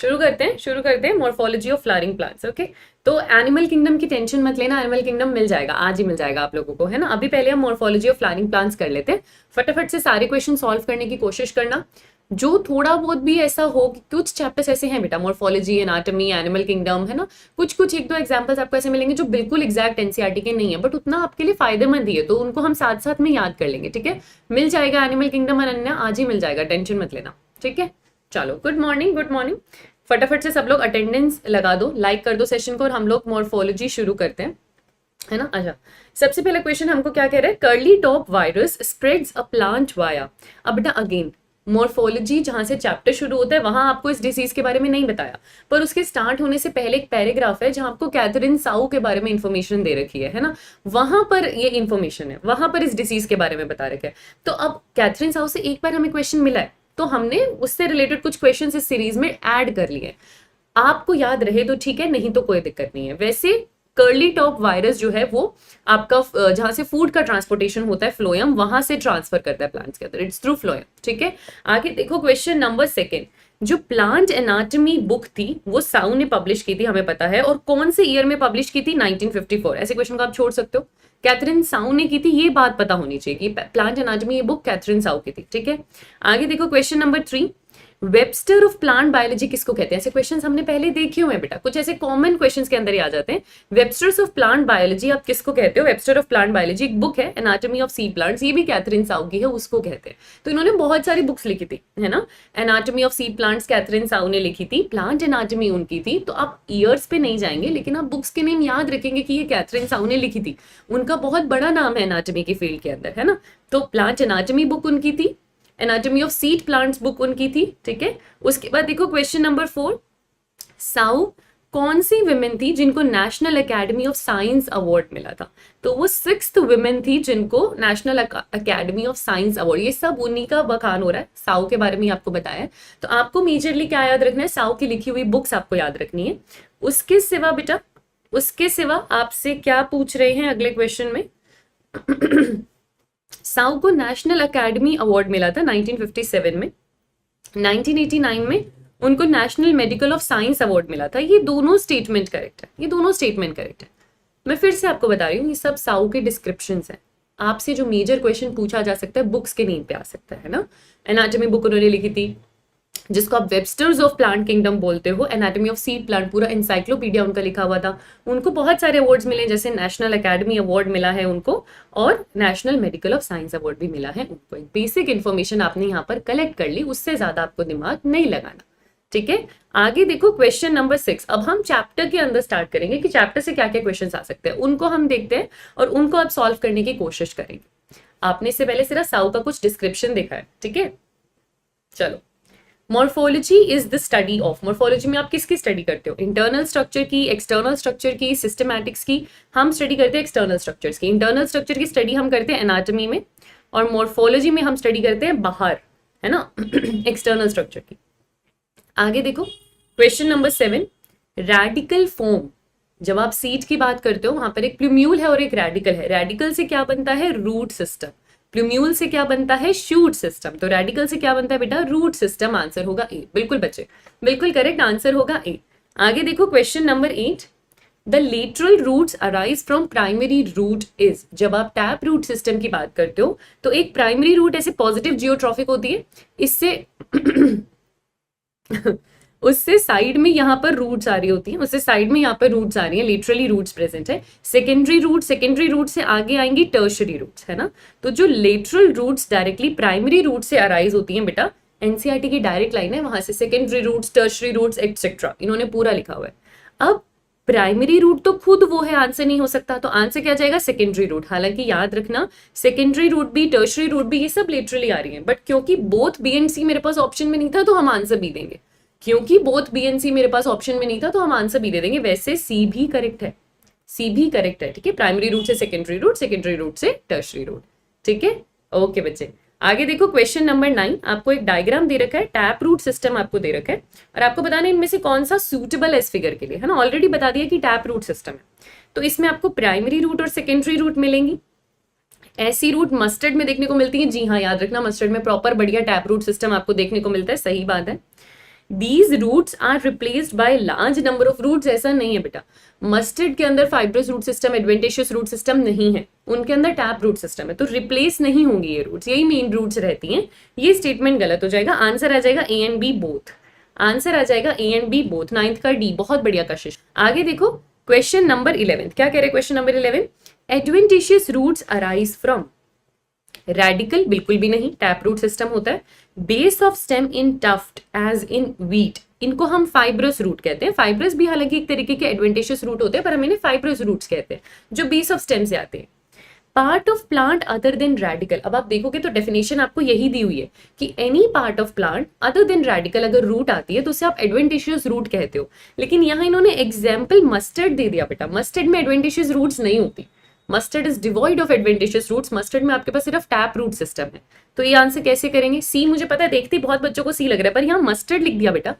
शुरू करते हैं morphology of flowering plants. Okay, तो एनिमल किंगडम की टेंशन मत लेना, एनिमल किंगडम मिल जाएगा, आज ही मिल जाएगा आप लोगों को, है ना। अभी पहले हम मॉर्फोलॉजी ऑफ फ्लावरिंग प्लांट्स कर लेते हैं, फटाफट से सारे क्वेश्चन सॉल्व करने की कोशिश करना। जो थोड़ा बहुत भी ऐसा हो कि कुछ चैप्टर्स ऐसे हैं बेटा, मॉर्फोलॉजी, एनाटॉमी, एनिमल किंगडम, है ना, कुछ एक दो एग्जांपल्स आपको ऐसे मिलेंगे जो बिल्कुल एग्जैक्ट एनसीईआरटी के नहीं है, बट उतना आपके लिए फायदेमंद ही है, तो उनको हम साथ साथ में याद कर लेंगे। ठीक है, मिल जाएगा एनिमल किंगडम अनन्या, आज ही मिल जाएगा, टेंशन मत लेना। ठीक है, चलो गुड मॉर्निंग, गुड मॉर्निंग। फटाफट से सब लोग अटेंडेंस लगा दो, लाइक कर दो सेशन को, और हम लोग मॉर्फोलॉजी शुरू करते हैं, है ना। अच्छा, सबसे पहला क्वेश्चन हमको क्या कह रहा है, curly top virus spreads a plant via. अब बेटा अगेन मॉर्फोलॉजी जहां से चैप्टर शुरू होता है वहां आपको इस डिसीज के बारे में नहीं बताया, पर उसके स्टार्ट होने से पहले एक पैराग्राफ है जहां आपको कैथरीन साउ के बारे में इंफॉर्मेशन दे रखी है ना, वहां पर ये इंफॉर्मेशन है, वहां पर इस डिसीज के बारे में बता रखा है। तो अब कैथरीन साउ से एक बार हमें क्वेश्चन मिला है, तो हमने उससे रिलेटेड कुछ क्वेश्चन इस सीरीज में ऐड कर लिए। आपको याद रहे तो ठीक है, नहीं तो कोई दिक्कत नहीं है। वैसे कर्ली टॉप वायरस जो है वो आपका जहां से फूड का ट्रांसपोर्टेशन होता है फ्लोएम, वहां से ट्रांसफर करता है प्लांट्स के अंदर, इट्स थ्रू फ्लोएम। ठीक है, आगे देखो क्वेश्चन नंबर 2, जो प्लांट एनाटॉमी बुक थी वो साउ ने पब्लिश की थी, हमें पता है, और कौन से ईयर में पब्लिश की थी, 1954। ऐसे क्वेश्चन को आप छोड़ सकते हो, कैथरीन साउ ने की थी, ये बात पता होनी चाहिए कि प्लांट एनाटॉमी ये बुक कैथरीन साउ की थी। ठीक है, आगे देखो question number 3, Webster of plant biology किसको कहते हैं। ऐसे क्वेश्चंस हमने पहले देखे हुए हैं बेटा, कुछ ऐसे कॉमन क्वेश्चंस के अंदर ही आ जाते हैं। वेबस्टर्स ऑफ प्लांट बायोलॉजी आप किसको कहते हो, वेबस्टर ऑफ प्लांट बायोलॉजी एक बुक है, एनाटॉमी ऑफ सीड प्लांट्स, ये भी कैथरीन साउ की है, उसको कहते हैं। तो इन्होंने बहुत सारी बुक्स लिखी थी, है ना। Anatomy of seed plants Katherine Esau ने लिखी थी, प्लांट एनाटॉमी उनकी थी। तो आप ईयर्स पे नहीं जाएंगे, लेकिन आप बुक्स के नेम याद रखेंगे कि ये कैथरीन साउ ने लिखी थी, उनका बहुत बड़ा नाम है एनाटॉमी की फील्ड के अंदर, है ना। तो प्लांट एनाटॉमी बुक उनकी थी, anatomy of seed plants book उनकी थी। ठीक है, उसके बाद देखो क्वेश्चन नंबर 4, साउ कौन सी विमेन थी जिनको national academy of science award मिला था। तो वो 6th विमेन थी जिनको national academy of science award, ये सब उन्हीं का बखान हो रहा है, साउ के बारे में आपको बताया है। तो आपको मेजरली क्या याद रखना है, साउ की लिखी हुई बुक्स आपको याद रखनी है। उसके सिवा बेटा, उसके सिवा आपसे क्या पूछ रहे हैं अगले क्वेश्चन में साउ को नेशनल एकेडमी अवार्ड मिला था 1957 में, 1989 में उनको national medical of science award मिला था। ये दोनों स्टेटमेंट करेक्ट है, ये दोनों स्टेटमेंट करेक्ट है। मैं फिर से आपको बता रही हूँ, ये सब साउ के डिस्क्रिप्शंस हैं। आपसे जो मेजर क्वेश्चन पूछा जा सकता है बुक्स के नेम पे आ सकता है ना। एनाटॉमी बुक उन्होंने लिखी थी, जिसको आप वेबस्टर्स ऑफ प्लांट किंगडम बोलते हो, एनाटॉमी ऑफ सीड प्लांट पूरा इंसाइक्लोपीडिया उनका लिखा हुआ था। उनको बहुत सारे अवार्ड्स मिले, जैसे नेशनल एकेडमी अवार्ड मिला है उनको, और national medical of science award भी मिला है उनको। एक बेसिक इन्फॉर्मेशन आपने यहाँ पर कलेक्ट कर ली, उससे ज्यादा आपको दिमाग नहीं लगाना। ठीक है, आगे देखो क्वेश्चन नंबर 6। अब हम चैप्टर के अंदर स्टार्ट करेंगे कि चैप्टर से क्या क्या क्वेश्चन आ सकते हैं, उनको हम देखते हैं और उनको अब सॉल्व करने की कोशिश करेंगे। आपने इससे पहले सिर्फ साउ का कुछ डिस्क्रिप्शन देखा है। ठीक है, चलो, morphology is the study of, morphology में आप किसकी स्टडी करते हो, इंटरनल स्ट्रक्चर की, एक्सटर्नल स्ट्रक्चर की, सिस्टमैटिक्स की। हम स्टडी करते हैं एक्सटर्नल स्ट्रक्चर्स की। इंटरनल स्ट्रक्चर की स्टडी हम करते हैं एनाटॉमी में, और मॉर्फोलॉजी में हम स्टडी करते हैं बाहर, है ना, एक्सटर्नल स्ट्रक्चर की। आगे देखो क्वेश्चन नंबर 7, रेडिकल फॉर्म। जब आप सीड की बात करते हो वहां पर एक प्लूम्यूल है और एक रेडिकल है। रेडिकल से क्या बनता है, रूट सिस्टम। प्लूम्यूल से क्या बनता है, शूट सिस्टम। तो रेडिकल से क्या बनता है बेटा, रूट सिस्टम। आंसर होगा ए। बिल्कुल बच्चे, बिल्कुल करेक्ट आंसर होगा ए। आगे देखो question number 8, the lateral roots arise from primary root is. जब आप टैप रूट सिस्टम की बात करते हो तो एक प्राइमरी रूट ऐसे पॉजिटिव जियोट्रॉफिक होती है, इससे उससे साइड में यहाँ पर रूट्स आ रही होती हैं, उससे साइड में यहाँ पर रूट्स आ रही हैं, लिटरली रूट्स प्रेजेंट है। सेकेंडरी रूट से आगे आएंगी टर्शरी रूट्स, है ना। तो जो lateral roots directly primary root से अराइज होती हैं बेटा, एनसीईआरटी की डायरेक्ट लाइन है, वहां से secondary roots, tertiary roots etcetera इन्होंने पूरा लिखा हुआ है। अब प्राइमरी रूट तो खुद वो है, आंसर नहीं हो सकता, तो आंसर क्या जाएगा, सेकेंडरी रूट। हालांकि याद रखना सेकेंडरी रूट भी, टर्शरी रूट भी, ये सब लिटरली आ रही है, बट क्योंकि बोथ बी एंड सी मेरे पास ऑप्शन में नहीं था तो हम आंसर बी देंगे। क्योंकि बोथ बी एंड सी मेरे पास ऑप्शन में नहीं था तो हम आंसर बी दे देंगे। वैसे सी भी करेक्ट है, सी भी करेक्ट है। ठीक है, प्राइमरी रूट से सेकेंडरी रूट, सेकेंडरी रूट से टर्शरी रूट। ठीक है, ओके बच्चे। आगे देखो क्वेश्चन नंबर 9, आपको एक डायग्राम दे रखा है, टैप रूट सिस्टम आपको दे रखा है, और आपको बताना है इनमें से कौन सा सूटेबल है इस फिगर के लिए, है ना। ऑलरेडी बता दिया कि टैप रूट सिस्टम है, तो इसमें आपको प्राइमरी रूट और सेकेंडरी रूट मिलेंगी। ऐसी रूट मस्टर्ड में देखने को मिलती है, जी हाँ याद रखना, मस्टर्ड में प्रॉपर बढ़िया टैप रूट सिस्टम आपको देखने को मिलता है, सही बात है। These roots are replaced by large number of roots, ऐसा नहीं है बेटा। मस्टर्ड के अंदर fibrous root system, adventitious root system नहीं है, उनके अंदर टैप रूट सिस्टम है, तो रिप्लेस नहीं होंगी ये रूट्स, यही मेन रूट्स रहती हैं। ये स्टेटमेंट गलत हो जाएगा, आंसर आ जाएगा A and B both, answer आ जाएगा A and B both, 9th का डी। बहुत बढ़िया कशिश। आगे देखो क्वेश्चन नंबर 11, क्या कह रहे हैं question number 11, adventitious roots arise from, radicle बिल्कुल भी नहीं, टैप रूट सिस्टम होता है। Base of stem in tuft as in wheat, इनको हम फाइब्रस रूट कहते हैं। फाइब्रस भी हालांकि एक तरीके के एडवेंटिशियस रूट होते हैं, पर हम इन्हें फाइब्रस रूट्स कहते हैं, जो बेस ऑफ स्टेम से आते हैं। Part of plant other than radical, अब आप देखोगे तो डेफिनेशन आपको यही दी हुई है कि any part of plant other than radical अगर रूट आती है तो उसे आप एडवेंटिशियस रूट कहते हो। लेकिन यहाँ इन्होंने एग्जाम्पल मस्टर्ड दे दिया बेटा, मस्टर्ड में एडवेंटिशियस रूट्स नहीं होती, mustard is devoid of adventitious roots, mustard में आपके पास सिर्फ टैप रूट सिस्टम है। तो ये आंसर कैसे करेंगे, सी, मुझे पता है देखती बहुत बच्चों को सी लग रहा है, पर यहाँ मस्टर्ड लिख दिया बेटा,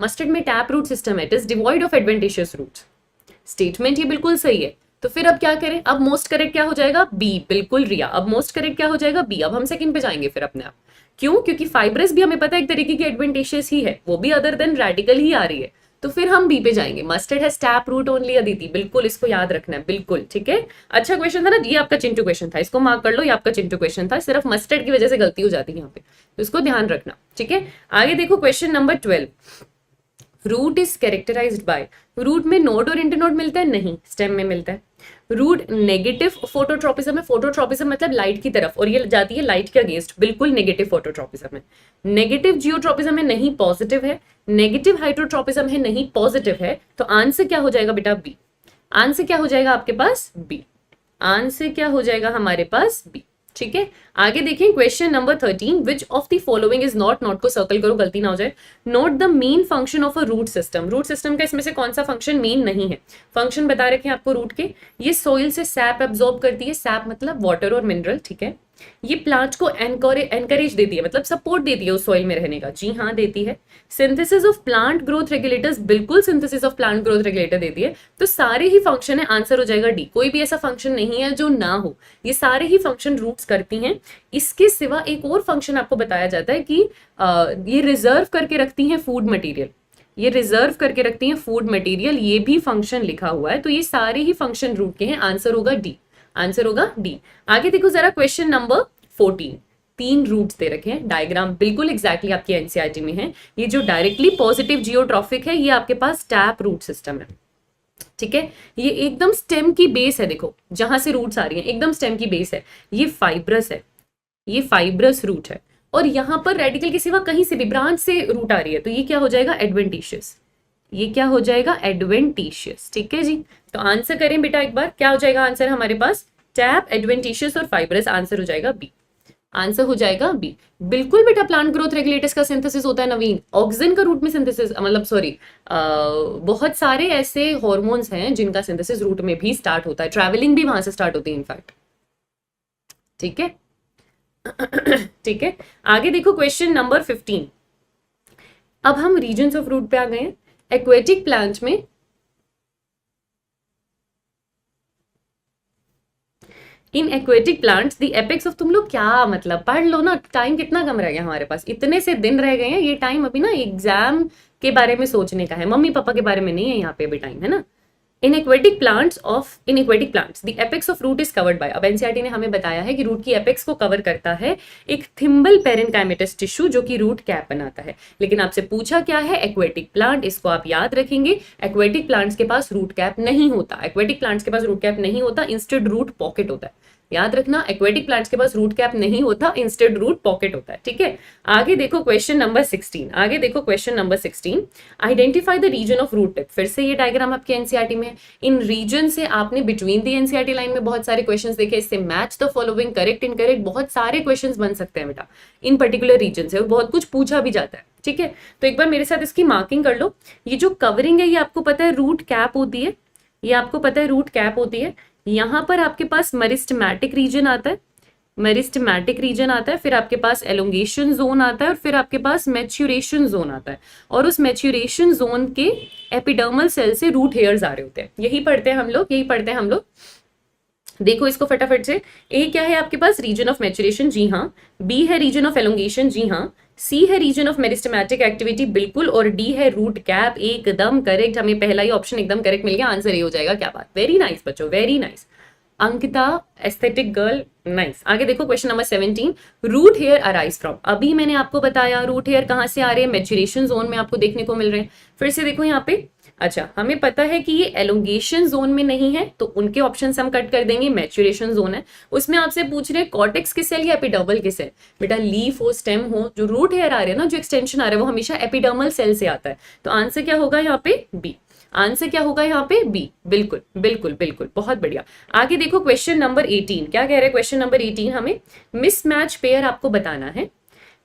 मस्टर्ड में टैप रूट सिस्टम है, it is devoid of adventitious roots. Statement ये बिल्कुल सही है। तो फिर अब क्या करें, अब मोस्ट करेक्ट क्या हो जाएगा, बी, बिल्कुल रिया। अब मोस्ट करेक्ट क्या हो जाएगा, बी। अब हम सेकंड पे जाएंगे फिर अपने आप, क्यों, क्योंकि फाइब्रस भी हमें पता है एक तरीके की एडवेंटिशियस ही है, वो भी अदर देन रेडिकल ही आ रही है, तो फिर हम बी पे जाएंगे। Mustard has tap root only, Aditi, बिल्कुल इसको याद रखना है, बिल्कुल ठीक है। अच्छा क्वेश्चन था ना, ये आपका चिंटू क्वेश्चन था, इसको मार्क कर लो, ये आपका चिंटू क्वेश्चन था, सिर्फ मस्टर्ड की वजह से गलती हो जाती है यहाँ पे, तो इसको ध्यान रखना, ठीक है। आगे देखो question number 12, root is characterized by, root में नोड और इंटरनोड मिलता है, नहीं, स्टेम में मिलता है। रूट नेगेटिव फोटोट्रोपिज्म है, फोटोट्रोपिज्म मतलब लाइट की तरफ, और ये जाती है लाइट के अगेंस्ट, बिल्कुल नेगेटिव फोटोट्रोपिज्म है। नेगेटिव जियोट्रोपिज्म है, नहीं पॉजिटिव है। नेगेटिव हाइड्रोट्रोपिज्म है, नहीं पॉजिटिव है। तो आंसर क्या हो जाएगा बेटा, बी। आंसर क्या हो जाएगा आपके पास, बी। आंसर क्या हो जाएगा हमारे पास, बी, ठीक है। आगे देखें question number 13, which of the following is not, not को सर्कल करो गलती ना हो जाए। Note the main function of a root system, root system का इसमें से कौन सा फंक्शन मेन नहीं है। फंक्शन बता रखे हैं आपको रूट के, ये सोइल से सैप एब्जॉर्ब करती है, सैप मतलब वाटर और मिनरल, ठीक है। ये प्लांट को एनकरेज देती है, मतलब सपोर्ट देती है उस सॉइल में रहने का, जी हाँ देती है। Synthesis of plant growth regulators, बिल्कुल synthesis of plant growth regulator देती है। तो सारे ही फंक्शन है, आंसर हो जाएगा डी। कोई भी ऐसा फंक्शन नहीं है जो ना हो, ये सारे ही फंक्शन रूट्स करती हैं। इसके सिवा एक और फंक्शन आपको बताया जाता है कि ये रिजर्व करके रखती हैं फूड मटेरियल, ये रिजर्व करके रखती हैं फूड मटेरियल, ये भी फंक्शन लिखा हुआ है। तो ये सारे ही फंक्शन रूट के हैं, आंसर होगा डी, आंसर होगा डी। आगे देखो जरा क्वेश्चन नंबर 14, 3 रूट्स दे रखे हैं, डायग्राम बिल्कुल एग्जैक्टली आपकी एनसीईआरटी में है। ये जो डायरेक्टली पॉजिटिव जियोट्रॉफिक है, ये आपके पास टैप रूट सिस्टम है, ठीक है। ये एकदम स्टेम की बेस है, देखो जहां से रूट्स आ रही हैं एकदम स्टेम की बेस है, ये फाइब्रस है, ये फाइब्रस रूट है। और यहां पर रेडिकल के सिवा कहीं से भी ब्रांच से रूट आ रही है, तो ये क्या हो जाएगा, एडवेंटिशियस, ये क्या हो जाएगा, एडवेंटिशियस, ठीक है जी। तो आंसर करें बेटा एक बार, क्या हो जाएगा आंसर हमारे पास, टैप, एडवेंटिशियस और फाइब्रस, आंसर हो जाएगा बी, आंसर हो जाएगा बी। बिल्कुल बेटा प्लांट ग्रोथ रेगुलेटर्स का सिंथेसिस होता है नवीन, ऑक्सीजन का रूट में सिंथेसिस, मतलब सॉरी बहुत सारे ऐसे हार्मोन्स हैं जिनका सिंथेसिस रूट में भी स्टार्ट होता है, ट्रैवलिंग भी वहां से स्टार्ट होती है इनफैक्ट, ठीक है। ठीक है, आगे देखो क्वेश्चन नंबर 15। अब हम रीजन्स ऑफ रूट पे आ गए हैं। एक्वेटिक प्लांट्स में इन aquatic plants the apex of, तुम लोग क्या मतलब पढ़ लो ना, टाइम कितना कम रह गया हमारे पास, इतने से दिन रह गए हैं, ये टाइम अभी ना एग्जाम के बारे में सोचने का है, मम्मी पापा के बारे में नहीं है यहाँ पे अभी टाइम, है ना। In aquatic plants the apex of root is covered by, अब एनसीईआरटी ने हमें बताया है कि रूट की एपेक्स को कवर करता है एक थिम्बल पेरेन्काइमेटस टिश्यू जो कि रूट कैप बनाता है। लेकिन आपसे पूछा क्या है, एक्वेटिक प्लांट, इसको आप याद रखेंगे, एक्वेटिक प्लांट्स के पास रूट कैप नहीं होता, एक्वेटिक प्लांट्स के पास रूट कैप नहीं होता, इंस्टेड रूट पॉकेट होता है, याद रखना, एक्वेटिक प्लांट्स के पास रूट कैप नहीं होता, इंस्टेड रूट पॉकेट होता है, ठीक है। आगे देखो क्वेश्चन नंबर 16, आगे देखो question number 16, identify the region of root tip. फिर से ये डायग्राम आपके एनसीईआरटी में है, इन रीजन से आपने बिटवीन द एनसीईआरटी लाइन में बहुत सारे क्वेश्चंस देखे, इससे match the following, correct incorrect, बहुत सारे क्वेश्चंस बन सकते हैं बेटा इन पर्टिकुलर रीजन से, और बहुत कुछ पूछा भी जाता है, ठीक है। तो एक बार मेरे साथ इसकी मार्किंग कर लो। ये जो कवरिंग है ये आपको पता है रूट कैप होती है, ये आपको पता है रूट कैप होती है। यहाँ पर आपके पास मेरिस्टेमेटिक रीजन आता है, मेरिस्टेमेटिक रीजन आता है, फिर आपके पास एलोंगेशन जोन आता है, और फिर आपके पास मैच्योरेशन जोन आता है, और उस मैच्योरेशन जोन के एपिडर्मल सेल से रूट हेयर्स आ रहे होते हैं, यही पढ़ते हैं हम लोग, यही पढ़ते हैं हम लोग। देखो इसको फटाफट से, ए क्या है आपके पास, रीजन ऑफ मैच्योरेशन, जी हाँ। बी है रीजन ऑफ एलोंगेशन, जी हाँ। सी है रीजन ऑफ मेरिस्टेमेटिक एक्टिविटी, बिल्कुल, और डी है रूट कैप, एकदम करेक्ट, हमें पहला ही ऑप्शन एकदम करेक्ट मिल गया, आंसर ये हो जाएगा। क्या बात, वेरी नाइस बच्चों, very nice. Ankita aesthetic girl, nice. आगे देखो question number 17, root hair arise from, अभी मैंने आपको बताया रूट हेयर कहाँ से आ रहे हैं, मैच्योरेशन जोन में आपको देखने को मिल रहे हैं। फिर से देखो यहाँ पे, अच्छा हमें पता है कि ये एलोंगेशन जोन में नहीं है, तो उनके ऑप्शन हम कट कर देंगे, मैच्योरेशन जोन है। उसमें आपसे पूछ रहे हैं कॉर्टेक्स के सेल या एपिडर्मल के सेल, बेटा लीफ हो स्टेम हो, जो रूट हेयर आ रहे हैं ना, जो एक्सटेंशन आ रहा है वो हमेशा एपिडर्मल सेल से आता है, तो आंसर क्या होगा यहाँ पे, बी। आंसर क्या होगा यहाँ पे, बी, बिल्कुल बिल्कुल बिल्कुल, बहुत बढ़िया। आगे देखो क्वेश्चन नंबर 18, क्या कह रहे हैं क्वेश्चन नंबर 18, हमें मिसमैच पेयर आपको बताना है।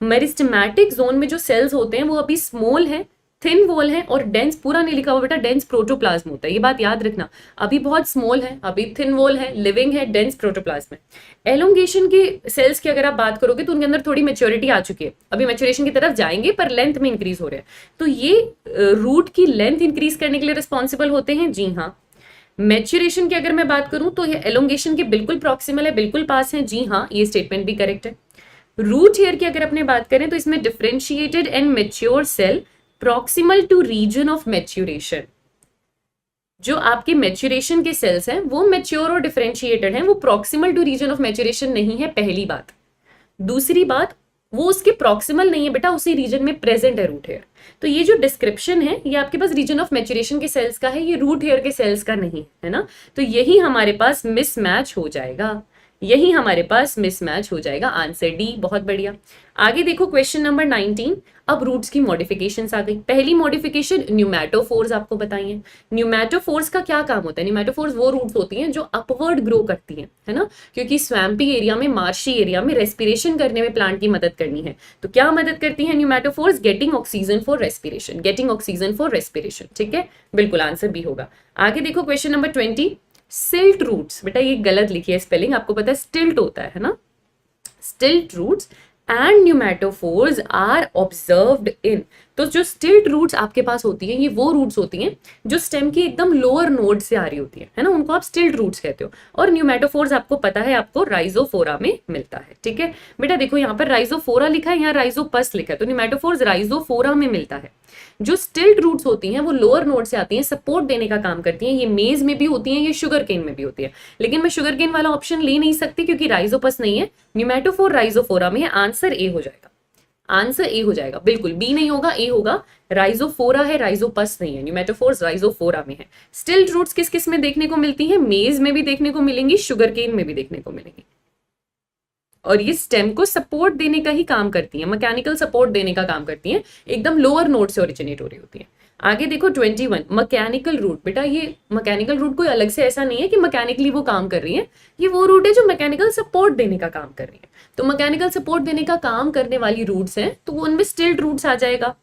मेरिस्टेमेटिक जोन में जो सेल्स होते हैं वो अभी स्मॉल है, थिन वॉल है और डेंस, पूरा नहीं लिखा हुआ बेटा, डेंस प्रोटोप्लाज्म होता है, ये बात याद रखना, अभी बहुत स्मॉल है, अभी थिन वॉल है, लिविंग है, डेंस प्रोटोप्लाज्म है। एलोंगेशन की सेल्स की अगर आप बात करोगे तो उनके अंदर थोड़ी मेच्योरिटी आ चुकी है, अभी मेच्योरेशन की तरफ जाएंगे पर लेंथ में इंक्रीज हो रहे हैं, तो ये रूट की लेंथ इंक्रीज करने के लिए रिस्पॉन्सिबल होते हैं, जी हाँ। मैच्योरेशन की अगर मैं बात करूं तो ये एलोंगेशन के बिल्कुल प्रॉक्सिमल है, बिल्कुल पास है, जी हाँ, ये स्टेटमेंट भी करेक्ट है। रूट हेयर की अगर अपने बात करें तो इसमें differentiated and mature cell proximal to region of maturation, जो आपके मैच्योरेशन के सेल्स हैं वो मैच्योर और डिफरेंशिएटेड हैं, वो proximal to region of maturation नहीं है, पहली बात। दूसरी बात, वो उसके प्रॉक्सिमल नहीं है बेटा, उसी रीजन में प्रेजेंट है रूट हेयर। तो ये जो डिस्क्रिप्शन है ये आपके पास रीजन ऑफ मैच्योरेशन के सेल्स का है, ये रूट हेयर के सेल्स का नहीं है ना, तो यही हमारे पास मिसमैच हो जाएगा, यही हमारे पास मिसमैच हो जाएगा, आंसर डी, बहुत बढ़िया। आगे देखो क्वेश्चन नंबर 19, अब रूट्स की मॉडिफिकेशंस आ गई। पहली मॉडिफिकेशन न्यूमैटोफोर्स आपको बताई है। न्यूमैटोफोर्स का क्या काम होता है, न्यूमैटोफोर्स वो रूट्स होती हैं जो अपवर्ड ग्रो करती हैं, है ना, क्योंकि स्वैम्पी एरिया में, मार्शी एरिया में रेस्पिरेशन करने में प्लांट की मदद करनी है, तो क्या मदद करती है pneumatophores, getting oxygen for respiration, getting oxygen for respiration, ठीक है, बिल्कुल आंसर बी होगा। आगे देखो क्वेश्चन नंबर 20, सिल्ट रूट्स, बेटा ये गलत लिखी है स्पेलिंग, आपको पता है स्टिल्ट होता है ना, stilt roots and pneumatophores are observed in, तो जो स्टिल्ट रूट्स आपके पास होती हैं ये वो रूट्स होती हैं जो स्टेम की एकदम लोअर नोड से आ रही होती है ना, उनको आप स्टिल्ट रूट्स कहते हो। और न्यूमैटोफोर्स आपको पता है आपको राइजोफोरा में मिलता है, ठीक है बेटा, देखो यहाँ पर राइजोफोरा लिखा है, यहाँ राइजोपस लिखा है, तो न्यूमैटोफोर्स राइजोफोरा में मिलता है। जो स्टिल्ट रूट्स होती हैं वो लोअर नोड से आती हैं, सपोर्ट देने का काम करती हैं, ये मेज में भी होती हैं, ये शुगर केन में भी होती है, लेकिन मैं शुगर केन वाला ऑप्शन ले नहीं सकती क्योंकि राइजोपस नहीं है, न्यूमैटोफोर राइजोफोरा में है, आंसर ए हो जाएगा, आंसर ए हो जाएगा, बिल्कुल बी नहीं होगा, ए होगा, राइजोफोरा है, राइजोपस नहीं है, न्यूमैटोफोर्स राइजोफोरा में है। स्टिल्ट रूट्स किस किस में देखने को मिलती हैं, मेज में भी देखने को मिलेंगी, शुगर केन में भी देखने को मिलेंगी, और ये स्टेम को सपोर्ट देने का ही काम करती है, मैकेनिकल सपोर्ट देने का काम करती है, एकदम लोअर नोड से ओरिजिनेट हो रही होती है। आगे देखो 21, मैकेनिकल रूट, बेटा ये मैकेनिकल रूट कोई अलग से ऐसा नहीं है कि मैकेनिकली वो काम कर रही है, ये वो रूट है जो मैकेनिकल सपोर्ट देने का काम कर रही है, तो मैकेनिकल सपोर्ट देने का काम करने वाली रूट्स हैं, तो उनमें स्टिल्ट रूट्स आ जाएगा,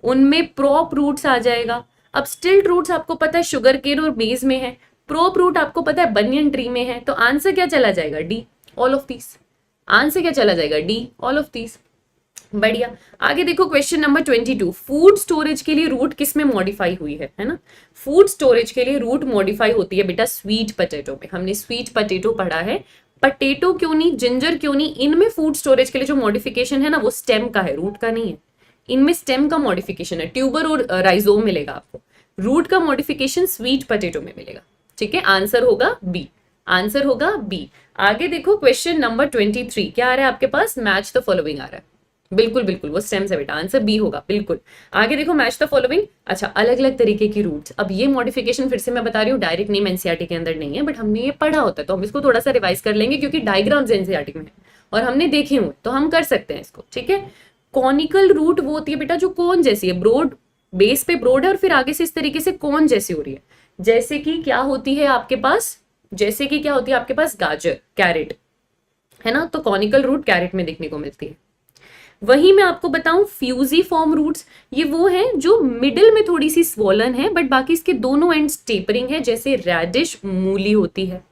उनमें प्रोप रूट्स आ जाएगा। अब स्टिल्ट रूट्स आपको पता है शुगर केन और मेज में है, प्रोप रूट आपको पता है बनियन ट्री में है, तो आंसर क्या चला जाएगा, D, all of these, answer क्या चला जाएगा, डी, ऑल ऑफ दीस, बढ़िया। आगे देखो क्वेश्चन नंबर 22, फूड स्टोरेज के लिए रूट किस में मॉडिफाई हुई है ना, फूड स्टोरेज के लिए रूट मॉडिफाई होती है बेटा स्वीट पोटैटो में, हमने स्वीट पोटैटो पढ़ा है, पोटैटो क्यों नहीं, जिंजर क्यों नहीं, इनमें फूड स्टोरेज के लिए जो मॉडिफिकेशन है ना वो स्टेम का है, रूट का नहीं है, इनमें स्टेम का मॉडिफिकेशन है, ट्यूबर और राइजोम मिलेगा आपको, रूट का मॉडिफिकेशन स्वीट पोटैटो में मिलेगा, ठीक है, आंसर होगा बी, आंसर होगा बी। आगे देखो क्वेश्चन नंबर 23, क्या आ रहा है आपके पास, मैच द फॉलोइंग आ रहा है, बिल्कुल बिल्कुल वो स्टेम से बेटा, आंसर बी होगा, बिल्कुल। आगे देखो मैच द फॉलोइंग, अच्छा अलग अलग तरीके की रूट्स, अब ये मॉडिफिकेशन फिर से मैं बता रही हूँ डायरेक्ट नेम एनसीईआरटी के अंदर नहीं है, बट हमने ये पढ़ा होता है तो हम इसको थोड़ा सा रिवाइज कर लेंगे क्योंकि डायग्राम्स एनसीईआरटी में है और हमने देखे हुए, तो हम कर सकते हैं इसको, ठीक है। कॉनिकल रूट वो होती है बेटा जो कोन जैसी है, ब्रॉड बेस पे ब्रॉड है और फिर आगे से इस तरीके से कोन जैसी हो रही है, जैसे कि क्या होती है आपके पास, जैसे कि क्या होती है आपके पास गाजर, कैरेट, है ना, तो कॉनिकल रूट कैरेट में देखने को मिलती है। वही मैं आपको बताऊं फ्यूजीफॉर्म रूट्स, ये वो हैं जो मिडिल में थोड़ी सी स्वॉलन है बट बाकी इसके दोनों एंड्स टेपरिंग है, जैसे रेडिश मूली होती है,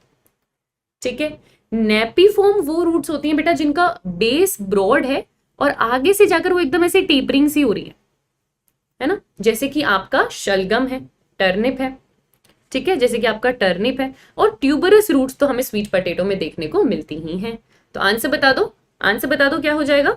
ठीक है। नेपीफॉर्म वो रूट्स होती हैं बेटा जिनका बेस ब्रॉड है और आगे से जाकर वो एकदम ऐसे टेपरिंग सी हो रही है ना, जैसे कि आपका शलगम है, टर्निप है, ठीक है, जैसे कि आपका टर्निप है। और ट्यूबरस रूट्स तो हमें स्वीट पोटैटो में देखने को मिलती ही हैं, तो आंसर बता दो, आंसर बता दो क्या हो जाएगा,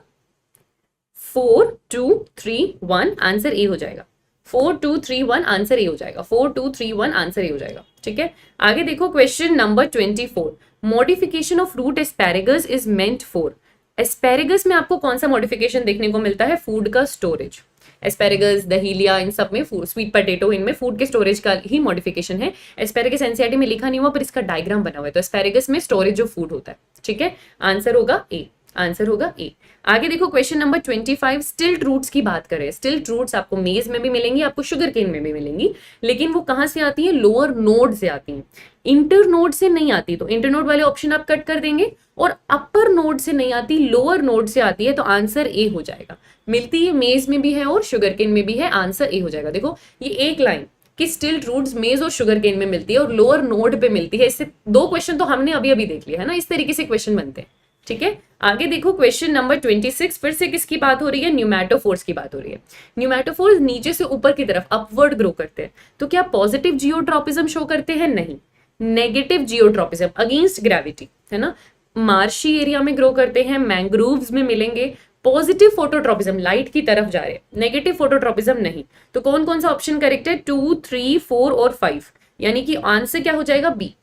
4 2 3 1 आंसर ए हो जाएगा। 4 2 3 1 आंसर ए हो जाएगा। 4 2 3 1 आंसर ए हो जाएगा। ठीक है, आगे देखो question number 24, modification of root asparagus is meant for. Asparagus में आपको कौन सा मॉडिफिकेशन देखने को मिलता है? फूड का स्टोरेज। एस्पैरेगस, दहीलिया, इन सब में स्वीट पोटैटो, इनमें फूड के स्टोरेज का ही मॉडिफिकेशन है। एस्पैरेगस एनसीईआरटी में लिखा नहीं हुआ पर इसका डायग्राम बना हुआ है, तो एस्पैरेगस में स्टोरेज ऑफ फूड होता है। ठीक है, आंसर होगा ए। आंसर होगा ए। आगे देखो क्वेश्चन नंबर 25, स्टिल्ट रूट्स की बात करें। स्टिल्ट रूट्स आपको मेज में भी मिलेंगी, आपको शुगर केन में भी मिलेंगी, लेकिन वो कहां से आती है? लोअर नोड से आती हैं, इंटर नोड से नहीं आती। तो इंटर नोड वाले ऑप्शन आप कट कर देंगे। और अपर नोड से नहीं आती, लोअर नोड से आती है, तो आंसर ए हो जाएगा। मिलती है मेज में भी है और शुगर केन में भी है, आंसर ए हो जाएगा। देखो ये एक लाइन कि स्टिल्ट रूट्स मेज और शुगर केन में मिलती है और लोअर नोड पे मिलती है, इससे दो क्वेश्चन तो हमने अभी अभी देख लिया है ना, इस तरीके से क्वेश्चन बनते हैं। ठीक है, आगे देखो क्वेश्चन नंबर 26, फिर से किसकी बात हो रही है? न्यूमैटोफोर्स की बात हो रही है। न्यूमैटोफोर्स नीचे से ऊपर की तरफ अपवर्ड ग्रो करते हैं, तो क्या पॉजिटिव जियोट्रॉपिज्म शो करते हैं? नहीं, नेगेटिव जियोट्रॉपिज्म अगेंस्ट ग्रेविटी, है ना। मार्शी एरिया में ग्रो करते हैं, मैंग्रोव्स में मिलेंगे। पॉजिटिव फोटोट्रॉपिज्म लाइट की तरफ जा रहे हैं, नेगेटिव फोटोट्रॉपिज्म नहीं। तो कौन कौन सा ऑप्शन करेक्ट है? 2 3 4 और 5, यानी कि आंसर क्या हो जाएगा? बी।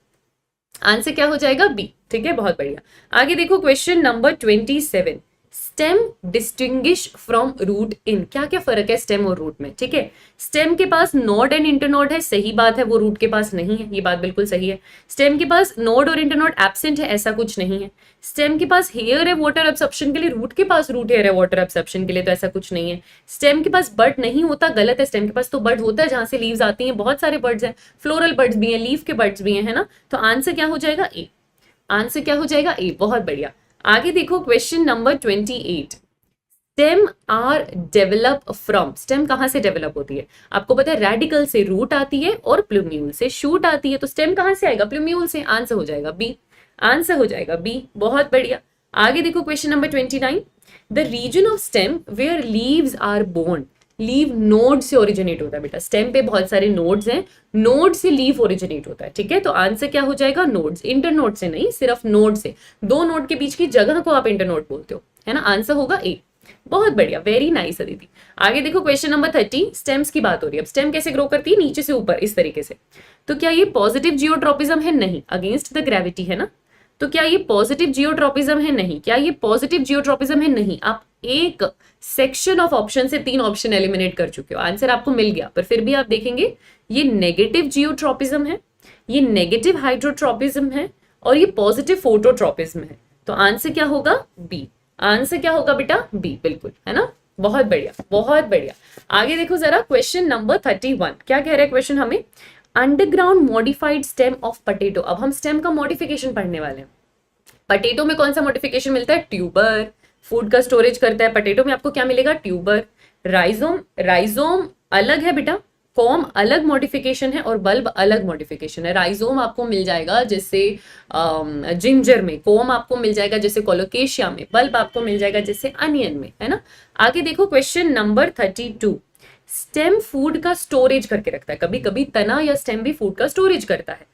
आंसर क्या हो जाएगा? बी। ठीक है, बहुत बढ़िया। आगे देखो question number 27, stem distinguish from root in. क्या क्या फर्क है स्टेम और रूट में? ठीक है, स्टेम के पास नोड एंड इंटरनोड है, सही बात है, वो रूट के पास नहीं है, ये बात बिल्कुल सही है। स्टेम के पास नोड और इंटरनोड एब्सेंट है, ऐसा कुछ नहीं है। स्टेम के पास हेयर है वाटर एब्सॉर्प्शन के लिए, रूट के पास रूट हेयर है वाटर एब्सॉर्प्शन के लिए, तो ऐसा कुछ नहीं है। स्टेम के पास बड नहीं होता, गलत है। स्टेम के पास तो बड होता है, जहां से लीव्स आती हैं, बहुत सारे बर्ड्स हैं, फ्लोरल बर्ड्स भी हैं, लीफ के बर्ड्स भी हैं, है ना। तो आंसर क्या हो जाएगा? ए। आंसर क्या हो जाएगा? ए। बहुत बढ़िया। आगे देखो question number 28, stem are develop from. Stem कहां से डेवलप होती है? आपको पता है रेडिकल से रूट आती है और प्लूम्यूल से शूट आती है, तो स्टेम कहां से आएगा? प्लूम्यूल से। आंसर हो जाएगा बी। आंसर हो जाएगा बी। बहुत बढ़िया। आगे देखो question number 29, the region of stem where leaves are born. Leave node से ओरिजिनेट होता है बेटा, स्टेम पे बहुत सारे नोड्स हैं, नोड से लीव ओरिजिनेट होता है। ठीक है, तो आंसर क्या हो जाएगा? नोड्स। इंटरनोड से नहीं, सिर्फ नोड से। दो नोड के बीच की जगह को आप इंटरनोड बोलते हो, है ना। आंसर होगा ए। बहुत बढ़िया, वेरी नाइस अदिति। आगे देखो क्वेश्चन नंबर 30, स्टेम्स की बात हो रही है। अब स्टेम कैसे ग्रो करती है? नीचे से ऊपर, इस तरीके से। तो क्या ये पॉजिटिव जियोट्रॉपिज्म है? नहीं, अगेंस्ट द ग्रेविटी, है ना। तो क्या ये पॉजिटिव जियोट्रॉपिज्म है? नहीं। क्या ये पॉजिटिव जियोट्रॉपिज्म है? नहीं। आप एक सेक्शन ऑफ ऑप्शन से 3 ऑप्शन एलिमिनेट कर चुके हो, आंसर आपको मिल गया, पर फिर भी आप देखेंगे ये नेगेटिव जियोट्रॉपिज्म है, ये नेगेटिव हाइड्रोट्रॉपिज्म है और ये पॉजिटिव फोटोट्रॉपिज्म है। तो आंसर क्या होगा? बी। आंसर क्या होगा बेटा? बी, बिल्कुल, है ना। बहुत बढ़िया, बहुत बढ़िया। आगे देखो जरा क्वेश्चन नंबर 31, क्या कह रहा है क्वेश्चन हमें? Underground modified stem of potato. अब हम स्टेम का मॉडिफिकेशन पढ़ने वाले हैं। पोटैटो में कौन सा मॉडिफिकेशन मिलता है? ट्यूबर। फूड का स्टोरेज करता है, पोटैटो में आपको क्या मिलेगा? ट्यूबर। राइजोम, राइजोम अलग है बेटा, कॉम अलग मॉडिफिकेशन है और बल्ब अलग मॉडिफिकेशन है। राइजोम आपको मिल जाएगा जैसे जिंजर में, कॉम आपको मिल जाएगा जैसे कोलोकेशिया में, बल्ब आपको मिल जाएगा जैसे अनियन में, है ना। आगे देखो क्वेश्चन नंबर 32, स्टेम फूड का स्टोरेज करके रखता है। कभी कभी तना या स्टेम भी फूड का स्टोरेज करता है।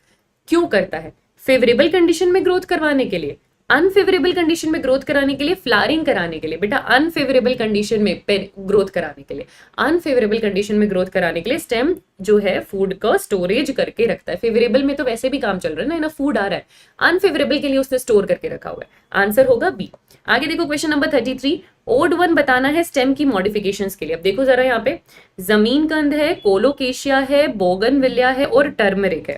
क्यों करता है? फेवरेबल कंडीशन में ग्रोथ करवाने के लिए, अनफेवरेबल कंडीशन में ग्रोथ कराने के लिए, फ्लावरिंग कराने के लिए। बेटा अनफेवरेबल कंडीशन में ग्रोथ कराने के लिए, अनफेवरेबल कंडीशन में ग्रोथ कराने के लिए स्टेम जो है फूड का स्टोरेज करके रखता है। फेवरेबल में तो वैसे भी काम चल रहा है ना, फूड आ रहा है। अनफेवरेबल के लिए उसने स्टोर करके रखा हुआ है। आंसर होगा बी। आगे देखो क्वेश्चन नंबर 33, ओड वन बताना है स्टेम की मॉडिफिकेशंस के लिए। अब देखो जरा यहाँ पे जमीन कंद है, कोलोकेशिया है, बोगनविलिया है और टर्मरिक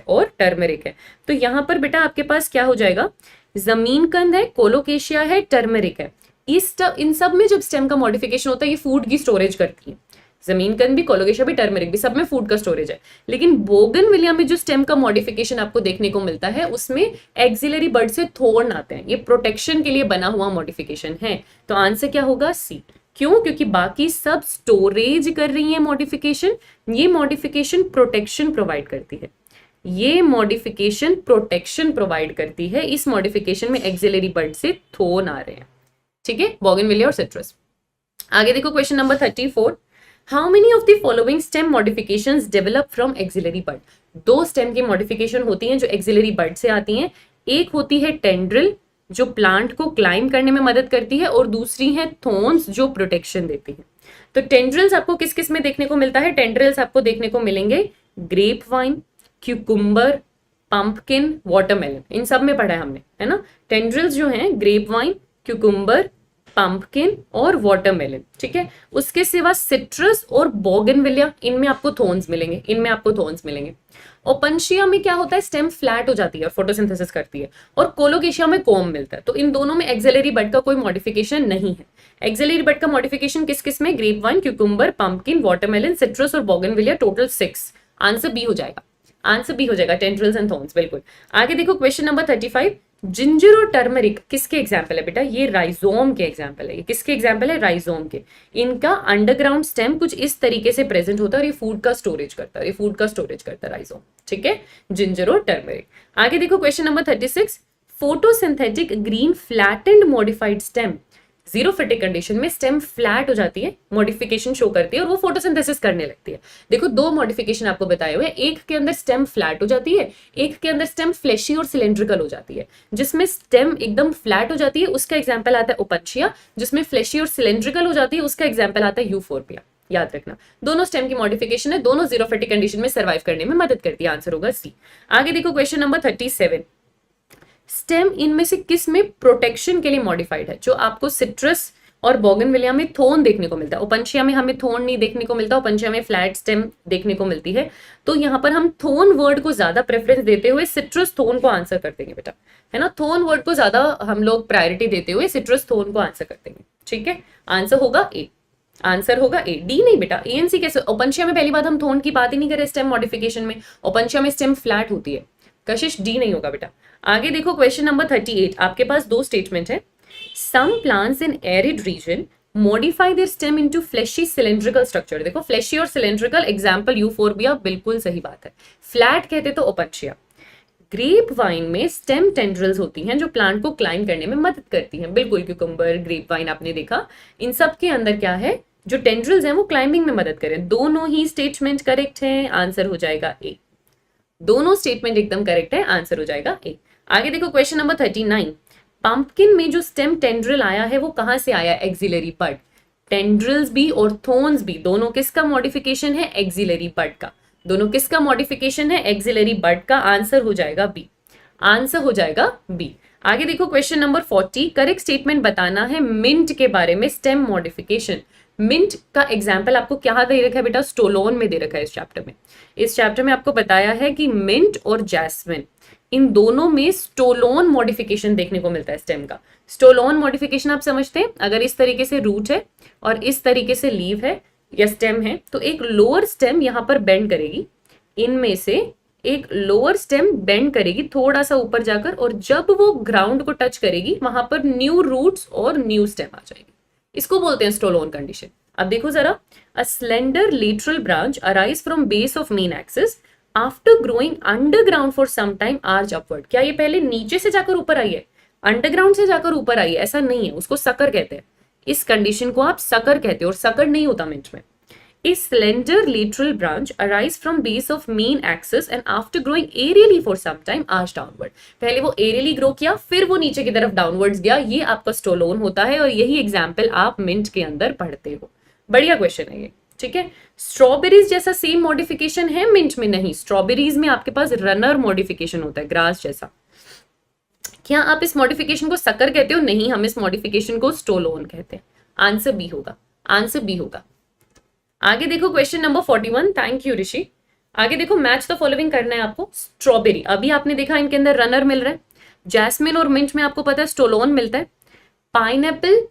है, तो यहाँ पर बेटा आपके पास क्या हो जाएगा? जमीन कंद है, कोलोकेशिया है, टर्मरिक है। इन सब में जब स्टेम का मॉडिफिकेशन होता है, ये फूड की स्टोरेज करती है। जमीन कंद भी, कोलोकेशिया भी, टर्मरिक भी, सब में फूड का स्टोरेज है। लेकिन बोगनविलिया में जो स्टेम का मॉडिफिकेशन आपको देखने को मिलता है, उसमें एक्सिलरी बर्ड से थोर्न आते हैं। ये प्रोटेक्शन के लिए बना हुआ मॉडिफिकेशन है। तो आंसर क्या होगा? सी। क्यों? क्योंकि बाकी सब स्टोरेज कर रही है मॉडिफिकेशन, ये मॉडिफिकेशन प्रोटेक्शन प्रोवाइड करती है। ये मॉडिफिकेशन प्रोटेक्शन प्रोवाइड करती है। इस मॉडिफिकेशन में एक्सिलरी बर्ड से थोर्न आ रहे हैं। ठीक है, बोगनविलिया और सिट्रस। आगे देखो question number 34, how many of the following stem modifications develop from axillary bud. दो स्टेम की मॉडिफिकेशन होती हैं जो एक्सिलरी बर्ड से आती हैं। एक होती है टेंड्रिल, जो प्लांट को क्लाइंब करने में मदद करती है, और दूसरी है थोन्स जो प्रोटेक्शन देती है। तो टेंड्रिल्स आपको किस किस में देखने को मिलता है? टेंड्रिल्स आपको देखने को मिलेंगे grape vine, cucumber, pumpkin, watermelon, इन सब में पढ़ा है हमने, है ना। टेंड्रिल्स जो हैं ग्रेप वाइन, क्यूकुम्बर, पंपकिन और वाटरमेलन, ठीक है। उसके सिवा सिट्रस और बोगनविलिया, इनमें आपको थोन्स मिलेंगे, इनमें आपको थोन्स मिलेंगे। ओपनशिया में क्या होता है? स्टेम फ्लैट हो जाती है और फोटोसिंथेसिस करती है, और कोलोकेशिया में कोम मिलता है। तो इन दोनों में एक्सिलरी बड का कोई मॉडिफिकेशन नहीं है। एक्सिलरी बड का मॉडिफिकेशन किस किस में? Grape vine, cucumber, pumpkin, watermelon, citrus और बोगनविलिया, टोटल 6। आंसर बी हो जाएगा, आंसर बी हो जाएगा, टेंड्रिल्स एंड थॉर्न्स, बिल्कुल। आगे देखो क्वेश्चन नंबर 35, जिंजर और टर्मरिक किसके एग्जाम्पल है बेटा? ये राइजोम के एग्जाम्पल है। ये किसके एग्जाम्पल है? राइजोम के। इनका अंडरग्राउंड स्टेम कुछ इस तरीके से प्रेजेंट होता है, और ये फूड का स्टोरेज करता है, ये फूड का स्टोरेज करता है राइजोम, ठीक है, जिंजर और टर्मरिक। आगे देखो question number 36, photosynthetic green flattened modified stem, xerophytic condition में स्टेम फ्लैट हो जाती है, मॉडिफिकेशन शो करती है, और वो फोटोसिंथेसिस करने लगती है। देखो दो मॉडिफिकेशन आपको बताए हुए, एक के अंदर स्टेम फ्लैट हो जाती है, एक के अंदर स्टेम फ्लैशी और सिलेंड्रिकल हो जाती है। जिसमें स्टेम एकदम फ्लैट हो जाती है उसका एग्जाम्पल आता है ओपनशिया, जिसमें फ्लैशी और सिलेंड्रिकल हो जाती है उसका एग्जाम्पल आता है यूफोर्बिया। याद रखना, दोनों स्टेम की मॉडिफिकेशन है, दोनों जीरोफिटिक कंडीशन में सर्वाइव करने में मदद करती है। आंसर होगा सी। आगे देखो क्वेश्चन नंबर 37, स्टेम इनमें से किस में प्रोटेक्शन के लिए मॉडिफाइड है? जो आपको सिट्रस और बोगनविलिया में थोन देखने को मिलता है, ओपनशिया में हमें थोन नहीं देखने को मिलता, ओपनशिया में फ्लैट स्टेम देखने को मिलती है। तो यहाँ पर हम थोन वर्ड को ज्यादा प्रेफरेंस देते हुए सिट्रस थोन को आंसर कर देंगे बेटा, है ना। थोन वर्ड को ज्यादा हम लोग प्रायोरिटी देते हुए सिट्रस थोन को आंसर कर देंगे, ठीक है। आंसर होगा ए, आंसर होगा ए। डी नहीं बेटा, एएनसी कैसे? ओपनशिया में पहली बात हम थोन की बात ही नहीं करें स्टेम मॉडिफिकेशन में, ओपनशिया में स्टेम फ्लैट होती है। कशिश डी नहीं होगा बेटा। आगे देखो क्वेश्चन नंबर 38, आपके पास दो स्टेटमेंट है। Some plants in arid region modify their stem into fleshy cylindrical structure. देखो फ्लैशी और सिलेंड्रिकल, एग्जांपल यूफोर्बिया, बिल्कुल सही बात है। फ्लैट कहते तो ओपनशिया। ग्रेप वाइन में स्टेम टेंड्रिल्स होती हैं जो प्लांट को क्लाइंब करने में मदद करती हैं, बिल्कुल। क्यूकम्बर, ग्रेप वाइन आपने देखा, इन सब के अंदर क्या है? जो टेंड्रिल्स हैं वो क्लाइंबिंग में मदद करें। दोनों ही स्टेटमेंट करेक्ट हैं, आंसर हो जाएगा ए। दोनों स्टेटमेंट एकदम करेक्ट है, आंसर हो जाएगा ए। आगे देखो क्वेश्चन नंबर 39, पंपकिन में जो स्टेम टेंड्रिल आया है वो कहां से आया? एक्सिलरी बड। टेंड्रिल्स भी और थोन्स भी, दोनों किसका मॉडिफिकेशन है? एक्सिलरी बड का। दोनों किसका मॉडिफिकेशन है? एक्सिलरी बड का। आंसर हो जाएगा बी, आंसर हो जाएगा बी। आगे देखो क्वेश्चन नंबर 40, करेक्ट स्टेटमेंट बताना है मिंट के बारे में, स्टेम मॉडिफिकेशन। मिंट का एग्जाम्पल आपको क्या दे रखा है बेटा? स्टोलोन में दे रखा है इस चैप्टर में। इस चैप्टर में आपको बताया है कि मिंट और जैस्मिन, इन दोनों में स्टोलोन मॉडिफिकेशन देखने को मिलता है स्टेम का। स्टोलोन मॉडिफिकेशन आप समझते हैं, अगर इस तरीके से रूट है और इस तरीके से लीव है या स्टेम है, तो एक लोअर स्टेम यहां पर बेंड करेगी, इनमें से एक लोअर स्टेम बेंड करेगी थोड़ा सा ऊपर जाकर, और जब वो ग्राउंड को टच करेगी वहां पर न्यू रूट्स और न्यू स्टेम आ जाएगी। इसको बोलते हैं स्टोलोन कंडीशन। अब देखो जरा, a slender lateral branch arise from base of main axis after growing underground for some time arch upward. क्या ये पहले नीचे से जाकर ऊपर आई है? अंडरग्राउंड से जाकर ऊपर आई है? ऐसा नहीं है, उसको सकर कहते हैं। इस कंडीशन को आप सकर कहते हो, और सकर नहीं होता मिंट में। A slender lateral branch arise from base of main axis and after growing aerially for some time arch downward। पहले वो aerially grow किया, फिर वो नीचे की तरफ downwards गया, ये आपका स्टोलोन होता है, और यही एग्जाम्पल आप मिंट के अंदर पढ़ते हो। बढ़िया क्वेश्चन है ये, ठीक है। स्ट्रॉबेरीज जैसा सेम मॉडिफिकेशन है मिंट में? नहीं, स्ट्रॉबेरीज में आपके पास रनर मॉडिफिकेशन होता है, ग्रास जैसा। क्या आप इस मॉडिफिकेशन को सकर कहते हो? नहीं, हम इस मॉडिफिकेशन को स्टोलोन कहते हैं। आंसर बी होगा, आंसर बी होगा। आगे देखो क्वेश्चन नंबर 41, थैंक यू ऋषि। आगे देखो, मैच द फॉलोइंग करना है आपको। स्ट्रॉबेरी, अभी आपने देखा इनके अंदर रनर मिल रहा है। जैस्मिन और मिंट में आपको पता है स्टोलोन मिलता है। पाइनएप्पल,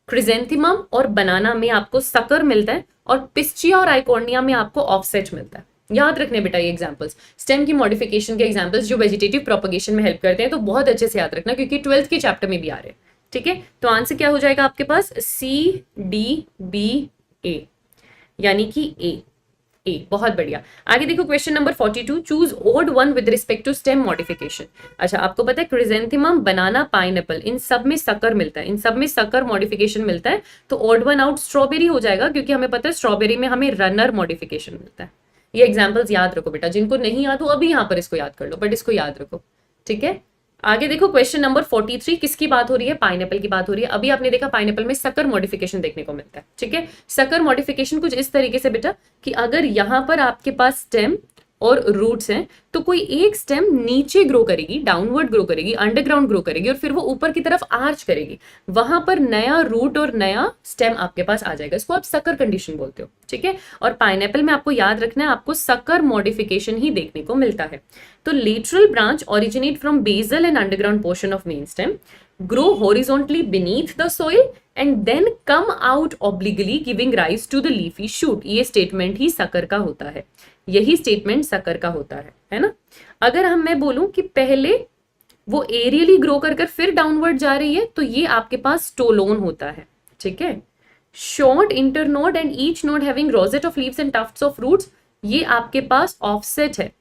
क्रिजेंथिमम और बनाना में आपको सकर मिलता है, और पिस्चिया और आइकोर्निया में आपको ऑफसेट मिलता है। याद रखने बेटा ये एग्जांपल्स, स्टेम की मॉडिफिकेशन के एग्जांपल्स जो वेजिटेटिव प्रोपगेशन में हेल्प करते हैं, तो बहुत अच्छे से याद रखना क्योंकि 12th के चैप्टर में भी आ रहे हैं, ठीक है। तो आंसर क्या हो जाएगा आपके पास? सी डी बी ए, यानी कि ए। ए, बहुत बढ़िया। आगे देखो question number 42, choose odd one with respect to stem modification. अच्छा, आपको पता है क्रिजेंथिमम, बनाना, पाइनएप्पल, इन सब में सकर मिलता है, इन सब में सकर मॉडिफिकेशन मिलता है। तो ओड वन आउट स्ट्रॉबेरी हो जाएगा, क्योंकि हमें पता है स्ट्रॉबेरी में हमें रनर मॉडिफिकेशन मिलता है। ये एग्जाम्पल्स याद रखो बेटा, जिनको नहीं याद हो अभी यहाँ पर इसको याद कर लो, बट इसको याद रखो, ठीक है। आगे देखो क्वेश्चन नंबर 43, किसकी बात हो रही है? पाइनएप्पल की बात हो रही है। अभी आपने देखा पाइनएप्पल में सकर मॉडिफिकेशन देखने को मिलता है, ठीक है। सकर मॉडिफिकेशन कुछ इस तरीके से बेटा कि अगर यहां पर आपके पास स्टेम और रूट्स हैं तो कोई एक स्टेम नीचे ग्रो करेगी, डाउनवर्ड ग्रो करेगी, अंडरग्राउंड ग्रो करेगी और फिर वो ऊपर की तरफ आर्च करेगी, वहां पर नया रूट और नया स्टेम आपके पास आ जाएगा। इसको आप सकर कंडीशन बोलते हो, ठीक है। और पाइनएप्पल में आपको याद रखना है, आपको सकर मॉडिफिकेशन ही देखने को मिलता है। तो lateral branch originate from basal and underground portion of main stem, grow horizontally beneath the soil and then come out obliquely giving rise to the leafy shoot। ये स्टेटमेंट ही सकर का होता है, यही स्टेटमेंट सकर का होता है ना। अगर मैं बोलूं कि पहले वो एरियली ग्रो कर फिर डाउनवर्ड जा रही है तो ये आपके पास स्टोलोन होता है, ठीक है। Short internode and each node having rosette of leaves and tufts of roots, ये आपके पास ऑफसेट है,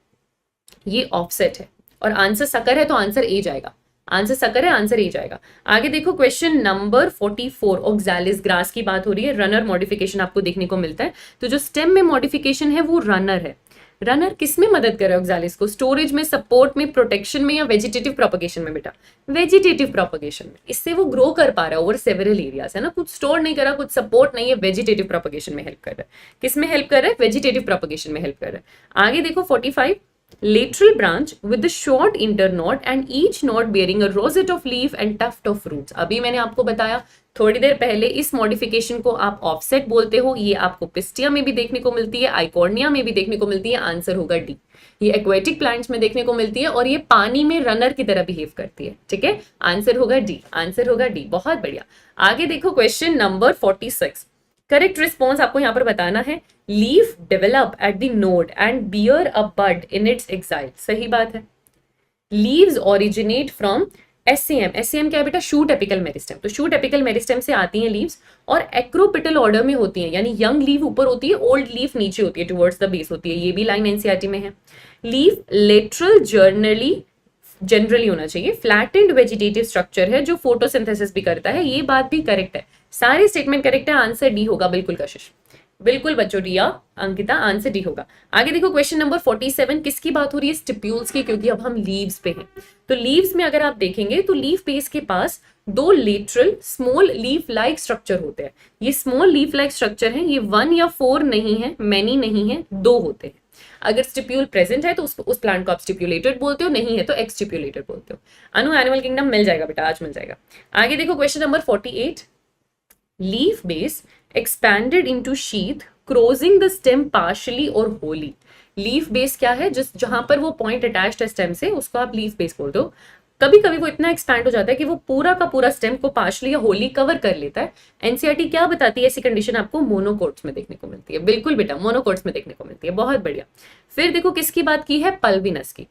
ये ऑफसेट है। और आंसर सकर है तो आंसर ए जाएगा, आंसर सकर है, आंसर ए जाएगा। आगे देखो क्वेश्चन नंबर 44, ऑक्सैलिस ग्रास की बात हो रही है। रनर मॉडिफिकेशन आपको देखने को मिलता है। तो जो स्टेम में मॉडिफिकेशन है वो रनर है। रनर किस में मदद कर रहा है ऑक्सैलिस को? स्टोरेज में, सपोर्ट में, प्रोटेक्शन में या वेजिटेटिव प्रोपगेशन में? बेटा वेजिटेटिव प्रोपगेशन में। इससे वो ग्रो कर पा रहा है ओवर सेवरल एरियाज, है ना। कुछ स्टोर नहीं कर रहा, कुछ सपोर्ट नहीं है, वेजिटेटिव प्रोपगेशन में हेल्प कर रहा है। किस में हेल्प कर रहा है? वेजिटेटिव प्रोपगेशन में हेल्प कर रहा है। आगे देखो 45, lateral branch with the short internode and each node bearing a rosette of leaf and tuft of roots। अभी मैंने आपको बताया थोड़ी देर पहले, इस मॉडिफिकेशन को आप ऑफसेट बोलते हो। ये आपको पिस्टिया में भी देखने को मिलती है, आइकॉर्निया में भी देखने को मिलती है। आंसर होगा डी। ये एक्वेटिक प्लांट्स में देखने को मिलती है और ये पानी में रनर की तरह बिहेव करती है, ठीक है। आंसर होगा डी, आंसर होगा डी। बहुत बढ़िया। आगे देखो क्वेश्चन नंबर 46, करेक्ट रिस्पॉन्स आपको यहां पर बताना है। Leaf develop at the node and bear a bud in its axil, सही बात है। Leaves originate from SM, SM क्या है बेटा? Shoot apical meristem. तो शूट एपिकल मेरिस्टेम से आती हैं लीव्स और एक्रोपिटल ऑर्डर में होती हैं, यानी यंग लीव ऊपर होती है, ओल्ड लीफ नीचे होती है, टुवर्ड्स द बेस होती है। ये भी लाइन एनसीईआरटी में है। लीफ लेटरल जनरली होना चाहिए, फ्लैटेंड वेजिटेटिव स्ट्रक्चर है जो फोटोसिंथेसिस भी करता है। ये बात भी करेक्ट है, सारे स्टेटमेंट करेक्ट है। आंसर डी होगा, बिल्कुल कशिश, बिल्कुल बच्चों, रिया, अंकिता, आंसर डी होगा। आगे देखो क्वेश्चन नंबर 47, किसकी बात हो रही है? स्टिप्यूल्स की, क्योंकि अब हम लीव्स पे हैं। तो लीव्स में अगर आप देखेंगे तो लीफ बेस के पास दो lateral small leaf like structure होते हैं। ये स्मॉल लीफ लाइक स्ट्रक्चर है, ये 1 या 4 नहीं है, मैनी नहीं है, 2 होते हैं। अगर स्टिप्यूल प्रेजेंट है तो उस प्लांट को आप स्टिप्यूलेटेड बोलते हो, नहीं है तो एक्सस्टिप्यूलेटेड बोलते हो। अनु एनिमल किंगडम मिल जाएगा बेटा, आज मिल जाएगा। आगे देखो question number 48, leaf base expanded into sheath closing the stem partially or wholly। Leaf base क्या है? जहां पर वो पॉइंट अटैच्ड है स्टेम से, उसको आप लीफ बेस बोलते हो। कभी कभी वो इतना एक्सपैंड हो जाता है कि वो पूरा का पूरा स्टेम को पार्शली या होली कवर कर लेता है। एनसीईआरटी क्या बताती है? ऐसी कंडीशन आपको मोनोकोट्स में देखने को मिलती है। बिल्कुल बेटा, मोनोकोट्स में देखने को मिलती है, बहुत बढ़िया। फिर देखो किसकी बात की है? पल्विनस की।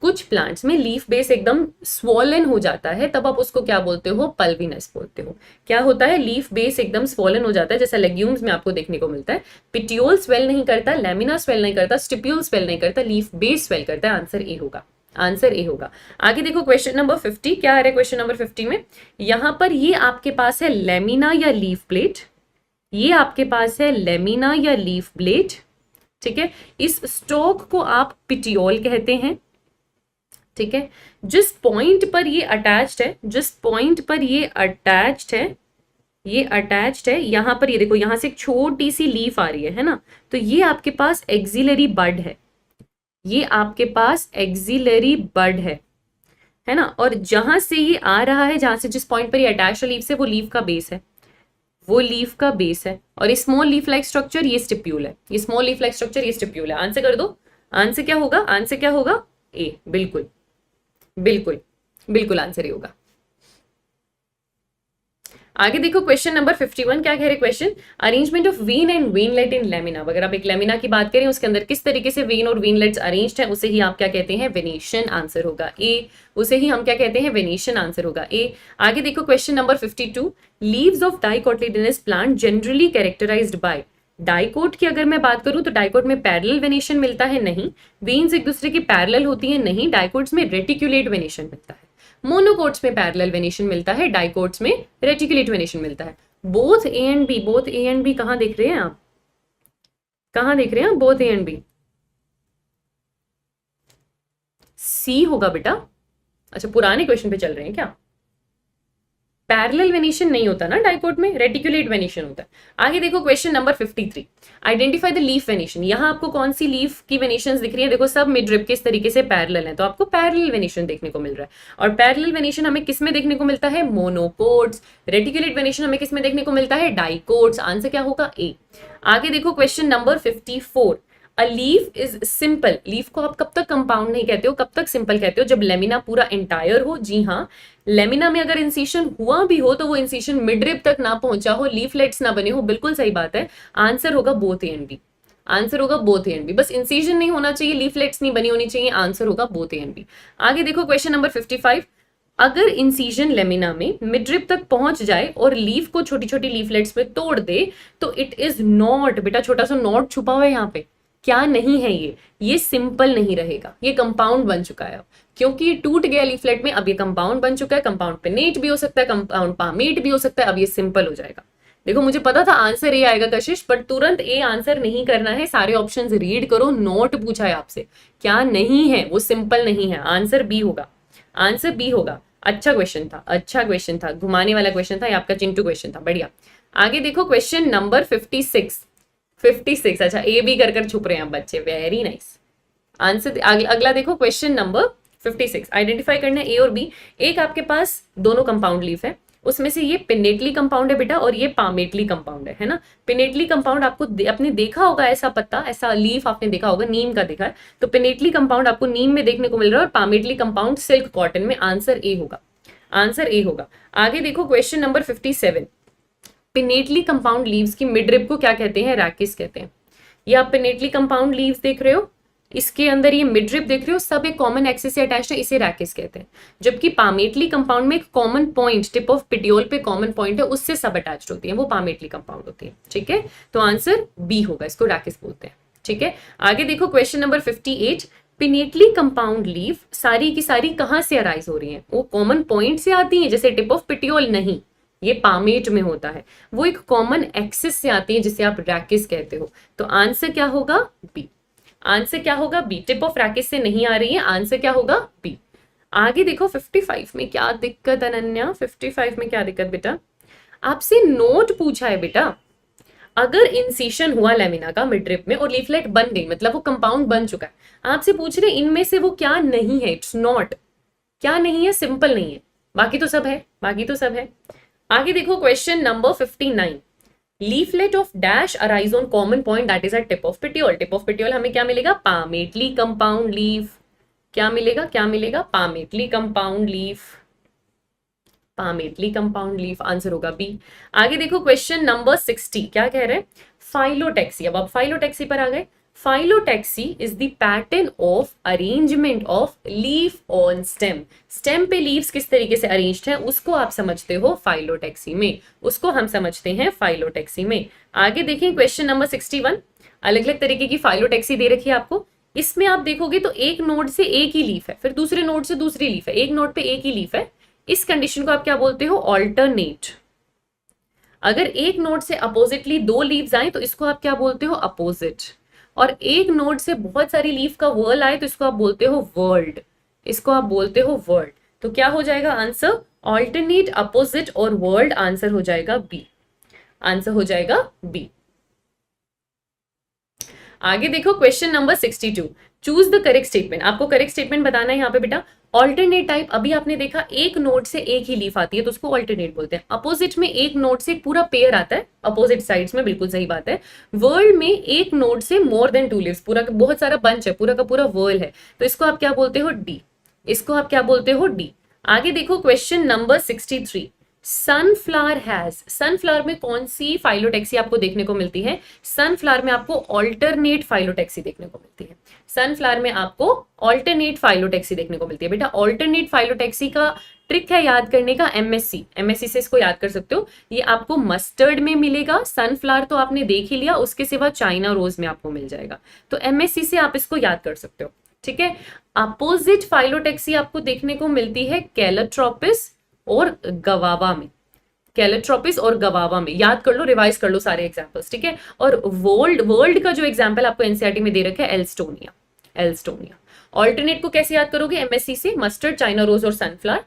कुछ प्लांट्स में लीफ बेस एकदम स्वॉलन हो जाता है, तब आप उसको क्या बोलते हो? पल्विनस बोलते हो। क्या होता है? लीफ बेस एकदम स्वॉलन हो जाता है, जैसा लेग्यूम्स में आपको देखने को मिलता है। पिटियोल स्वेल नहीं करता, लैमिना स्वेल नहीं करता, स्टिप्यूल स्वेल नहीं करता, लीफ बेस स्वेल करता है। आंसर ए होगा, आंसर ए होगा। आगे देखो क्वेश्चन नंबर 50, क्या है क्वेश्चन नंबर 50 में? यहां पर ये आपके पास है लेमिना या लीफ प्लेट, ये आपके पास है लेमिना या लीफ प्लेट, ठीक है। इस स्टॉक को आप पिटियोल कहते हैं, ठीक है। जिस पॉइंट पर ये अटैच्ड है, जिस पॉइंट पर ये अटैच्ड है, ये अटैच्ड है, यहां पर ये देखो, यहां से एक छोटी सी लीफ आ रही है ना, तो ये आपके पास एक्सिलरी बड है, ये आपके पास एक्सिलरी बड है ना। और जहां से ये आ रहा है, जहां से जिस पॉइंट पर ये अटैच्ड है लीफ से, वो लीफ का बेस है, वो लीफ का बेस है। और ये स्मॉल लीफ लाइक स्ट्रक्चर ये स्टिप्यूल है, ये स्मॉल लीफ लाइक स्ट्रक्चर ये स्टिप्यूल है। आंसर कर दो, आंसर क्या होगा? आंसर क्या होगा? ए, बिल्कुल बिल्कुल बिल्कुल आंसर ही होगा। आगे देखो क्वेश्चन नंबर 51, क्या कह रहे question? Arrangement of vein and veinlet in lamina. अगर आप एक लेमिना की बात करें, उसके अंदर किस तरीके से वेन और वेनलेट्स अरेंज्ड है, उसे ही आप क्या कहते हैं? वेनेशन। आंसर होगा ए, उसे ही हम क्या कहते हैं? वेनेशन। आंसर होगा ए। आगे देखो question number 52, leaves of dicotyledonous plant generally characterized by. Dicot की अगर मैं बात करूं तो डाइकोट में पैरेलल वेनेशन मिलता है, नहीं। वेन्स एक दूसरे की पैरेलल होती है, नहीं। डाइकोट्स में रेटिकुलेट वेनेशन मिलता है। मोनोकोट्स में पैरेलल वेनेशन मिलता है, डाइकोट्स में रेटिकुलेट वेनेशन मिलता है। Both A and B, both A and B कहां देख रहे हैं आप? कहां देख रहे हैं? Both A and B C होगा बेटा, अच्छा पुराने क्वेश्चन पे चल रहे हैं क्या? पैरेलल वेनेशन नहीं होता ना डाइकोट में, रेटिकुलेट वेनेशन होता है। आगे देखो question number 53, identify the leaf venation. यहाँ आपको कौन सी लीफ की वेनेशन दिख रही है? देखो सब मिड रिब के इस तरीके से पैरेलल है, तो आपको पैरेलल वेनेशन देखने को मिल रहा है। और पैरेलल वेनेशन हमें किस में देखने को मिलता है? मोनोकोट्स। रेटिकुलेट वेनेशन हमें किस में देखने को मिलता है? डाइकोट्स। आंसर क्या होगा? ए। आगे देखो question number 54, a leaf is simple. Leaf को आप कब तक कंपाउंड नहीं कहते हो, कब तक सिंपल कहते हो? जब लेमिना पूरा एंटायर हो। जी हाँ, लेमिना में अगर इंसिशन हुआ भी हो तो वो इंसिशन मिड रिब तक ना पहुंचा हो, लीफलेट्स ना बने हो। बिल्कुल सही बात है, आंसर होगा both A and B. Answer होगा बोथ ए एंड बी। बस इंसिजन नहीं होना चाहिए, लीफलेट्स नहीं बनी होनी चाहिए। आंसर होगा बोथ ए एंड बी। आगे देखो क्वेश्चन नंबर 55, अगर इंसिजन लेमिना में मिडरिब तक पहुंच जाए और लीफ को छोटी छोटी लीफलेट्स में तोड़ दे तो इट इज नॉट, बेटा छोटा सा नॉट छुपा हुआ है यहाँ पे, क्या नहीं है ये सिंपल नहीं रहेगा, ये कंपाउंड बन चुका है। क्योंकि ये टूट गया लीफलेट में, अब ये कंपाउंड बन चुका है। कंपाउंड पिनेट भी हो सकता है, कंपाउंड पामेट भी हो सकता है। अब ये सिंपल हो जाएगा। देखो मुझे पता था आंसर ए आएगा कशिश, पर तुरंत ए आंसर नहीं करना है, सारे ऑप्शंस रीड करो। नोट पूछा है आपसे, क्या नहीं है, वो सिंपल नहीं है। आंसर बी होगा, आंसर बी होगा। अच्छा क्वेश्चन था, अच्छा क्वेश्चन था, घुमाने वाला क्वेश्चन था, ये आपका चिंटू क्वेश्चन था, बढ़िया। आगे देखो क्वेश्चन नंबर 56, 56। अच्छा ए बी कर छुप रहे हैं बच्चे, वेरी नाइस। आंसर अगला देखो क्वेश्चन नंबर 56, आइडेंटिफाई करना है ए और बी। एक आपके पास दोनों कंपाउंड लीफ है, उसमें से ये पिनेटली कंपाउंड है बेटा और ये पामेटली कंपाउंड है ना। पिनेटली कंपाउंड आपको आपने देखा होगा, ऐसा पत्ता, ऐसा लीफ आपने देखा होगा, नीम का देखा है, तो पिनेटली कंपाउंड आपको नीम में देखने को मिल रहा है और पामेटली कंपाउंड सिल्क कॉटन में। आंसर ए होगा, आंसर ए होगा। आगे देखो question number 57, pinnately compound leaves की मिडरिब को क्या कहते हैं? रैकिस कहते हैं। ये आप पिनेटली कंपाउंड लीव्स देख रहे हो, इसके अंदर ये मिडरिब देख रहे हो, सब एक कॉमन एक्सिस से अटैच्ड है, इसे रैकिस कहते हैं। जबकि पामेटली कंपाउंड में एक common point, tip of petiole पे कॉमन पॉइंट है, उससे सब अटैच्ड होती है, वो पामेटली कंपाउंड होती है। ठीक है, तो आंसर बी होगा, इसको रैकिस बोलते हैं। ठीक है, आगे देखो question number 58, pinnately compound leaf सारी की सारी कहां से अराइज हो रही है? वो कॉमन पॉइंट से आती है, जैसे टिप ऑफ पिटियोल नहीं, ये पामेट में होता है, वो एक कॉमन एक्सिस से आती है जिसे आप रैकिस कहते हो। तो आंसर क्या होगा? बी। आंसर क्या होगा? बी। टिप ऑफ रैकिस से नहीं आ रही है, आंसर क्या होगा? बी। आगे देखो 55 में क्या दिक्कत अनन्या, 55 में क्या दिक्कत बेटा? आपसे नोट पूछा है बेटा, अगर इंसिशन हुआ लेमिना का मिडरिब में और लीफलेट बन गई, मतलब वो कंपाउंड बन चुका है, आपसे पूछ रहे इनमें से वो क्या नहीं है? इट्स नॉट, क्या नहीं है? सिंपल नहीं है, बाकी तो सब है, बाकी तो सब है। आगे देखो question number 59, leaflet of dash arise on common point that is a tip of petiole. Tip of petiole हमें क्या मिलेगा? Palmately compound leaf. क्या मिलेगा? क्या मिलेगा? Palmately compound leaf, palmately compound leaf. Answer होगा बी। आगे देखो क्वेश्चन नंबर 60, क्या कह रहे हैं? फाइलोटैक्सी। अब आप फाइलोटैक्सी पर आ गए। Phyllotaxy is the pattern of arrangement of leaf on stem. Stem पे लीव्स किस तरीके से अरेंज्ड है उसको आप समझते हो फाइलोटैक्सी में, उसको हम समझते हैं फाइलोटैक्सी में। आगे देखें क्वेश्चन नंबर 61, अलग अलग तरीके की फाइलोटैक्सी दे रखी है आपको। इसमें आप देखोगे तो एक नोड से एक ही लीफ है, फिर दूसरे नोड से दूसरी लीफ है, एक नोड पे एक ही लीफ है। इस कंडीशन को आप क्या बोलते हो? ऑल्टरनेट। अगर एक नोड से अपोजिटली दो लीव्स आए तो इसको आप क्या बोलते हो? अपोजिट। और एक नोड से बहुत सारी लीफ का वर्ल आए तो इसको आप बोलते हो वर्ल्ड, इसको आप बोलते हो वर्ल्ड। तो क्या हो जाएगा आंसर? ऑल्टरनेट, अपोजिट और वर्ल्ड। आंसर हो जाएगा बी, आंसर हो जाएगा बी। आगे देखो question number 62, choose the correct statement. आपको करेक्ट स्टेटमेंट बताना है यहाँ पे बेटा। ऑल्टरनेट टाइप, अभी आपने देखा एक नोड से एक ही लीफ आती है तो उसको ऑल्टरनेट बोलते हैं। अपोजिट में एक नोड से एक पूरा पेयर आता है, अपोजिट साइड्स में, बिल्कुल सही बात है। वर्ल्ड में एक नोड से मोर देन टू लीव्स, पूरा बहुत सारा बंच है, पूरा का पूरा वर्ल्ड है, तो इसको आप क्या बोलते हो? डी। इसको आप क्या बोलते हो? डी। आगे देखो question number 63, sunflower has. Sunflower में कौन सी फाइलोटैक्सी आपको देखने को मिलती है? सनफ्लावर में आपको ऑल्टरनेट फाइलोटैक्सी देखने को मिलती है। सनफ्लावर में आपको ऑल्टरनेट फाइलोटैक्सी देखने को मिलती है बेटा। ऑल्टरनेट फाइलोटैक्सी का ट्रिक है याद करने का, एमएससी, एमएससी से इसको याद कर सकते हो। ये आपको मस्टर्ड में मिलेगा, सनफ्लावर तो आपने देख ही लिया, उसके सिवा चाइना रोज में आपको मिल जाएगा, तो एमएससी से आप इसको याद कर सकते हो। ठीक है, अपोजिट फाइलोटैक्सी आपको देखने को मिलती है कैलोट्रोपिस और गवावा में, कैलोट्रोपिस और गवावा में। याद कर लो, रिवाइज कर लो सारे एग्जांपल्स। ठीक है, और वर्ल्ड का जो एग्जांपल आपको एनसीईआरटी में दे रखा है एल्स्टोनिया, एल्स्टोनिया। ऑल्टरनेट को कैसे याद करोगे, एमएससी से मस्टर्ड, चाइना रोज और सनफ्लावर।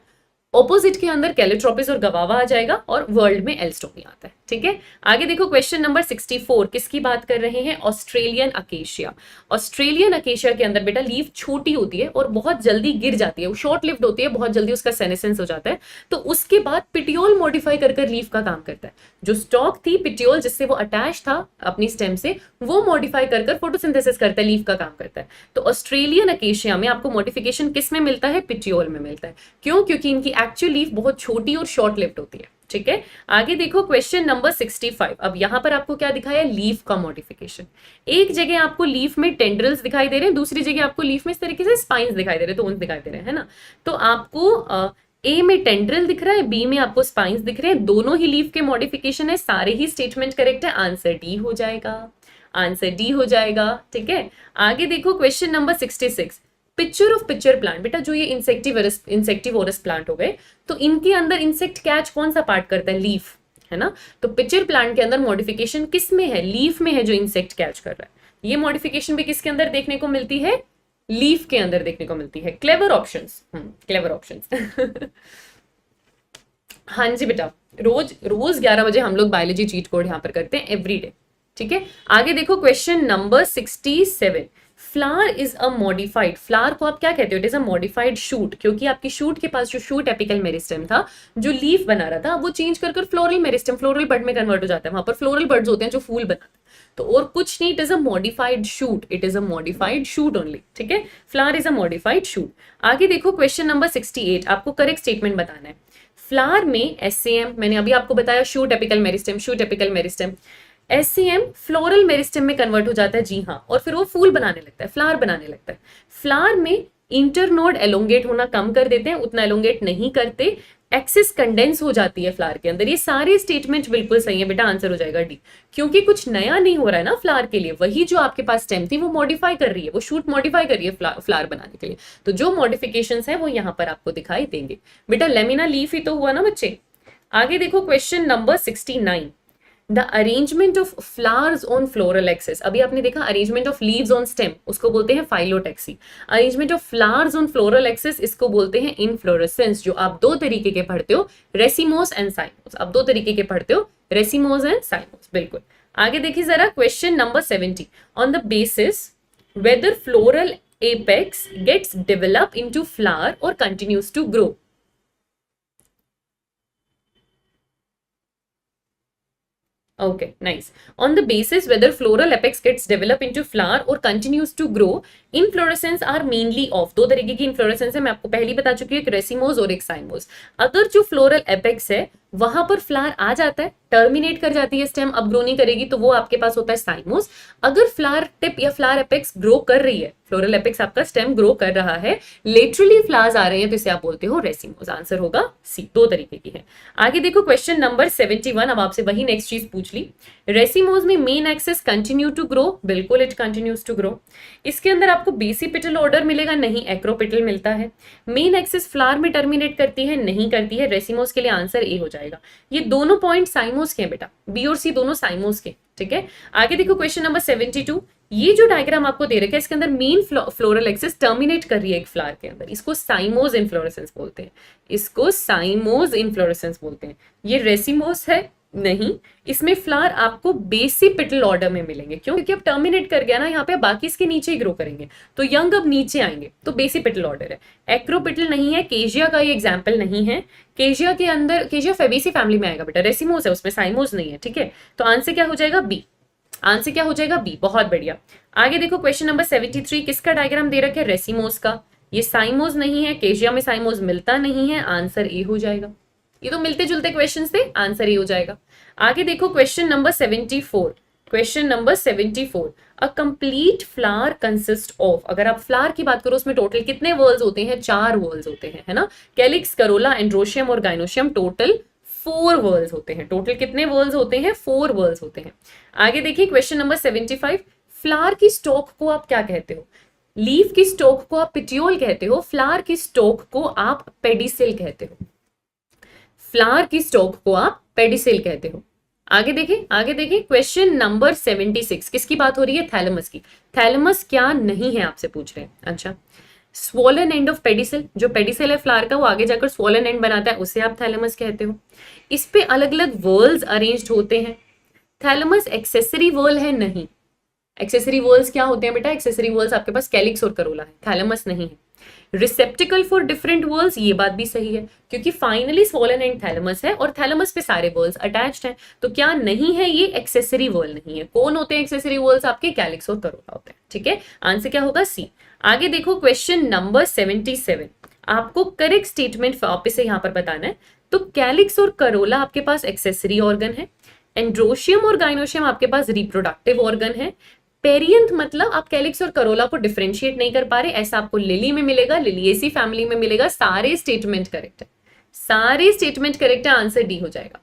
ऑपोजिट के अंदर कैलिट्रोपिस और गवावा आ जाएगा और वर्ल्ड में एल्स्टोनिया आता है। ठीक है, आगे देखो क्वेश्चन नंबर 64 किसकी बात कर रहे हैं, ऑस्ट्रेलियन अकेशिया। ऑस्ट्रेलियन अकेशिया के अंदर बेटा लीफ छोटी होती है और बहुत जल्दी गिर जाती है, वो शॉर्ट लिव्ड होती है, बहुत जल्दी उसका सेनेसेंस हो जाता है। तो उसके बाद पिटियोल मॉडिफाई कर लीफ का काम करता है। जो स्टॉक थी पिटियोल जिससे वो अटैच था अपनी स्टेम से, वो मॉडिफाई कर फोटोसिंथेसिस करता है, लीफ का काम करता है। तो ऑस्ट्रेलियन अकेशिया में आपको मॉडिफिकेशन किस में मिलता है, पिटियोल में मिलता है। क्यों, क्योंकि इनकी एक्चुअल लीफ बहुत छोटी और शॉर्ट लिव्ड होती है। ठीक है, आगे देखो क्वेश्चन नंबर 65। अब यहां पर आपको क्या दिखाया, लीफ का मॉडिफिकेशन। एक जगह आपको लीफ में टेंड्रल्स दिखाई दे रहे हैं, दूसरी जगह आपको लीफ में इस तरीके से स्पाइन्स दिखाई दे रहे हैं, तो दिखाई दे रहे हैं, है ना। तो आपको ए में टेंड्रल दिख रहा है, बी में आपको स्पाइन्स दिख रहे हैं, दोनों ही लीफ के मॉडिफिकेशन है, सारे ही स्टेटमेंट करेक्ट है, आंसर डी हो जाएगा, आंसर डी हो जाएगा। ठीक है, आगे देखो question number 66। Picture of pitcher plant, बेटा जो ये इंसेक्टिवोरस प्लांट हो गए, तो इनके अंदर इंसेक्ट कैच कौन सा पार्ट करता है, लीफ, है ना। तो पिक्चर प्लांट के अंदर मॉडिफिकेशन किस में है, लीफ में है, जो इंसेक्ट कैच कर रहा है। ये मॉडिफिकेशन भी किसके अंदर देखने को मिलती है, लीफ के अंदर देखने को मिलती है। Clever options, clever options. हाँ जी बेटा, रोज 11 बजे हम लोग बायोलॉजी चीट कोड यहाँ पर करते हैं एवरी डे। ठीक है, आगे देखो question number 67। Flower is a modified, flower को आप क्या कहते हो, it is a modified shoot, क्योंकि आपकी शूट के पास जो शूट एपिकल मेरिस्टेम था, जो लीफ बना रहा था, वो चेंज कर फ्लोरल मेरिस्टेम, फ्लोरल बड में कन्वर्ट हो जाता है। वहां पर फ्लोरल बर्ड्स होते हैं जो फूल बनाते हैं, तो और कुछ नहीं, it is a modified shoot, it is a modified shoot only. ठीक है, flower is a modified shoot. आगे देखो क्वेश्चन नंबर 68, आपको करेक्ट स्टेटमेंट बताना है। फ्लावर में एसएम, मैंने अभी आपको बताया shoot apical meristem, shoot apical meristem, SCM floral meristem में कन्वर्ट हो जाता है, जी हाँ, और फिर वो फूल बनाने लगता है, फ्लावर बनाने लगता है। फ्लावर में इंटरनोड एलोंगेट होना कम कर देते हैं, उतना एलोंगेट नहीं करते, एक्सिस कंडेंस हो जाती है फ्लावर के अंदर। ये सारे स्टेटमेंट बिल्कुल सही है बेटा, आंसर हो जाएगा डी, क्योंकि कुछ नया नहीं हो रहा है ना फ्लावर के लिए, वही जो आपके पास स्टेम थी वो मॉडिफाई कर रही है, वो शूट मॉडिफाई कर रही है फ्लावर बनाने के लिए। तो जो मॉडिफिकेशंस है वो यहाँ पर आपको दिखाई देंगे बेटा। लेमिना लीफ ही तो हुआ ना बच्चे। आगे देखो question number 69। The arrangement of flowers on floral axis, अभी आपने देखा arrangement of leaves on stem, उसको बोलते हैं phyllotaxy. Arrangement of flowers on floral axis, इसको बोलते हैं इनफ्लोरेसेंस। जो आप दो तरीके के पढ़ते हो, रेसिमोस एंड साइमोस, आप दो तरीके के पढ़ते हो, रेसिमोस एंड साइमोस, बिल्कुल। आगे देखिए जरा question number 70। On the basis whether floral apex gets develop into flower और continues to grow. Okay, nice. On the basis whether floral apex gets developed into flower or continues to grow, inflorescence are mainly of, दो तरीके की inflorescence है, मैं आपको पहले ही बता चुकी हूँ, एक रेसिमोस और एक साइमोस। अगर जो फ्लोरल एपेक्स है वहां पर फ्लावर आ जाता है, टर्मिनेट कर जाती है स्टेम, अब ग्रो नहीं करेगी, तो वो आपके पास होता है साइमोस। अगर फ्लावर टिप या फ्लावर एपेक्स ग्रो कर रही है, फ्लोरल एपेक्स आपका स्टेम ग्रो कर रहा है, लेटरली फ्लावर्स आ रहे हैं, तो इसे आप बोलते हो रेसिमोस। आंसर होगा सी, दो तरीके की है। आगे देखो क्वेश्चन नंबर 71, अब आपसे वही नेक्स्ट चीज पूछ ली। रेसिमोस में main axis continue to grow, बिल्कुल इट कंटिन्यूज टू ग्रो। इसके अंदर आपको बेसिपिटल ऑर्डर मिलेगा, नहीं, एक्रोपिटल मिलता है। मेन एक्सिस फ्लावर में टर्मिनेट करती है, नहीं करती है, रेसिमोस के लिए आंसर ए हो जाएगा। ये दोनों पॉइंट साइमोस के हैं बेटा, बी और सी दोनों साइमोस के। ठीक है, आगे देखो क्वेश्चन नंबर 72। ये जो डायग्राम आपको दे रखा है, इसके अंदर मेन फ्लोरल एक्सिस टर्मिनेट कर रही है एक फ्लावर के अंदर, इसको साइमोस इन्फ्लोरेसेंस बोलते हैं, इसको साइमोस इन्फ्लोरेसेंस बोलते हैं। ये रेसिमोस है, नहीं, इसमें फ्लावर आपको बेसिपिटल ऑर्डर में मिलेंगे। क्यों, क्योंकि अब टर्मिनेट कर गया ना यहाँ पे, बाकी इसके नीचे ही ग्रो करेंगे, तो यंग अब नीचे आएंगे, तो बेसिपिटल ऑर्डर है। एक्रोपिटल नहीं है, केजिया का ये एग्जाम्पल नहीं है। केजिया के अंदर, केजिया फेबेसी फैमिली में आएगा बेटा, रेसिमोस है, उसमें साइमोस नहीं है। ठीक है, तो आंसर क्या हो जाएगा, बी, आंसर क्या हो जाएगा, बी, बहुत बढ़िया। आगे देखो क्वेश्चन नंबर 73, किसका डायग्राम दे रखा है, रेसिमोस का। ये साइमोस नहीं है, केजिया में साइमोस मिलता नहीं है, आंसर ए हो जाएगा। ये तो मिलते जुलते क्वेश्चंस थे, आंसर ए हो जाएगा। आगे देखो question number 74। Question number 74, a complete flower consist of, अगर आप फ्लावर की बात करो उसमें टोटल कितने वर्ल्स होते हैं, 4 वर्ल्स होते हैं, है ना। कैलिक्स, करोला, एंड्रोशियम और गाइनोशियम, टोटल 4 वर्ल्स होते हैं। टोटल कितने वर्ल्स होते हैं, 4 वर्ल्स होते हैं। आगे देखिए क्वेश्चन नंबर 75, फ्लावर की स्टॉक को आप क्या कहते हो। लीफ की स्टॉक को आप पिटियोल कहते हो, फ्लावर की स्टॉक को आप पेडिसिल कहते हो। फ्लावर की स्टॉक को आप पेडिसिल कहते हो। आगे देखिए क्वेश्चन नंबर 76 किसकी बात हो रही है? थैलेमस की। थैलेमस क्या नहीं है आपसे पूछ रहे हैं। अच्छा, स्वॉलन एंड ऑफ पेडिसल, जो पेडिसल है फ्लावर का वो आगे जाकर स्वॉलन एंड बनाता है, उसे आप थैलेमस कहते हो। इस पे अलग अलग वर्ल्स अरेंज्ड होते हैं। थैलेमस एक्सेसरी वर्ल है? नहीं। एक्सेसरी वर्ल्स क्या होते हैं बेटा? एक्सेसरी वर्ल्स आपके पास कैलिक्स और करोला है, थैलेमस नहीं है। रिसेप्टिकल फॉर डिफरेंट वर्ल्स, ये बात भी सही है क्योंकि फाइनली स्वॉलन एंड थैलेमस है और थैलेमस पे सारे वर्ल्स अटैच्ड हैं। तो क्या नहीं है? ये एक्सेसरी वर्ल नहीं है। कौन होते हैं एक्सेसरी वर्ल्स? आपके कैलिक्स और करोला होते हैं। ठीक है, आंसर क्या होगा? सी। आगे देखो क्वेश्चन नंबर 77, आपको करेक्ट स्टेटमेंट वापस से यहां पर बताना है। तो कैलिक्स और करोला आपके पास एक्सेसरी ऑर्गन है, एंड्रोशियम और गाइनोशियम आपके पास रिप्रोडक्टिव ऑर्गन है। पेरियंथ मतलब आप कैलिक्स और करोला को डिफरेंशिएट नहीं कर पा रहे, ऐसा आपको लिली में मिलेगा, लिलिएसी फैमिली में मिलेगा। सारे स्टेटमेंट करेक्ट है, सारे स्टेटमेंट करेक्ट है, आंसर डी हो जाएगा।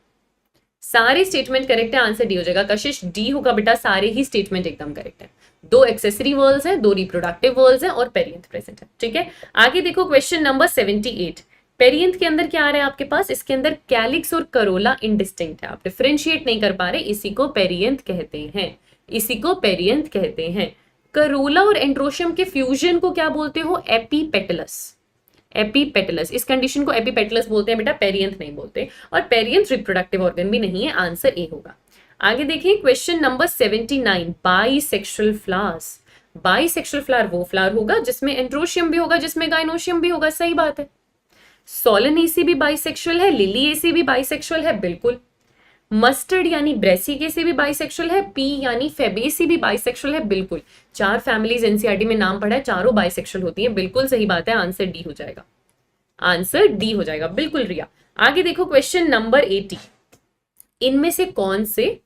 सारे स्टेटमेंट करेक्ट है, आंसर डी हो जाएगा। कशिश डी होगा बेटा, सारे ही स्टेटमेंट एकदम करेक्ट है। 2 एक्सेसरी वर्ल्स है, 2 रिप्रोडक्टिव वर्ल्स है और पेरियंथ प्रेजेंट है। ठीक है, आगे देखो क्वेश्चन नंबर 78, पेरियंथ के अंदर क्या आ रहा है आपके पास? इसके अंदर कैलिक्स और करोला इंडिस्टिंक्ट है, आप डिफरेंशिएट नहीं कर पा रहे, इसी को पेरियंथ कहते हैं, इसी को पेरियंथ कहते हैं। करोला और एंड्रोशियम के फ्यूजन को क्या बोलते हो? एपीपेटलस। एपीपेटलस, इस कंडीशन को एपीपेटलस बोलते हैं बेटा, पेरियंथ नहीं बोलते। और पेरियंथ रिप्रोडक्टिव ऑर्गन भी नहीं है, आंसर ए होगा। आगे देखिए question number 79, bisexual flowers. Bisexual flower वो फ्लावर होगा जिसमें एंड्रोशियम भी होगा, जिसमें गाइनोशियम भी होगा। सही बात है। सोलनेसी भी बाइसेक्सुअल है, लिलिएसी भी बाइसेक्सुअल है, बिल्कुल। मस्टर्ड यानी ब्रेसिकेसी भी बाइसेक्सुअल है, पी यानी फेबेसी भी बाइसेक्सुअल है, बिल्कुल। 4 फैमिलीज एनसीईआरटी में नाम पढ़ा है, चारों बाइसेक्सुअल होती हैं, बिल्कुल सही बात है, आंसर डी हो जाएगा। आंसर डी हो जाएगा, बिल्कुल रिया। आगे देखो क्वेश्चन नंबर 80, इनमें से कौन से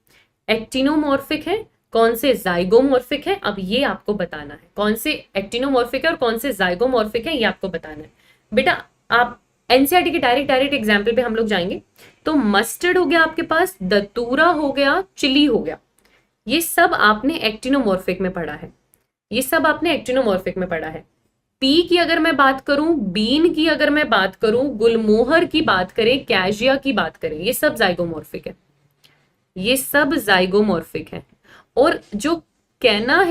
एक्टिनोमॉर्फिक है, कौन से जाइगोमॉर्फिक है? अब ये आपको बताना है, कौन से एक्टिनोमॉर्फिक है और कौन से जाइगोमॉर्फिक है, ये आपको बताना है बेटा। आप एनसीईआरटी के डायरेक्ट एग्जाम्पल पे हम लोग जाएंगे। तो मस्टर्ड हो गया आपके पास, दतूरा हो गया, चिली हो गया, ये सब आपने एक्टिनोमॉर्फिक में पढ़ा है, ये सब आपने एक्टिनोमॉर्फिक में पढ़ा है। पी की अगर मैं बात करूं, बीन की अगर मैं बात करूं, गुलमोहर की बात करें, कैजिया की बात करें, ये सब जाइगोमॉर्फिक है, ये सब जाइगोमॉर्फिक है। और जो कन्ना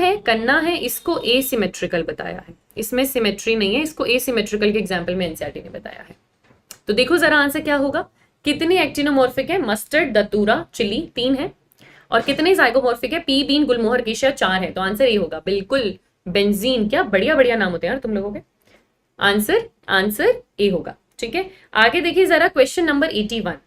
है, इसको एसिमेट्रिकल बताया है, इसमें सिमेट्री नहीं है, इसको एसिमेट्रिकल के एग्जाम्पल में एनसीईआरटी ने बताया है। तो देखो जरा आंसर क्या होगा, कितने एक्टिनोमॉर्फिक है? मस्टर्ड, दतूरा, चिली 3 है, और कितने जाइगोमॉर्फिक है? पी, बीन, गुलमोहर, केशिया 4 है। तो आंसर ये होगा, बिल्कुल। बेंजीन, क्या बढ़िया बढ़िया नाम होते हैं यार तुम लोगों के। आंसर ए होगा। ठीक है, आगे देखिए जरा question number 81,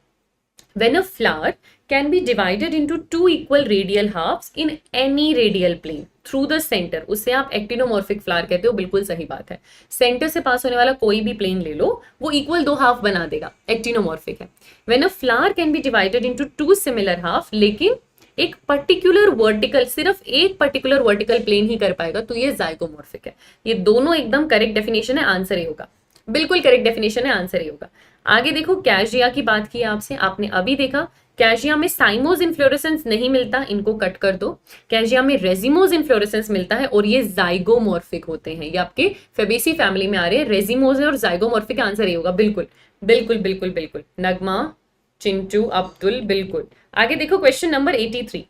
when a flower can be divided into 2 equal radial halves in any radial plane through the center, उसे आप एक्टिनोमॉर्फिक फ्लावर कहते हो, बिल्कुल सही बात है। सेंटर से पास होने वाला कोई भी प्लेन ले लो, वो इक्वल 2 हाफ बना देगा, एक्टिनोमॉर्फिक है। when a flower can be divided into 2 similar half, लेकिन एक पर्टिकुलर वर्टिकल, सिर्फ एक पर्टिकुलर वर्टिकल प्लेन ही कर पाएगा, तो ये जाइगोमॉर्फिक है। ये दोनों एकदम करेक्ट डेफिनेशन है, आंसर ये होगा, बिल्कुल करेक्ट डेफिनेशन है, आंसर ये होगा। आगे देखो कैजिया की बात की आपसे, आपने अभी देखा कैजिया में साइमोज इन्फ्लोरेसेंस नहीं मिलता, इनको कट कर दो। कैजिया में रेजिमोज इन्फ्लोरेसेंस मिलता है और ये जाइगोमॉर्फिक होते हैं, ये आपके फेबेसी फैमिली में आ रहे हैं। रेजिमोज और जाइगोमॉर्फिक आंसर ये होगा, बिल्कुल बिल्कुल बिल्कुल बिल्कुल। नगमा, चिंटू, अब्दुल, बिल्कुल। आगे देखो क्वेश्चन नंबर 83,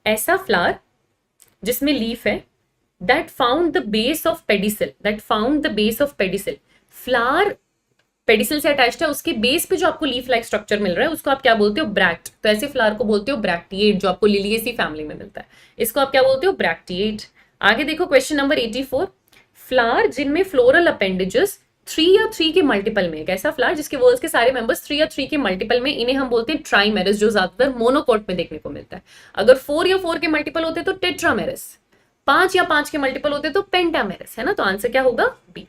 ऐसा फ्लावर जिसमें लीफ है, that found the base of pedicel, flower pedicel से अटैच्ड है, उसके बेस पे जो आपको लीफ लाइक स्ट्रक्चर मिल रहा है उसको आप क्या बोलते हो? ब्रैक्ट। तो ऐसे फ्लावर को बोलते हो ब्रैक्टिएट, जो आपको लिलिएसी फैमिली में मिलता है, इसको आप क्या बोलते हो? ब्रैक्टिएट। आगे देखो क्वेश्चन नंबर 84, फ्लावर जिनमें फ्लोरल अपेंडेजेस 3 या 3 के मल्टीपल में, एक ऐसा फ्लावर जिसके वर्ल्स के सारे मेंबर्स 3 या 3 के मल्टीपल में, इन्हें हम बोलते हैं ट्राइमेरस, जो ज्यादातर मोनोकोट में देखने को मिलता है। अगर 4 या 4 के मल्टीपल होते तो टेट्रामेरस, 5 या 5 के मल्टीपल होते तो पेंटामेरस, है ना। तो आंसर क्या होगा? बी।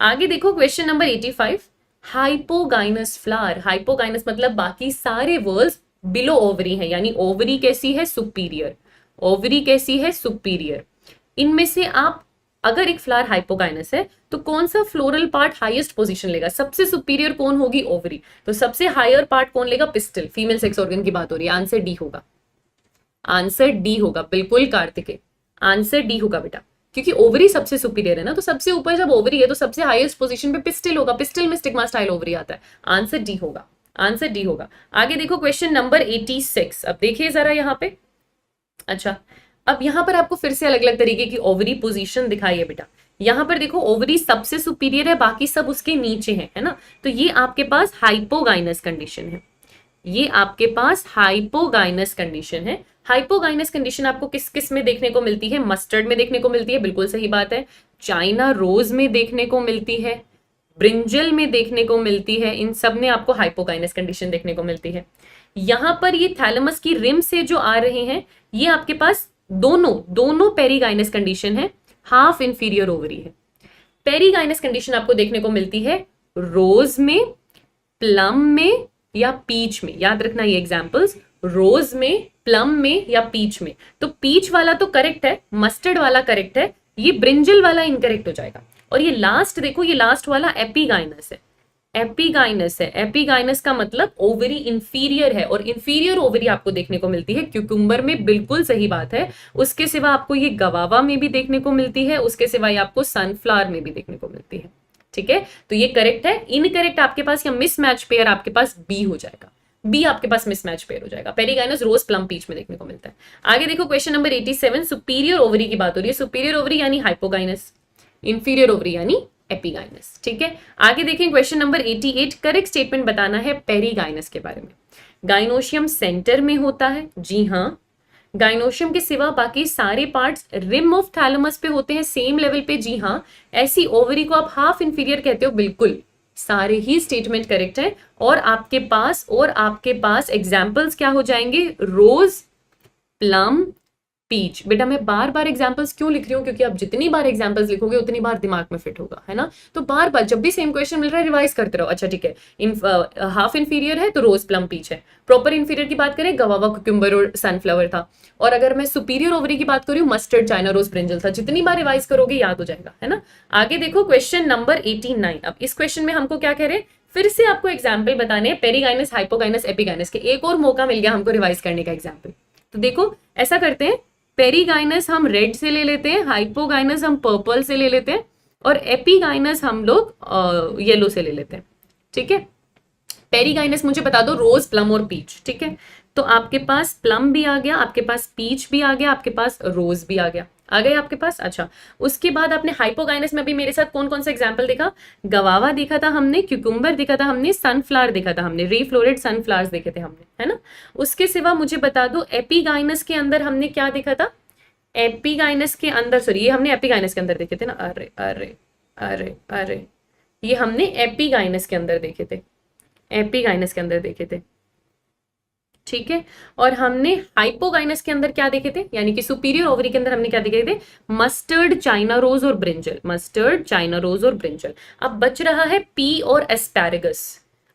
आगे देखो question number 85, hypogynous flower, hypogynous मतलब बाकी सारे वर्ल्स बिलो ओवरी है, यानी ओवरी कैसी है? सुपीरियर, ओवरी कैसी है? सुपीरियर। इनमें से आप अगर एक फ्लावर हाइपोगाइनस है तो कौन सा फ्लोरल पार्ट हाईएस्ट पोजीशन लेगा? सबसे सुपीरियर कौन होगी? ओवरी। तो सबसे हायर पार्ट कौन लेगा? पिस्टल, फीमेल सेक्स ऑर्गन की बात हो रही है, आंसर डी होगा, आंसर डी होगा, बिल्कुल कार्तिकेय, आंसर डी होगा बेटा, क्योंकि ओवरी सबसे सुपीरियर है ना, तो सबसे ऊपर जब ओवरी है तो सबसे हाईएस्ट पोजीशन पे पिस्टल होगा, पिस्टल में स्टिग्मा स्टाइल ओवरी आता है, आंसर डी होगा। आंसर डी होगा। आगे देखो क्वेश्चन नंबर 86। अब देखिए जरा यहाँ पे। अच्छा, अब यहाँ पर आपको फिर से अलग अलग तरीके की ओवरी पोजीशन दिखाई है बेटा। यहाँ पर देखो ओवरी सबसे सुपीरियर है, बाकी सब उसके नीचे है ना। तो ये आपके पास हाइपोगाइनस कंडीशन है, ये आपके पास हाइपोगाइनस कंडीशन है। हाइपोगाइनस कंडीशन आपको किस किस में देखने को मिलती है? मस्टर्ड में देखने को मिलती है, बिल्कुल सही बात है। चाइना रोज में देखने को मिलती है, ब्रिंजल में देखने को मिलती है, इन सब में आपको हाइपोगाइनस कंडीशन देखने को मिलती है। यहां पर ये थैलेमस की रिम से जो आ रहे हैं, ये आपके पास दोनों पेरीगाइनस कंडीशन है, हाफ इंफीरियर ओवरी है। पेरीगाइनस कंडीशन आपको देखने को मिलती है रोज में, प्लम में या पीच में। याद रखना ये एग्जांपल्स, रोज में, प्लम में या पीच में। तो पीच वाला तो करेक्ट है, मस्टर्ड वाला करेक्ट है, ये ब्रिंजल वाला इनकरेक्ट हो जाएगा। और ये लास्ट देखो, ये लास्ट वाला एपीगाइनस है, एपीगाइनस है। एपीगाइनस का मतलब ओवरी इंफीरियर है, और इंफीरियर ओवरी आपको देखने को मिलती है क्यूकुम्बर में, बिल्कुल सही बात है। उसके सिवा आपको ये गवावा में भी देखने को मिलती है, उसके सिवाय आपको सनफ्लावर में भी देखने को मिलती है। ठीक है, तो ये करेक्ट है। इनकरेक्ट आपके पास या मिसमैच पेयर आपके पास बी हो जाएगा, बी आपके पास मिसमैच पेयर हो जाएगा। पेरीगाइनस रोज प्लम पीच में देखने को मिलता है। आगे देखो क्वेश्चन नंबर 87, सुपीरियर ओवरी की बात हो रही है। सुपीरियर ओवरी यानी हाइपोगाइनस, इंफीरियर ओवरी यानी एपीगाइनस। ठीक है, आगे देखें क्वेश्चन नंबर 88, करेक्ट स्टेटमेंट बताना है पेरीगाइनस के बारे में। गाइनोशियम सेंटर में होता है, जी हाँ। गाइनोशियम के सिवा बाकी सारे पार्ट्स रिम ऑफ थैलेमस पे होते हैं, सेम लेवल पे, जी हाँ। ऐसी ओवरी को आप हाफ इंफीरियर कहते हो, बिल्कुल सारे ही स्टेटमेंट करेक्ट है। और आपके पास एग्जाम्पल्स क्या हो जाएंगे? रोज, प्लम, पीच। बेटा मैं बार बार एग्जांपल्स क्यों लिख रही हूँ? क्योंकि आप जितनी बार एग्जांपल्स लिखोगे उतनी बार दिमाग में फिट होगा, है ना। तो बार बार जब भी सेम क्वेश्चन मिल रहा है रिवाइज करते रहो। अच्छा ठीक है, हाफ इंफीरियर है तो रोज, प्लम, पीच है। प्रॉपर इंफीरियर की बात करें, गवावा, कुकुम्बर और सनफ्लावर था। और अगर मैं सुपीरियर ओवरी की बात करूँ, मस्टर्ड, चाइना रोज, ब्रिंजल था। जितनी बार रिवाइज करोगे याद हो जाएगा, है ना। आगे देखो क्वेश्चन नंबर 89। अब इस क्वेश्चन में हमको क्या कह रहे हैं? फिर से आपको एग्जाम्पल बताने हैं पेरीगाइनस, हाइपोगाइनस, एपीगाइनस के। एक और मौका मिल गया हमको रिवाइज करने का एग्जाम्पल। तो देखो ऐसा करते हैं, पेरीगाइनस हम रेड से ले लेते हैं, हाइपोगाइनस हम पर्पल से ले लेते हैं, और एपीगाइनस हम लोग येलो से ले लेते हैं। ठीक है, पेरीगाइनस मुझे बता दो रोज, प्लम और पीच। ठीक है, तो आपके पास प्लम भी आ गया, आपके पास पीच भी आ गया, आपके पास रोज भी आ गया, आ गए आपके पास। अच्छा, उसके बाद आपने हाइपोगाइनस में अभी मेरे साथ कौन कौन सा एग्जाम्पल देखा? गवावा देखा था हमने, क्यूकुम्बर देखा था हमने, सनफ्लावर देखा था हमने, रीफ्लोरेट सनफ्लावर्स देखे थे हमने, है ना। उसके सिवा मुझे बता दो एपीगाइनस के अंदर हमने क्या देखा था? एपीगाइनस के अंदर, सॉरी ये हमने एपीगाइनस के अंदर देखे थे ना। अरे अरे अरे अरे, ये हमने एपीगाइनस के अंदर देखे थे, एपीगाइनस के अंदर देखे थे। ठीक है, और हमने हाइपोगाइनस के अंदर क्या देखे थे? यानी कि सुपीरियर ओवरी के अंदर हमने क्या देखे थे? मस्टर्ड, चाइना रोज और ब्रिंजल, मस्टर्ड, चाइना रोज और ब्रिंजल। अब बच रहा है पी और एस्पैरेगस,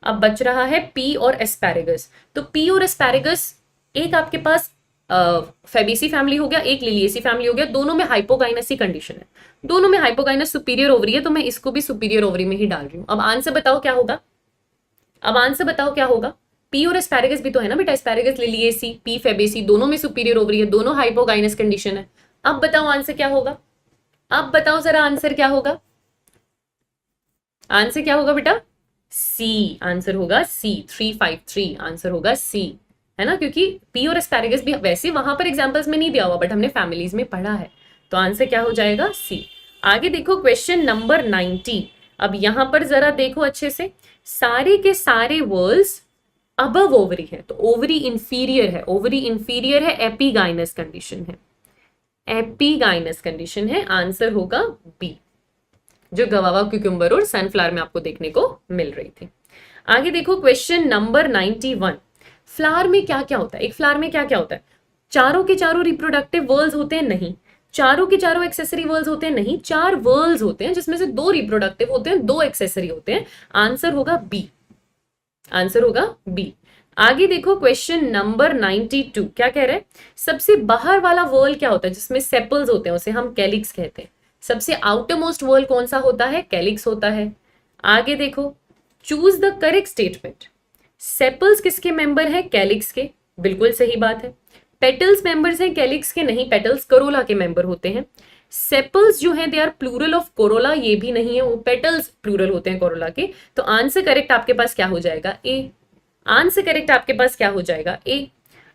अब बच रहा है पी और एस्पैरेगस। तो पी और एस्पैरेगस, एक आपके पास फेबेसी फैमिली हो गया, एक लिलिएसी फैमिली हो गया, दोनों में हाइपोगाइनस ही कंडीशन है, दोनों में हाइपोगाइनस सुपीरियर ओवरी है, तो मैं इसको भी सुपीरियर ओवरी में ही डाल रही हूँ। अब आंसर बताओ क्या होगा? अब आंसर बताओ क्या होगा? पी और एस्पैरेगस भी तो है ना बेटा, एस्पैरेगस, लिलिएसी, पी, फेबेसी, दोनों में सुपीरियर ओवरी है, दोनों हाइपोगाइनस कंडीशन है। अब बताओ आंसर क्या होगा? अब बताओ जरा आंसर क्या होगा? आंसर क्या होगा बेटा? सी आंसर होगा, सी 353 आंसर होगा सी, है ना। क्योंकि पी और एस्पैरेगस भी वैसे वहां पर एग्जांपल्स में नहीं दिया हुआ, बट हमने फैमिलीज में पढ़ा है, तो आंसर क्या हो जाएगा? सी। आगे देखो क्वेश्चन नंबर 90। अब यहां पर जरा देखो अच्छे से, सारे के सारे वर्ल्स अबव ओवरी है, तो ओवरी इंफीरियर है, ओवरी इंफीरियर है, एपीगाइनस कंडीशन है, एपीगाइनस कंडीशन है। आंसर होगा बी, जो गवावा, क्यूकुम्बर और सनफ्लावर में आपको देखने को मिल रही थी। आगे देखो क्वेश्चन नंबर 91। फ्लावर में क्या क्या होता है? एक फ्लावर में क्या क्या होता है? चारों के चारों रिप्रोडक्टिव वर्ल्स होते हैं? नहीं। चारों के चारों एक्सेसरी वर्ल्स होते हैं? नहीं। 4 वर्ल्स होते हैं, जिसमें से 2 रिप्रोडक्टिव होते हैं, 2 एक्सेसरी होते हैं। आंसर होगा बी, आंसर होगा बी। आगे देखो क्वेश्चन नंबर 92। क्या कह रहे हैं? सबसे बाहर वाला वर्ल्ड क्या होता है जिसमें सेपल्स होते हैं? उसे हम कैलिक्स कहते हैं। सबसे आउटर मोस्ट वर्ल्ड कौन सा होता है? कैलिक्स होता है। आगे देखो, choose the correct statement. Sepals किसके मेंबर हैं? कैलिक्स के, बिल्कुल सही बात है। पेटल्स मेंबर्स हैं कैलिक्स के? नहीं, पेटल्स कोरोला के मेंबर होते हैं। सेपल्स जो हैं they are plural of corolla, ये भी नहीं है, वो पेटल्स प्लूरल होते हैं कोरोला के। तो आंसर करेक्ट आपके पास क्या हो जाएगा? ए। आंसर करेक्ट आपके पास क्या हो जाएगा, ए।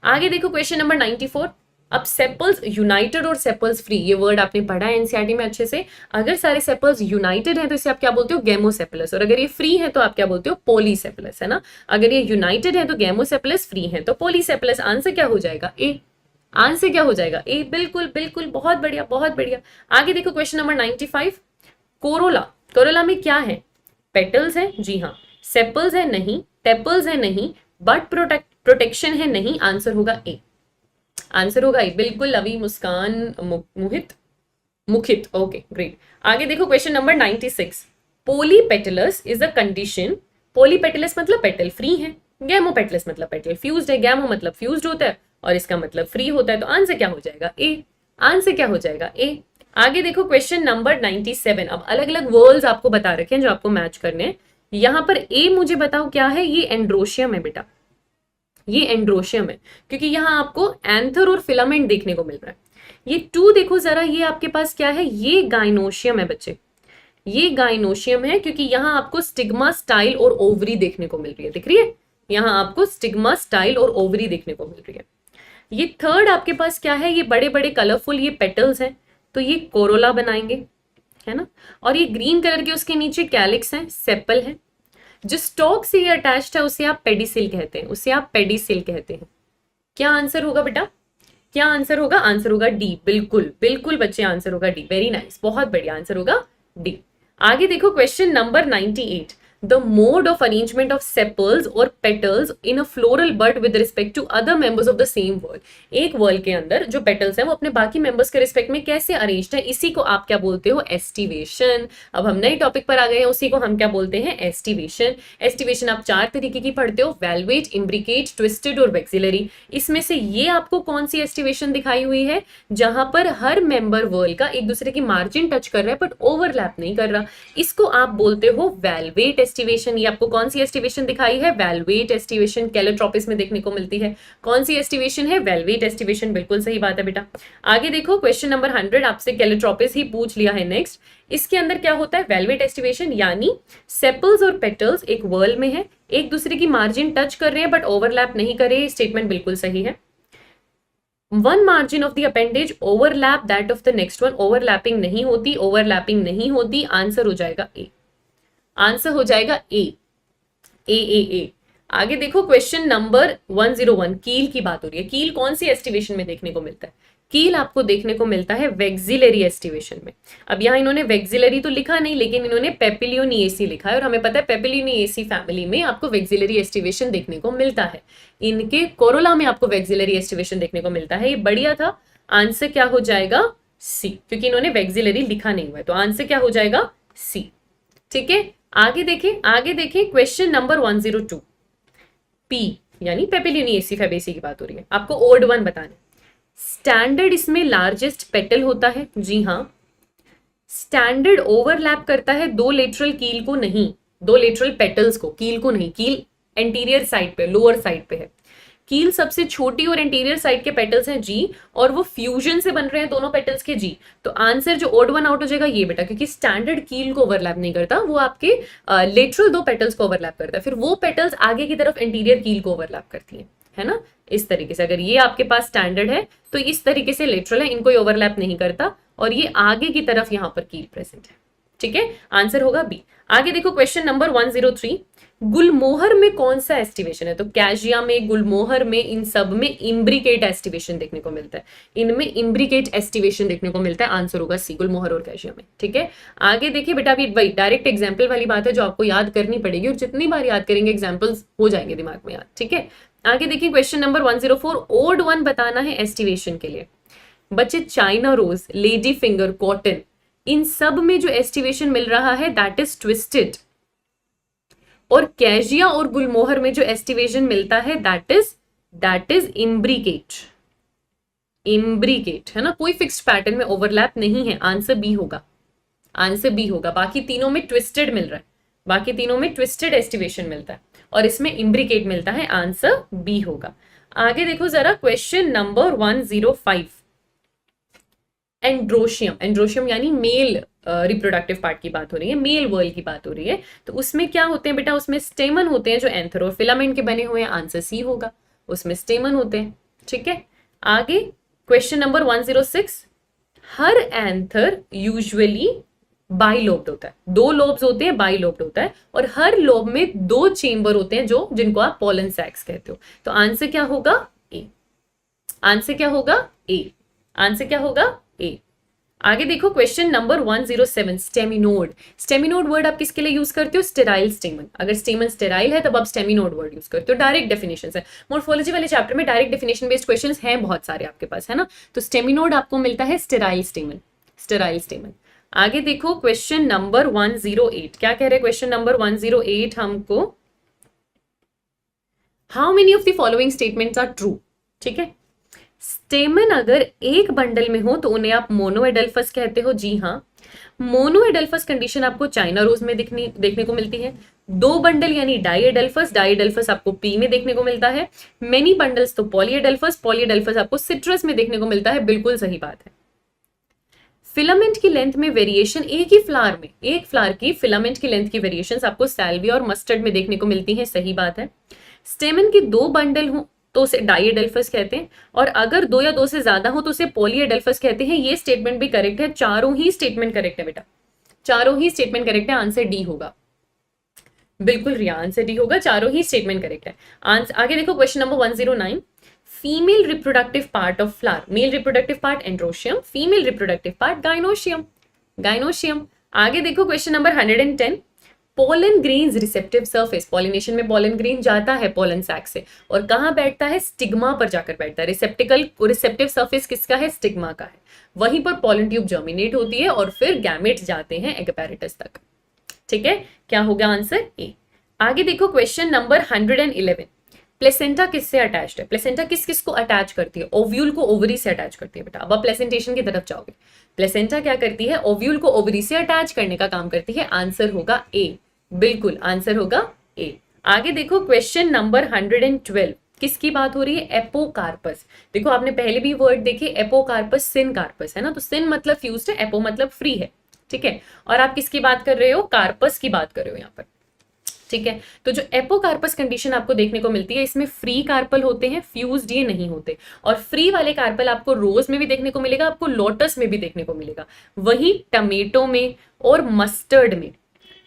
आगे देखो क्वेश्चन नंबर 94। अब सेपल्स यूनाइटेड और सेपल्स फ्री, ये वर्ड आपने पढ़ा है एनसीईआरटी में अच्छे से। अगर सारे सेपल्स यूनाइटेड हैं तो इसे आप क्या बोलते हो, गेमोसेपलस, और अगर ये फ्री है तो आप क्या बोलते हो, पोलीसेपलस, है ना। अगर ये यूनाइटेड है तो गेमोसेपलस, फ्री है तो पोलीसेपलस। आंसर क्या हो जाएगा, ए। आंसर क्या हो जाएगा, ए। बिल्कुल बिल्कुल, बहुत बढ़िया बहुत बढ़िया। आगे देखो क्वेश्चन नंबर 95। कोरोला, कोरोला में क्या है, पेटल्स है, जी हाँ। सेपल्स है, नहीं। टेपल्स है, नहीं। बट प्रोटेक्शन है, नहीं। आंसर होगा ए। आंसर होगा ए, बिल्कुल। अभी मुस्कान, मुहित, मुखित, ओके ग्रेट। आगे देखो question number 96। Polypetalous is a condition, polypetalous मतलब पेटल फ्री है, गैमोपेटलस मतलब पेटल फ्यूज्ड है, गैमो मतलब फ्यूज्ड होता है और इसका मतलब फ्री होता है, तो आंसर क्या हो जाएगा, ए। आंसर क्या हो जाएगा, ए। आगे देखो क्वेश्चन नंबर 97। अब अलग अलग वर्ड्स आपको बता रखे हैं जो आपको मैच करने हैं। यहां पर ए मुझे बताओ क्या है, ये एंड्रोशियम है बेटा, ये एंड्रोशियम है, क्योंकि यहां आपको एंथर और फिलामेंट देखने को मिल रहा है। ये टू देखो जरा, ये आपके पास क्या है, ये गाइनोशियम है बच्चे, ये गाइनोशियम है, क्योंकि यहां आपको स्टिग्मा, स्टाइल और ओवरी देखने को मिल रही है, दिख रही है, यहां आपको स्टिग्मा, स्टाइल और ओवरी देखने को मिल रही है। ये थर्ड आपके पास क्या है, ये बड़े बड़े कलरफुल ये पेटल्स हैं, तो ये कोरोला बनाएंगे, है ना। और ये ग्रीन कलर के उसके नीचे कैलिक्स हैं, सेपल है। जो स्टॉक से ये अटैच्ड है उसे आप पेडिसिल कहते हैं, उसे आप पेडिसिल कहते हैं। क्या आंसर होगा बेटा, क्या आंसर होगा, आंसर होगा डी। बिल्कुल बिल्कुल बच्चे, आंसर होगा डी, वेरी नाइस, बहुत बढ़िया, आंसर होगा डी। आगे देखो question number 98। The mode of arrangement of sepals और petals in a floral bud with respect to other members of the same word. एक वर्ड के अंदर जो पेटल्स हैं वो अपने बाकी मेंबर्स के रिस्पेक्ट में कैसे अरेंज्ड है, इसी को आप क्या बोलते हो, एस्टिवेशन। अब हम नए टॉपिक पर आ गए हैं, उसी को हम क्या बोलते हैं, एस्टिवेशन। एस्टिवेशन आप चार तरीके की पढ़ते हो, वेलवेट, इम्ब्रिकेट, ट्विस्टेड और वेक्सिलरी। इसमें से ये आपको कौन सी एस्टिवेशन दिखाई हुई है, जहां पर हर मेंबर वर्ड का एक दूसरे की मार्जिन टच कर रहा है बट ओवरलैप नहीं कर रहा, इसको आप बोलते हो वेलवेट एस्टिवेशन। ये आपको कौन सी एस्टिवेशन दिखाई है, वेलवेट एस्टिवेशन, कैलोट्रोपिस में देखने को मिलती है। कौन सी एस्टिवेशन है, वेलवेट एस्टिवेशन, बिल्कुल सही बात है बेटा। आगे देखो क्वेश्चन नंबर 100, आपसे कैलोट्रोपिस ही पूछ लिया है नेक्स्ट। इसके अंदर क्या होता है, वेलवेट एस्टिवेशन, यानी सेपल्स और पेटल्स एक वर्ल में है, एक दूसरे की मार्जिन टच कर रहे हैं बट ओवरलैप नहीं कर रहे, स्टेटमेंट बिल्कुल सही है। One margin of the appendage overlap that of the next one, overlapping नहीं होती, ओवरलैपिंग नहीं होती, आंसर हो जाएगा ए। आंसर हो जाएगा ए, ए ए ए। आगे देखो क्वेश्चन नंबर 101, कील की बात हो रही है। कील कौन सी एस्टिवेशन में देखने को मिलता है, कील आपको देखने को मिलता है वेक्सिलरी एस्टिवेशन में। अब यहाँ इन्होंने वेक्सिलरी तो लिखा नहीं, लेकिन इन्होंने पेपिलियोनिएसी लिखा है, और हमें पता है पेपिलियोनिएसी फैमिली में आपको वेक्सिलरी एस्टिवेशन देखने को मिलता है। इनके कोरोला में आपको वेक्सिलरी एस्टिवेशन देखने को मिलता है, ये बढ़िया था। आंसर क्या हो जाएगा, सी, क्योंकि इन्होंने वेक्सिलरी लिखा नहीं हुआ है, तो आंसर क्या हो जाएगा, सी। ठीक है, आगे देखें क्वेश्चन नंबर 102। पी यानी पेपिलियोनिएसी फैबेसी की बात हो रही है, आपको ओड वन बताना है। स्टैंडर्ड इसमें लार्जेस्ट पेटल होता है, जी हाँ। स्टैंडर्ड ओवरलैप करता है दो लेटरल कील को नहीं, दो लेटरल पेटल्स को, कील को नहीं। कील एंटीरियर साइड पे, लोअर साइड पे है। कील सबसे छोटी और एंटीरियर साइड के पेटल्स हैं जी, और वो फ्यूजन से बन रहे हैं दोनों पेटल्स के जी। तो आंसर जो ओड वन आउट हो जाएगा ये बेटा, क्योंकि स्टैंडर्ड कील को ओवरलैप नहीं करता, वो आपके लेटरल दो पेटल्स को ओवरलैप करता है, फिर वो पेटल्स आगे की तरफ एंटीरियर कील को ओवरलैप करती है ना। इस तरीके से अगर ये आपके पास स्टैंडर्ड है तो इस तरीके से लेटरल है, इनको ओवरलैप नहीं करता, और ये आगे की तरफ यहां पर कील प्रेजेंट है। ठीक है, आंसर होगा बी। आगे देखो क्वेश्चन नंबर 103। गुलमोहर में कौन सा एस्टिवेशन है, तो कैजिया में, गुलमोहर में, इन सब में इम्ब्रिकेट एस्टिवेशन देखने को मिलता है, इनमें इम्ब्रिकेट एस्टिवेशन देखने को मिलता है। आंसर होगा सी, गुलमोहर और कैजिया में। ठीक है, आगे देखिए बेटा, अभी वही डायरेक्ट एग्जाम्पल वाली बात है जो आपको याद करनी पड़ेगी, और जितनी बार याद करेंगे एग्जाम्पल्स हो जाएंगे दिमाग में याद। ठीक है, आगे देखिए क्वेश्चन नंबर 104। ओड वन बताना है एस्टिवेशन के लिए। बच्चे China rose, lady finger, cotton, इन सब में जो एस्टिवेशन मिल रहा है दैट इज ट्विस्टेड, और कैजिया और गुलमोहर में जो एस्टिवेशन मिलता है दैट इज इम्ब्रिकेट। इम्ब्रिकेट है ना, कोई फिक्स्ड पैटर्न में ओवरलैप नहीं है, आंसर बी होगा, आंसर बी होगा। बाकी तीनों में ट्विस्टेड मिल रहा है, बाकी तीनों में ट्विस्टेड एस्टिवेशन मिलता है, और इसमें इम्ब्रिकेट मिलता है, आंसर बी होगा। आगे देखो जरा क्वेश्चन नंबर 105। एंड्रोशियम, एंड्रोशियम यानी मेल रिप्रोडक्टिव पार्ट की बात हो रही है, मेल वर्ल की बात हो रही है, तो उसमें क्या होते हैं बेटा, उसमें स्टेमन होते हैं जो एंथर और फिलामेंट के बने हुए हैं, आंसर सी होगा, उसमें स्टेमन होते हैं। ठीक है, आगे क्वेश्चन नंबर 106, हर एंथर यूजुअली बाइलोब्ड होता है, दो लोब्स होते हैं, बाइलोब्ड होता है, और हर लोब में दो चेंबर होते हैं जो जिनको आप पोलन सैक्स कहते हो। तो आंसर क्या होगा, ए। आंसर क्या होगा, ए। आंसर क्या होगा, ए। आगे देखो question number 107, staminode. Staminode word आप किसके लिए यूज करते हो, स्टेराइल स्टेमन। अगर स्टेमन स्टेराइल है तब आप स्टेमिनोड वर्ड यूज करते हो। डायरेक्ट डेफिनेशन है, मोर्फोलॉजी वाले चैप्टर में डायरेक्ट डेफिनेशन बेस्ड क्वेश्चंस हैं बहुत सारे आपके पास, है ना। तो स्टेमिनोड आपको मिलता है स्टेराइल स्टेमन, स्टेराइल स्टेमन। आगे देखो क्वेश्चन नंबर 108, क्या कह रहे हैं क्वेश्चन नंबर 108 हमको, how many of the following statements are true. ठीक है, स्टेमन अगर एक बंडल में हो तो उन्हें आप मोनोएडल्फस कहते हो। जी हाँ, मोनोएडल्फस कंडीशन आपको चाइना रोज में देखने को मिलती है। दो बंडल यानी डाईएडल्फस, डाईएडल्फस आपको पी में देखने को मिलता है। मेनी बंडल्स तो पॉलीएडल्फस, पॉलीएडल्फस आपको सिट्रस में देखने को मिलता है। बिल्कुल सही बात है। फिलामेंट की लेंथ में वेरिएशन, एक ही फ्लावर में, एक फ्लावर की फिलामेंट की लेंथ की वेरिएशंस आपको सैल्विया और मस्टर्ड में देखने को मिलती हैं। सही बात है। स्टेमन की दो बंडल हो तो उसे डाईएडल्फस कहते हैं, और अगर दो या दो से ज्यादा हो तो उसे पॉलीएडल्फस कहते हैं। ये स्टेटमेंट भी करेक्ट है, चारों ही स्टेटमेंट करेक्ट है बेटा, चारों ही स्टेटमेंट करेक्ट है। आंसर डी होगा, बिल्कुल रिया, आंसर डी होगा, चारों ही स्टेटमेंट करेक्ट है। आगे देखो question number 109, female reproductive part of flower, male reproductive part androecium, female reproductive part gynoecium, gynoecium. आगे देखो question number 110, pollen grains receptive surface, pollination में पोलन ग्रेन जाता है पोलन सैक से और कहाँ बैठता है, स्टिग्मा पर जाकर बैठता है। रिसेप्टिव सरफेस किसका है, स्टिग्मा का है। वहीं पर पोलन ट्यूब जर्मिनेट होती है और फिर गैमेट जाते हैं एगपैरेटस तक। ठीक है, क्या होगा आंसर, ए। आगे देखो क्वेश्चन नंबर 111, प्लेसेंटा किससे अटैच्ड है, प्लेसेंटा किस किस को अटैच करती है, ओव्यूल को ओवरी से अटैच करती है बेटा। अब आप प्लेसेंटेशन की तरफ जाओगे, प्लेसेंटा क्या करती है, ओव्यूल को ओवरी से अटैच करने का काम करती है। आंसर होगा ए, बिल्कुल आंसर होगा ए। आगे देखो क्वेश्चन नंबर 112, किसकी बात हो रही है, एपोकार्पस। देखो आपने पहले भी वर्ड देखे, एपोकार्पस, सिन कार्पस, है ना। तो सिन मतलब फ्यूज्ड है, एपो मतलब फ्री है। ठीक है, और आप किसकी बात कर रहे हो, कार्पस की बात कर रहे हो यहाँ पर। ठीक है, तो जो एपोकार्पस कंडीशन आपको देखने को मिलती है, इसमें फ्री कार्पल होते हैं, फ्यूज्ड ये नहीं होते। और फ्री वाले कार्पल आपको रोज में भी देखने को मिलेगा, आपको लोटस में भी देखने को मिलेगा। वही टमेटो में और मस्टर्ड में,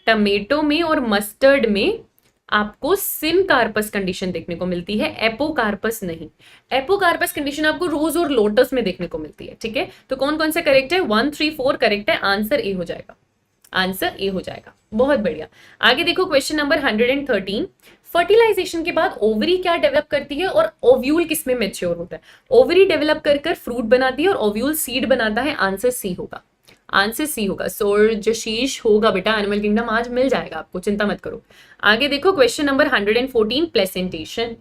टमेटो में और मस्टर्ड में आपको सिन कार्पस कंडीशन देखने को मिलती है, एपोकार्पस नहीं। एपोकार्पस कंडीशन आपको रोज और लोटस में देखने को मिलती है। ठीक है, तो कौन कौन सा करेक्ट है, 1, 3, 4 करेक्ट है। आंसर ए हो जाएगा, आंसर ए हो जाएगा, बहुत बढ़िया। आगे देखो क्वेश्चन नंबर 113, फर्टिलाइजेशन के बाद ओवरी क्या डेवलप करती है और ओव्यूल किसमें मैच्योर होता है। ओवरी डेवलप कर फ्रूट बनाती है और ओव्यूल सीड बनाता है। आंसर सी होगा, आंसर सी होगा। सोरजशीश होगा बेटा, एनिमल किंगडम आज मिल जाएगा आपको, चिंता मत करो। आगे देखो question number 114, placentation.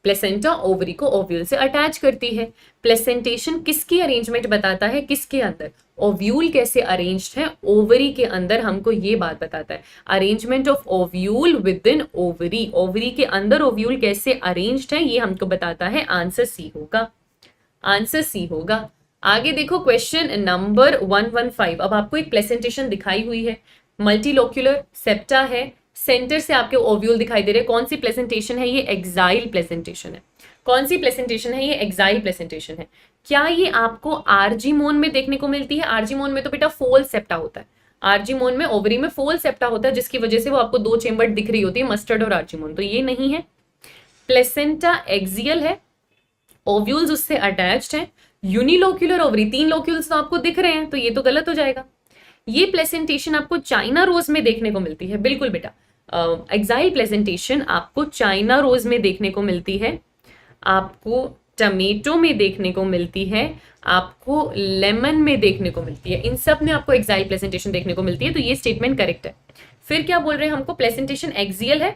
Placenta ovary को ओव्यूल से अटैच करती है। प्लेसेंटेशन किसकी अरेंजमेंट बताता है, किसके अंदर, ओव्यूल कैसे अरेंज्ड है ओवरी के अंदर, हमको ये बात बताता है। Arrangement of ovule with in ovary, ovary के अंदर ओव्यूल कैसे अरेंज्ड है ये हमको बताता है। आंसर सी होगा, आंसर सी होगा। आगे देखो क्वेश्चन नंबर 115, अब आपको एक प्लेसेंटेशन दिखाई हुई है, मल्टीलोक्यूलर सेप्टा है, सेंटर से आपके ओव्यूल दिखाई दे रहे हैं। कौन सी प्लेसेंटेशन है ये, एक्साइल प्लेसेंटेशन है। कौन सी प्लेसेंटेशन है ये, एक्साइल प्लेसेंटेशन है। क्या ये आपको आर्जीमोन में देखने को मिलती है, आर्जीमोन में तो बेटा फोल सेप्टा होता है, आर्जीमोन में ओवरी में फोल सेप्टा होता है, जिसकी वजह से वो आपको दो चेंबर दिख रही होती है, मस्टर्ड और आर्जीमोन। तो ये नहीं है। प्लेसेंटा एक्सियल है, ओव्यूल्स उससे अटैच्ड है, यूनिलोक्यूलर ओवरी, 3 लोक्यूल्स तो आपको दिख रहे हैं, तो ये तो गलत हो जाएगा। ये प्लेसेंटेशन आपको चाइना रोज में देखने को मिलती है, बिल्कुल बेटा। एक्साइल प्लेसेंटेशन आपको चाइना रोज में देखने को मिलती है, आपको टमेटो में देखने को मिलती है, आपको लेमन में देखने को मिलती है। इन सब में आपको एक्साइल प्लेसेंटेशन देखने को मिलती है, तो ये स्टेटमेंट करेक्ट है। फिर क्या बोल रहे हैं हमको, प्लेसेंटेशन एक्सियल है,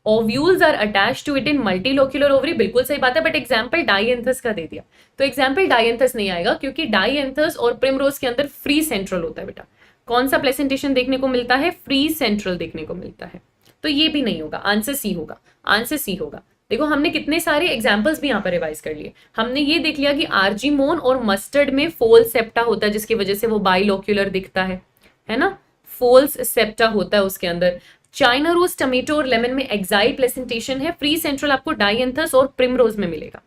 ovules are attached to it in multilocular ovary, बिल्कुल सही बात है। बट एग्जाम्पल डाईएंथस का दे दिया, तो एग्जाम्पल डाईएंथस नहीं आएगा, क्योंकि डाईएंथस और प्रिमरोज के अंदर फ्री सेंट्रल होता है बेटा। कौन सा प्लेसेंटेशन देखने को मिलता है, फ्री सेंट्रल देखने को मिलता है, तो ये भी नहीं होगा। आंसर सी होगा, आंसर सी होगा। देखो हमने कितने सारे एग्जाम्पल्स भी यहाँ पर रिवाइज कर लिए। हमने ये देख लिया कि आर्जीमोन और मस्टर्ड में फोल सेप्टा होता है, जिसकी वजह से वो बाइलोक्यूलर दिखता है। है ना, फोल्स सेप्टा होता है उसके अंदर। चाइना रोज, टमेटो और लेमन में एक्साइल प्लेसेंटेशन है। फ्री सेंट्रल आपको डायंथस और प्रिमरोज में मिलेगा।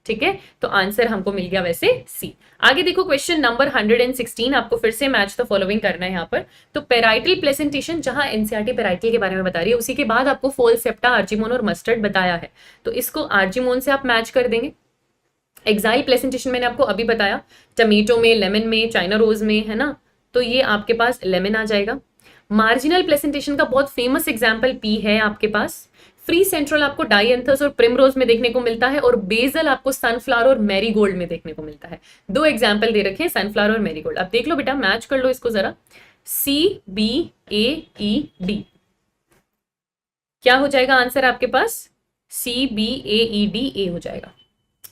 ठीक है, तो आंसर हमको मिल गया वैसे सी। आगे देखो क्वेश्चन नंबर 116, आपको फिर से मैच द फॉलोइंग करना है यहाँ पर। तो पेराइटल प्लेसेंटेशन, जहां एनसीईआरटी पेराइटल के बारे में बता रही है, उसी के बाद आपको फोल सेप्टा, आर्जिमोन और मस्टर्ड बताया है, तो इसको आर्जिमोन से आप मैच कर देंगे। एक्साइल प्लेसेंटेशन मैंने आपको अभी बताया, टमेटो में, लेमन में, चाइना रोज में, है ना, तो ये आपके पास लेमन आ जाएगा। मार्जिनल प्लेसेंटेशन का बहुत फेमस एग्जाम्पल पी है आपके पास। फ्री सेंट्रल आपको डायंथस और प्रिमरोज में देखने को मिलता है, और बेजल आपको सनफ्लावर और मैरीगोल्ड में देखने को मिलता है। दो एग्जाम्पल दे रखे हैं, सनफ्लावर और मैरीगोल्ड। अब देख लो बेटा, मैच कर लो इसको जरा। CBAED क्या हो जाएगा आंसर आपके पास? CBAED ए हो जाएगा,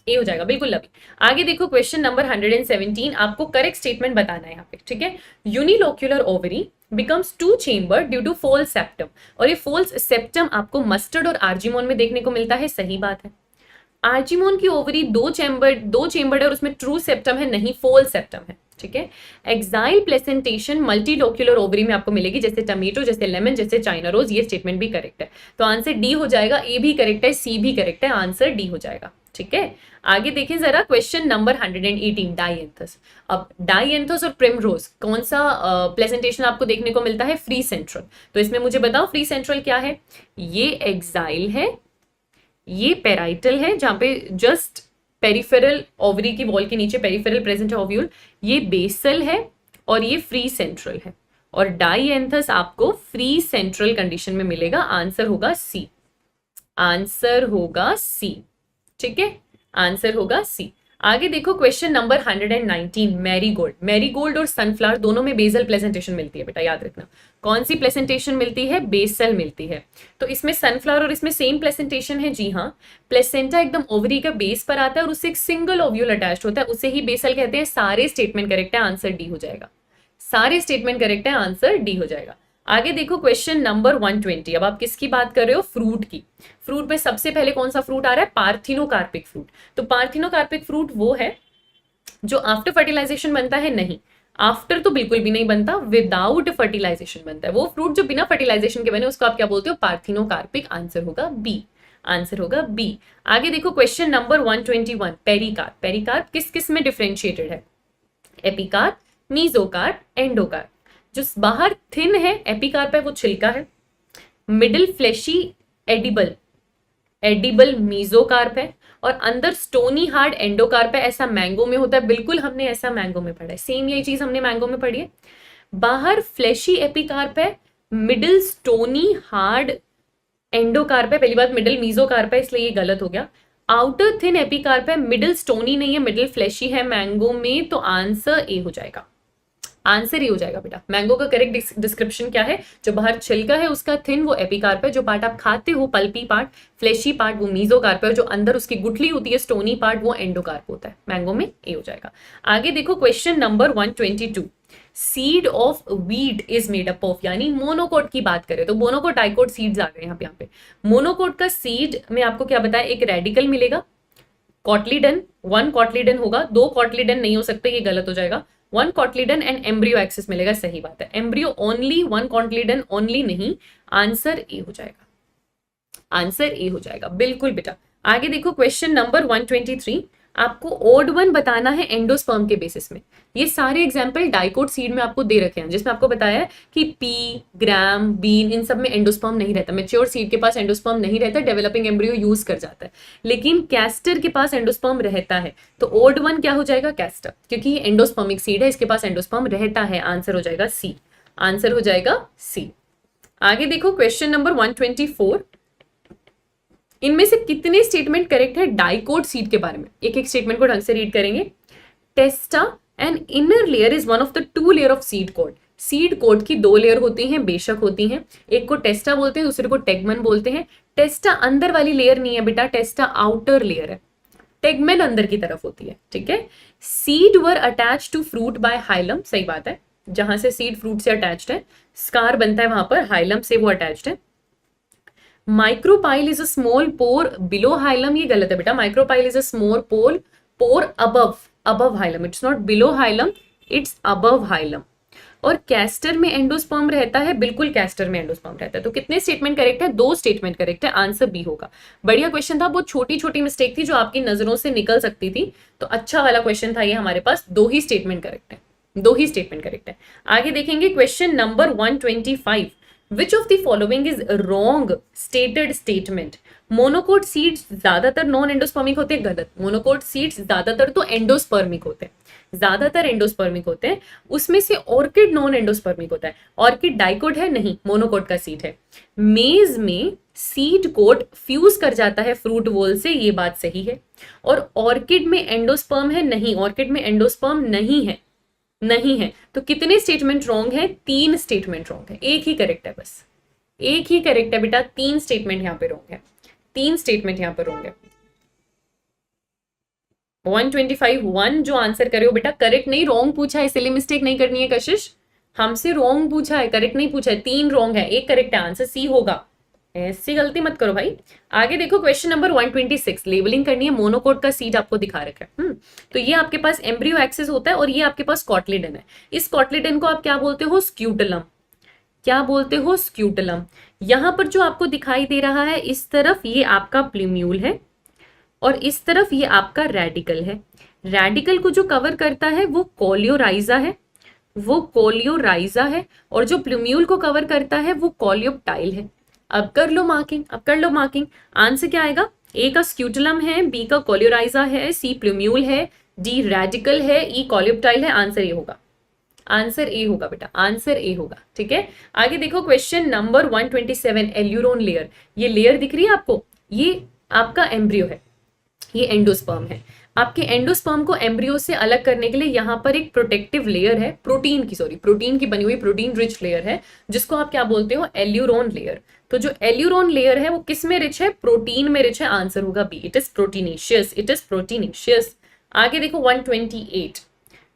ए हो जाएगा, बिल्कुल लवी। आगे देखो क्वेश्चन नंबर 117, आपको करेक्ट स्टेटमेंट बताना है यहाँ पे। ठीक है, unilocular ovary becomes two chamber due to false septum, और ये फोल्स सेप्टम आपको मस्टर्ड और आर्जिमोन में देखने को मिलता है। सही बात है, आर्जिमोन की ओवरी दो चेम्बर्ड है और उसमें ट्रू सेप्टम है, नहीं फोल सेप्टम है। ठीक है, एक्साइल प्लेसेंटेशन मल्टीलोक्यूलर ओवरी में आपको मिलेगी, जैसे टमेटो, जैसे लेमन, जैसे चाइना रोज। ये स्टेटमेंट भी करेक्ट है, तो आंसर डी हो जाएगा। ए भी करेक्ट है, सी भी करेक्ट है, आंसर डी हो जाएगा। ठीक है, आगे देखें जरा क्वेश्चन नंबर 118, डायंथस। अब डायंथस और प्रिमरोज कौन सा प्लेसेंटेशन आपको देखने को मिलता है? Free central. तो इसमें मुझे बताओ फ्री सेंट्रल क्या है? ये एक्साइल है, ये पेराइटल है, जहां पे जस्ट पेरिफेरल ओवरी की वॉल के नीचे पेरिफेरल प्रेजेंट है ओव्यूल, ये बेसल है, और ये फ्री सेंट्रल है। और डायंथस आपको फ्री सेंट्रल कंडीशन में मिलेगा। आंसर होगा सी, आंसर होगा सी। ठीक है, आंसर होगा सी। आगे देखो क्वेश्चन नंबर 119, मैरीगोल्ड। मैरीगोल्ड और सनफ्लावर दोनों में बेसल प्लेसेंटेशन मिलती है बेटा, याद रखना। कौन सी प्लेसेंटेशन मिलती है? बेसल मिलती है। तो इसमें सनफ्लावर और इसमें सेम प्लेसेंटेशन है। जी हाँ, प्लेसेंटा एकदम ओवरी का बेस पर आता है और उससे एक सिंगल ओव्यूल अटैच्ड होता है, उसे ही बेसल कहते हैं। सारे स्टेटमेंट करेक्ट है, आंसर डी हो जाएगा। सारे स्टेटमेंट करेक्ट है, आंसर डी हो जाएगा। आगे देखो क्वेश्चन नंबर 120, अब आप किसकी बात कर रहे हो? फ्रूट की। फ्रूट में सबसे पहले कौन सा फ्रूट आ रहा है? Parthenocarpic fruit. तो पार्थिनोकार्पिक फ्रूट वो है जो आफ्टर फर्टिलाइजेशन बनता है? नहीं, आफ्टर तो बिल्कुल भी नहीं बनता, विदाउट फर्टिलाइजेशन बनता है। वो फ्रूट जो बिना फर्टिलाइजेशन के बने उसको आप क्या बोलते हो? पार्थिनोकार्पिक। आंसर होगा बी, आंसर होगा बी। आगे देखो क्वेश्चन नंबर 121, पेरिकार्प। पेरिकार्प किस किस में डिफरेंशिएटेड है? Epicarp, mesocarp, endocarp. जो बाहर थिन है एपिकार्प है, वो छिलका है। Middle fleshy edible, edible mesocarp है, और अंदर स्टोनी हार्ड एंडोकार्प है। ऐसा मैंगो में होता है, बिल्कुल हमने ऐसा मैंगो में पढ़ा है, सेम यही चीज हमने मैंगो में पढ़ी है। बाहर फ्लेशी एपिकार्प है, मिडिल स्टोनी हार्ड एंडोकार्प है। पहली बात मिडिल मीजोकार्प है, इसलिए ये गलत हो गया। आउटर थिन एपिकार्प है, मिडिल स्टोनी नहीं है, मिडिल फ्लेशी है मैंगो में, तो आंसर ए हो जाएगा। आंसर ही हो जाएगा बेटा। मैंगो का करेक्ट डिस्क्रिप्शन क्या है? जो बाहर छिलका है उसका थिन, वो एपिकार्प है। जो पार्ट आप खाते हो पल्पी पार्ट, फ्लेशी पार्ट, वो मीजोकार्प है। और जो अंदर उसकी गुठली होती है स्टोनी पार्ट, वो एंडोकार्प होता है। मैंगो में ए हो जाएगा। आगे देखो question number 122, seed of wheat is made up of, यानी मोनोकोट की बात करें तो मोनोकोट डाइकोट सीड्स आ गए यहाँ पे। मोनोकोट का सीड में आपको क्या बताया? एक रेडिकल मिलेगा, कॉटलीडन, वन कॉटलीडन होगा, दो कॉटलीडन नहीं हो सकते, ये गलत हो जाएगा। One cotyledon and embryo axis मिलेगा। सही बात है, embryo only, one cotyledon only नहीं। आंसर ए हो जाएगा, आंसर ए हो जाएगा, बिल्कुल बेटा। आगे देखो क्वेश्चन नंबर 123, आपको ओड वन बताना है एंडोस्पर्म के बेसिस में। ये सारे एग्जाम्पल डाइकोट सीड में आपको दे रखे हैं, जिसमें आपको बताया है कि पी, ग्राम, बीन, इन सब में एंडोस्पर्म नहीं रहता। मेच्योर सीड के पास एंडोस्पर्म नहीं रहता, डेवलपिंग एम्ब्रियो यूज कर जाता है। लेकिन कैस्टर के पास एंडोस्पर्म रहता है, तो ओड वन क्या हो जाएगा? कैस्टर, क्योंकि ये एंडोस्पर्मिक सीड है, इसके पास एंडोस्पर्म रहता है। आंसर हो जाएगा सी, आंसर हो जाएगा सी। आगे देखो क्वेश्चन नंबर 124, इनमें से कितने स्टेटमेंट करेक्ट है डाइकोट सीड के बारे में? एक एक स्टेटमेंट को ढंग से रीड करेंगे। Testa and inner layer is one of the two layer of seed coat. Seed coat की दो लेयर होती हैं, बेशक होती हैं। एक को टेस्टा बोलते हैं, दूसरे को टेगमन बोलते हैं। टेस्टा अंदर वाली लेयर नहीं है बेटा, टेस्टा आउटर लेयर है, टेगमन अंदर की तरफ होती है। ठीक है, seed were attach to fruit by hilum. सही बात है, जहां से सीड फ्रूट से अटैच्ड है, स्कार बनता है वहां पर, हाइलम से वो अटैच्ड है। Micropyle is a small pore below hilum, ये गलत है बेटा। Micropyle is a small pore above hilum, it's not below hilum, it's above hilum. और कैस्टर में एंडोस्पर्म रहता है, बिल्कुल कैस्टर में एंडोस्पर्म रहता है। तो कितने स्टेटमेंट करेक्ट है? 2 स्टेटमेंट करेक्ट है, आंसर बी होगा। बढ़िया क्वेश्चन था, बहुत छोटी छोटी मिस्टेक थी जो आपकी नजरों से निकल सकती थी, तो अच्छा वाला क्वेश्चन था ये हमारे पास। 2 ही स्टेटमेंट करेक्ट है, 2 ही स्टेटमेंट करेक्ट है। आगे देखेंगे question number 125, which of the following is wrong stated statement? Monocot seeds ज्यादातर नॉन एंडोस्पर्मिक होते हैं, गलत। मोनोकोट सीड्स ज्यादातर तो एंडोस्पर्मिक होते हैं, ज्यादातर एंडोस्पर्मिक होते हैं। उसमें से ऑर्किड नॉन एंडोस्पर्मिक होता है। ऑर्किड डाइकोट है? नहीं, मोनोकोट का सीड है। मेज में सीड कोट फ्यूज कर जाता है फ्रूट वॉल से, ये बात सही है। और ऑर्किड में एंडोस्पर्म है? नहीं, ऑर्किड में एंडोस्पर्म नहीं है, नहीं है। तो कितने स्टेटमेंट रॉन्ग है? 3 स्टेटमेंट रॉन्ग है, एक ही करेक्ट है, बस एक ही करेक्ट है बेटा। 3 स्टेटमेंट यहां पे रॉन्ग है, 3 स्टेटमेंट यहां पर रॉन्ग है। 125 1 जो आंसर करे हो बेटा, करेक्ट नहीं, रॉन्ग पूछा है, इसलिए मिस्टेक नहीं करनी है कशिश। हमसे रॉन्ग पूछा है, करेक्ट नहीं पूछा है। 3 रॉन्ग है, एक करेक्ट है, आंसर सी होगा। ऐसी गलती मत करो भाई। आगे देखो क्वेश्चन नंबर 126, लेबलिंग करनी है। मोनोकोट का सीड आपको दिखा रखा है। तो ये आपके पास एम्ब्रियो एक्सिस होता है और ये आपके पास कॉटलिडन है। इस कॉटलिडन को आप क्या बोलते हो? स्क्यूटलम। क्या बोलते हो? स्क्यूटलम। यहां पर जो आपको दिखाई दे रहा है इस तरफ, ये आपका प्लूम्यूल है और इस तरफ ये आपका रेडिकल है। रेडिकल को जो कवर करता है वो कोलियोराइजा है, वो कोलियोराइजा है। और जो प्लूम्यूल को कवर करता है वो कोलियोप्टाइल है। अब कर लो मार्किंग, अब कर लो मार्किंग। आंसर क्या आएगा? ए का स्क्यूटलम है, बी का कोलियोराइजा है, सी प्लूम्यूल है, डी रेडिकल है, ई कोलियोप्टाइल है। आंसर ए होगा, आंसर ए होगा बेटा, आंसर ए होगा। ठीक है, आगे देखो क्वेश्चन नंबर 127, एल्यूरोन लेयर। ये लेयर दिख रही है आपको? ये आपका एम्ब्रियो है, ये एंडोस्पर्म है। आपके एंडोस्पर्म को एम्ब्रियो से अलग करने के लिए यहाँ पर एक प्रोटेक्टिव लेयर है, प्रोटीन की बनी हुई प्रोटीन रिच लेयर है, जिसको आप क्या बोलते हो? Aleurone layer. तो जो एल्यूरोन लेयर है वो किस में रिच है? प्रोटीन में रिच है। आंसर होगा B, it is proteinaceous, it is proteinaceous. आगे देखो 128,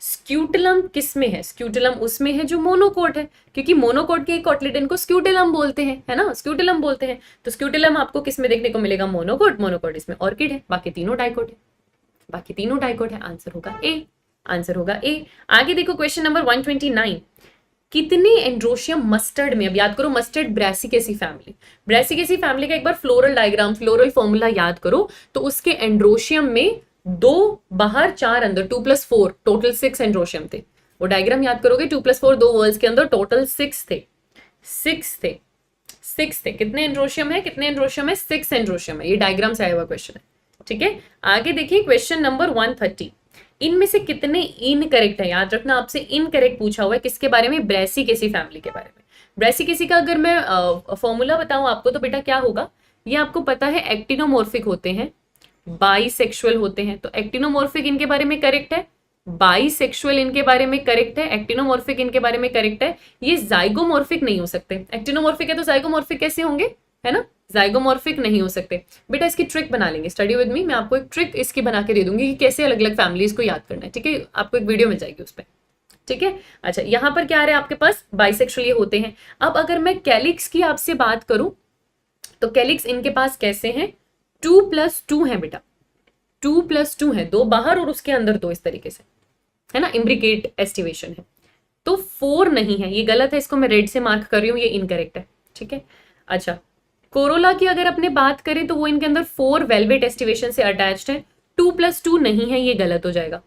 स्क्यूटलम किस में है? स्क्यूटलम उसमें है जो मोनोकोट है, क्योंकि मोनोकोट के कॉटलिडन को स्क्यूटलम बोलते हैं, है ना, स्क्यूटलम बोलते हैं। तो स्क्यूटलम आपको किस में देखने को मिलेगा? मोनोकोट। मोनोकोट इसमें ऑर्किड है, बाकी तीनों डाइकोट है, बाकी तीनों डाइकोट है। आंसर होगा ए, आंसर होगा ए। आगे देखो क्वेश्चन नंबर 129, कितने एंड्रोशियम मस्टर्ड में? अब याद करो, mustard Brassicaceae family, Brassicaceae family का एक बार फ्लोरल डायग्राम, फ्लोरल फॉर्मूला याद करो। तो उसके एंड्रोशियम में 2 बाहर 4 अंदर, 2+4, टोटल 6 एंड्रोशियम थे। वो डायग्राम याद करोगे, 2+4 2 वर्ल्स के अंदर टोटल 6 थे, 6 थे, 6 थे। कितने एंड्रोशियम है? कितने एंड्रोशियम है? 6 एंड्रोशियम है। ये डायग्राम से आया हुआ क्वेश्चन है। ठीक है, आगे देखिए क्वेश्चन नंबर 130, इनमें से कितने इनकरेक्ट है? याद रखना, आपसे इनकरेक्ट पूछा हुआ है किसके बारे में? ब्रेसिकेसी फैमिली के बारे में। ब्रेसिकेसी का अगर मैं फॉर्मूला बताऊं आपको तो बेटा क्या होगा? ये आपको पता है, एक्टिनोमॉर्फिक होते हैं, बाइसेक्सुअल होते हैं। तो एक्टिनोमॉर्फिक इनके बारे में करेक्ट है, बाइसेक्सुअल इनके बारे में करेक्ट है, एक्टिनोमॉर्फिक इनके बारे में करेक्ट है। ये जाइगोमॉर्फिक नहीं हो सकते। एक्टिनोमॉर्फिक है तो जाइगोमॉर्फिक कैसे होंगे? है ना, जाइगोमॉर्फिक नहीं हो सकते। बेटा इसकी ट्रिक बना लेंगे, स्टडी विद मी। मैं आपको एक ट्रिक इसकी बना के दे दूंगी कि कैसे अलग अलग फैमिलीज को याद करना है। ठीक है, आपको एक वीडियो मिल जाएगी उस पर। ठीक है, अच्छा यहां पर क्या आ रहा है आपके पास? बाइसेक्सुअल ये होते हैं। अब अगर मैं कैलिक्स की आपसे बात करूं तो कैलिक्स इनके पास कैसे हैं? 2+2 है बेटा, 2+2 है, 2 बाहर और उसके अंदर 2, इस तरीके से, है ना, इम्ब्रिकेट एस्टिवेशन है। तो 4 नहीं है, ये गलत है, इसको मैं रेड से मार्क कर रही हूं, ये इनकरेक्ट है। ठीक है, अच्छा कोरोला की अगर अपने बात करें तो वो इनके अंदर 4 वेलवेट एस्टिवेशन से अटैच्ड है। 2+2 नहीं है, ये गलत हो जाएगा।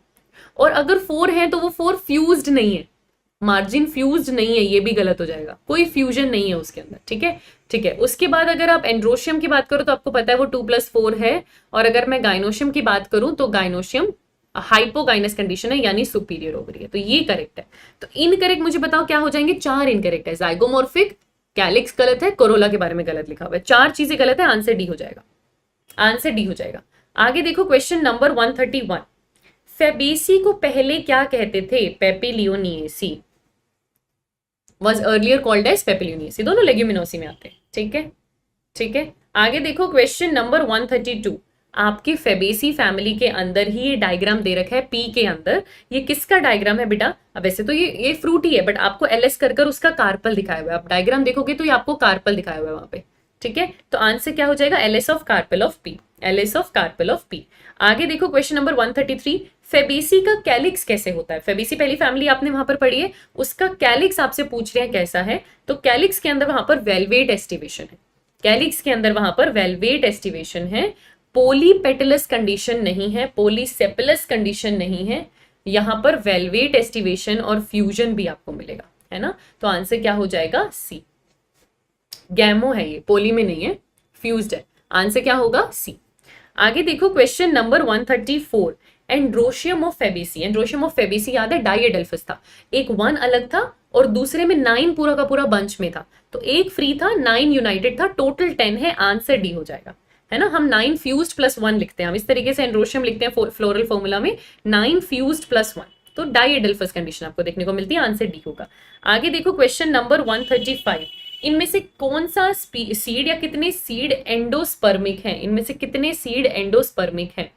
और अगर 4 है तो वो 4 फ्यूज्ड नहीं है, मार्जिन फ्यूज्ड नहीं है, ये भी गलत हो जाएगा। कोई फ्यूजन नहीं है उसके अंदर। ठीक है, ठीक है। उसके बाद अगर आप एंड्रोशियम की बात करो तो आपको पता है वो 2+4 है। और अगर मैं गाइनोशियम की बात करूं तो गाइनोशियम हाइपोगाइनस कंडीशन है, यानी सुपीरियर ओवरी है। तो ये करेक्ट है। तो इनकरेक्ट मुझे बताओ क्या हो जाएंगे? 4 इनकरेक्ट है। जाइगोमॉर्फिक, कैलिक्स गलत है, कोरोला के बारे में गलत लिखा हुआ है, 4 चीजें गलत है। आंसर डी हो जाएगा, आंसर डी हो जाएगा। आगे देखो क्वेश्चन नंबर 131, फेबेसी को पहले क्या कहते थे? पेपिलियोनिएसी was earlier called as पेपिलियोनिएसी। दोनों लेग्यूमिनोसी में आते हैं। ठीक है, ठीक है। आगे देखो क्वेश्चन नंबर 132, आपकी फेबेसी फैमिली के अंदर ही ये डायग्राम दे रखा है पी के अंदर। ये किसका डायग्राम है बेटा? अब वैसे तो ये फ्रूट ही है, बट आपको एलएस कर उसका कार्पल दिखाया हुआ है। आप डायग्राम देखोगे तो ये आपको कार्पल दिखाया हुआ है वहां पे। ठीक है, तो आंसर क्या हो जाएगा? LS of carpel of pea, LS of carpel of pea. आगे देखो क्वेश्चन नंबर 133, फेबेसी का कैलिक्स कैसे होता है? फेबेसी पहली फैमिली आपने वहां पर पढ़ी है, उसका कैलिक्स आपसे पूछ रहे हैं कैसा है, तो कैलिक्स के अंदर वहां पर वेलवेट एस्टिवेशन है। कैलिक्स के अंदर वहां पर वेलवेट एस्टिवेशन है, पोलीपेटलस कंडीशन नहीं है, पोलीसेपलस कंडीशन नहीं है, यहां पर वेलवेट एस्टिवेशन और फ्यूजन भी आपको मिलेगा, है ना। तो आंसर क्या हो जाएगा? सी। गैमो है ये, पोली में नहीं है, फ्यूज्ड है। आंसर क्या होगा? सी। आगे देखो question number 134, androecium of Fabaceae. Androecium of Fabaceae याद है, डाइएडल्फस था, एक 1 अलग था और दूसरे में 9 पूरा का पूरा बंच में था, तो एक फ्री था, 9 यूनाइटेड था, टोटल 10 है। आंसर डी हो जाएगा, है ना। हम 9 फ्यूज्ड प्लस 1 लिखते हैं, हम इस तरीके से एंड्रोशियम लिखते हैं फ्लोरल फॉर्मूला में, 9 फ्यूज्ड प्लस 1, तो डाइएडल्फस कंडीशन आपको देखने को मिलती है। आंसर डी होगा। आगे देखो क्वेश्चन नंबर 135, इनमें से कौन सा सीड या कितने सीड एंडोस्पर्मिक हैं? इनमें से कितने सीड एंडोस्पर्मिक हैं?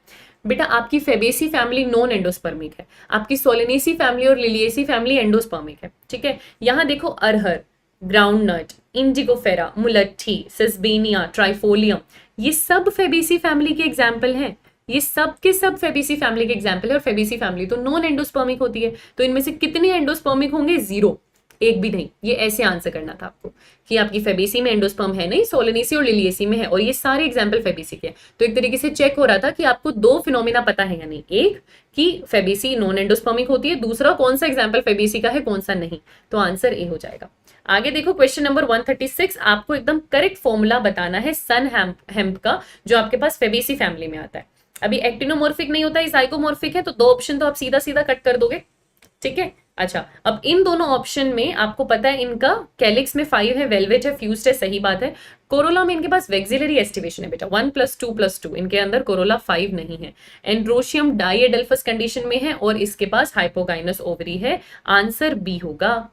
बेटा आपकी फेबेसी फैमिली नॉन एंडोस्पर्मिक है, आपकी सोलेनेसी फैमिली और लिलिएसी फैमिली एंडोस्पर्मिक है, ठीक है। यहां देखो अरहर, ग्राउंडनट, इंडिगोफेरा, मुलट्ठी, सेसबेनिया, ट्राइफोलियम, ये सब फेबेसी फैमिली के एग्जाम्पल हैं। ये सब के सब फेबेसी फैमिली के एग्जाम्पल है, और फेबेसी फैमिली तो नॉन एंडोस्पर्मिक होती है, तो इनमें से कितने एंडोस्पर्मिक होंगे? 0, एक भी नहीं। ये ऐसे आंसर करना था आपको कि आपकी फेबेसी में एंडोस्पर्म है नहीं, सोलेनेसी और लिलिएसी में है, और ये सारे एग्जाम्पल फेबेसी के हैं। तो एक तरीके से चेक हो रहा था कि आपको 2 फिनोमिना पता है या नहीं, एक कि फेबेसी नॉन एंडोस्पर्मिक होती है, दूसरा कौन सा एग्जाम्पल फेबेसी का है, कौन सा नहीं। तो आंसर ए हो जाएगा। आगे देखो क्वेश्चन नंबर 136, आपको एकदम करेक्ट फॉर्मूला बताना है सन हेम्प का, जो आपके पास फेबेसी फैमिली में आता है। अभी एक्टिनोमॉर्फिक नहीं होता, जाइगोमॉर्फिक है, तो 2 ऑप्शन तो आप सीधा सीधा कट कर दोगे, ठीक है। अच्छा, अब इन दोनों ऑप्शन में आपको पता है इनका कैलिक्स में 5 है, वेलवेट है, फ्यूज्ड है, सही बात है। कोरोला में इनके पास वेक्सिलरी एस्टिवेशन है बेटा, 1 + 2 + 2, इनके अंदर कोरोला 5 नहीं है। एंड्रोशियम डाइएडल्फस कंडीशन में है और इसके पास हाइपोगाइनस ओवरी है। आंसर बी होगा,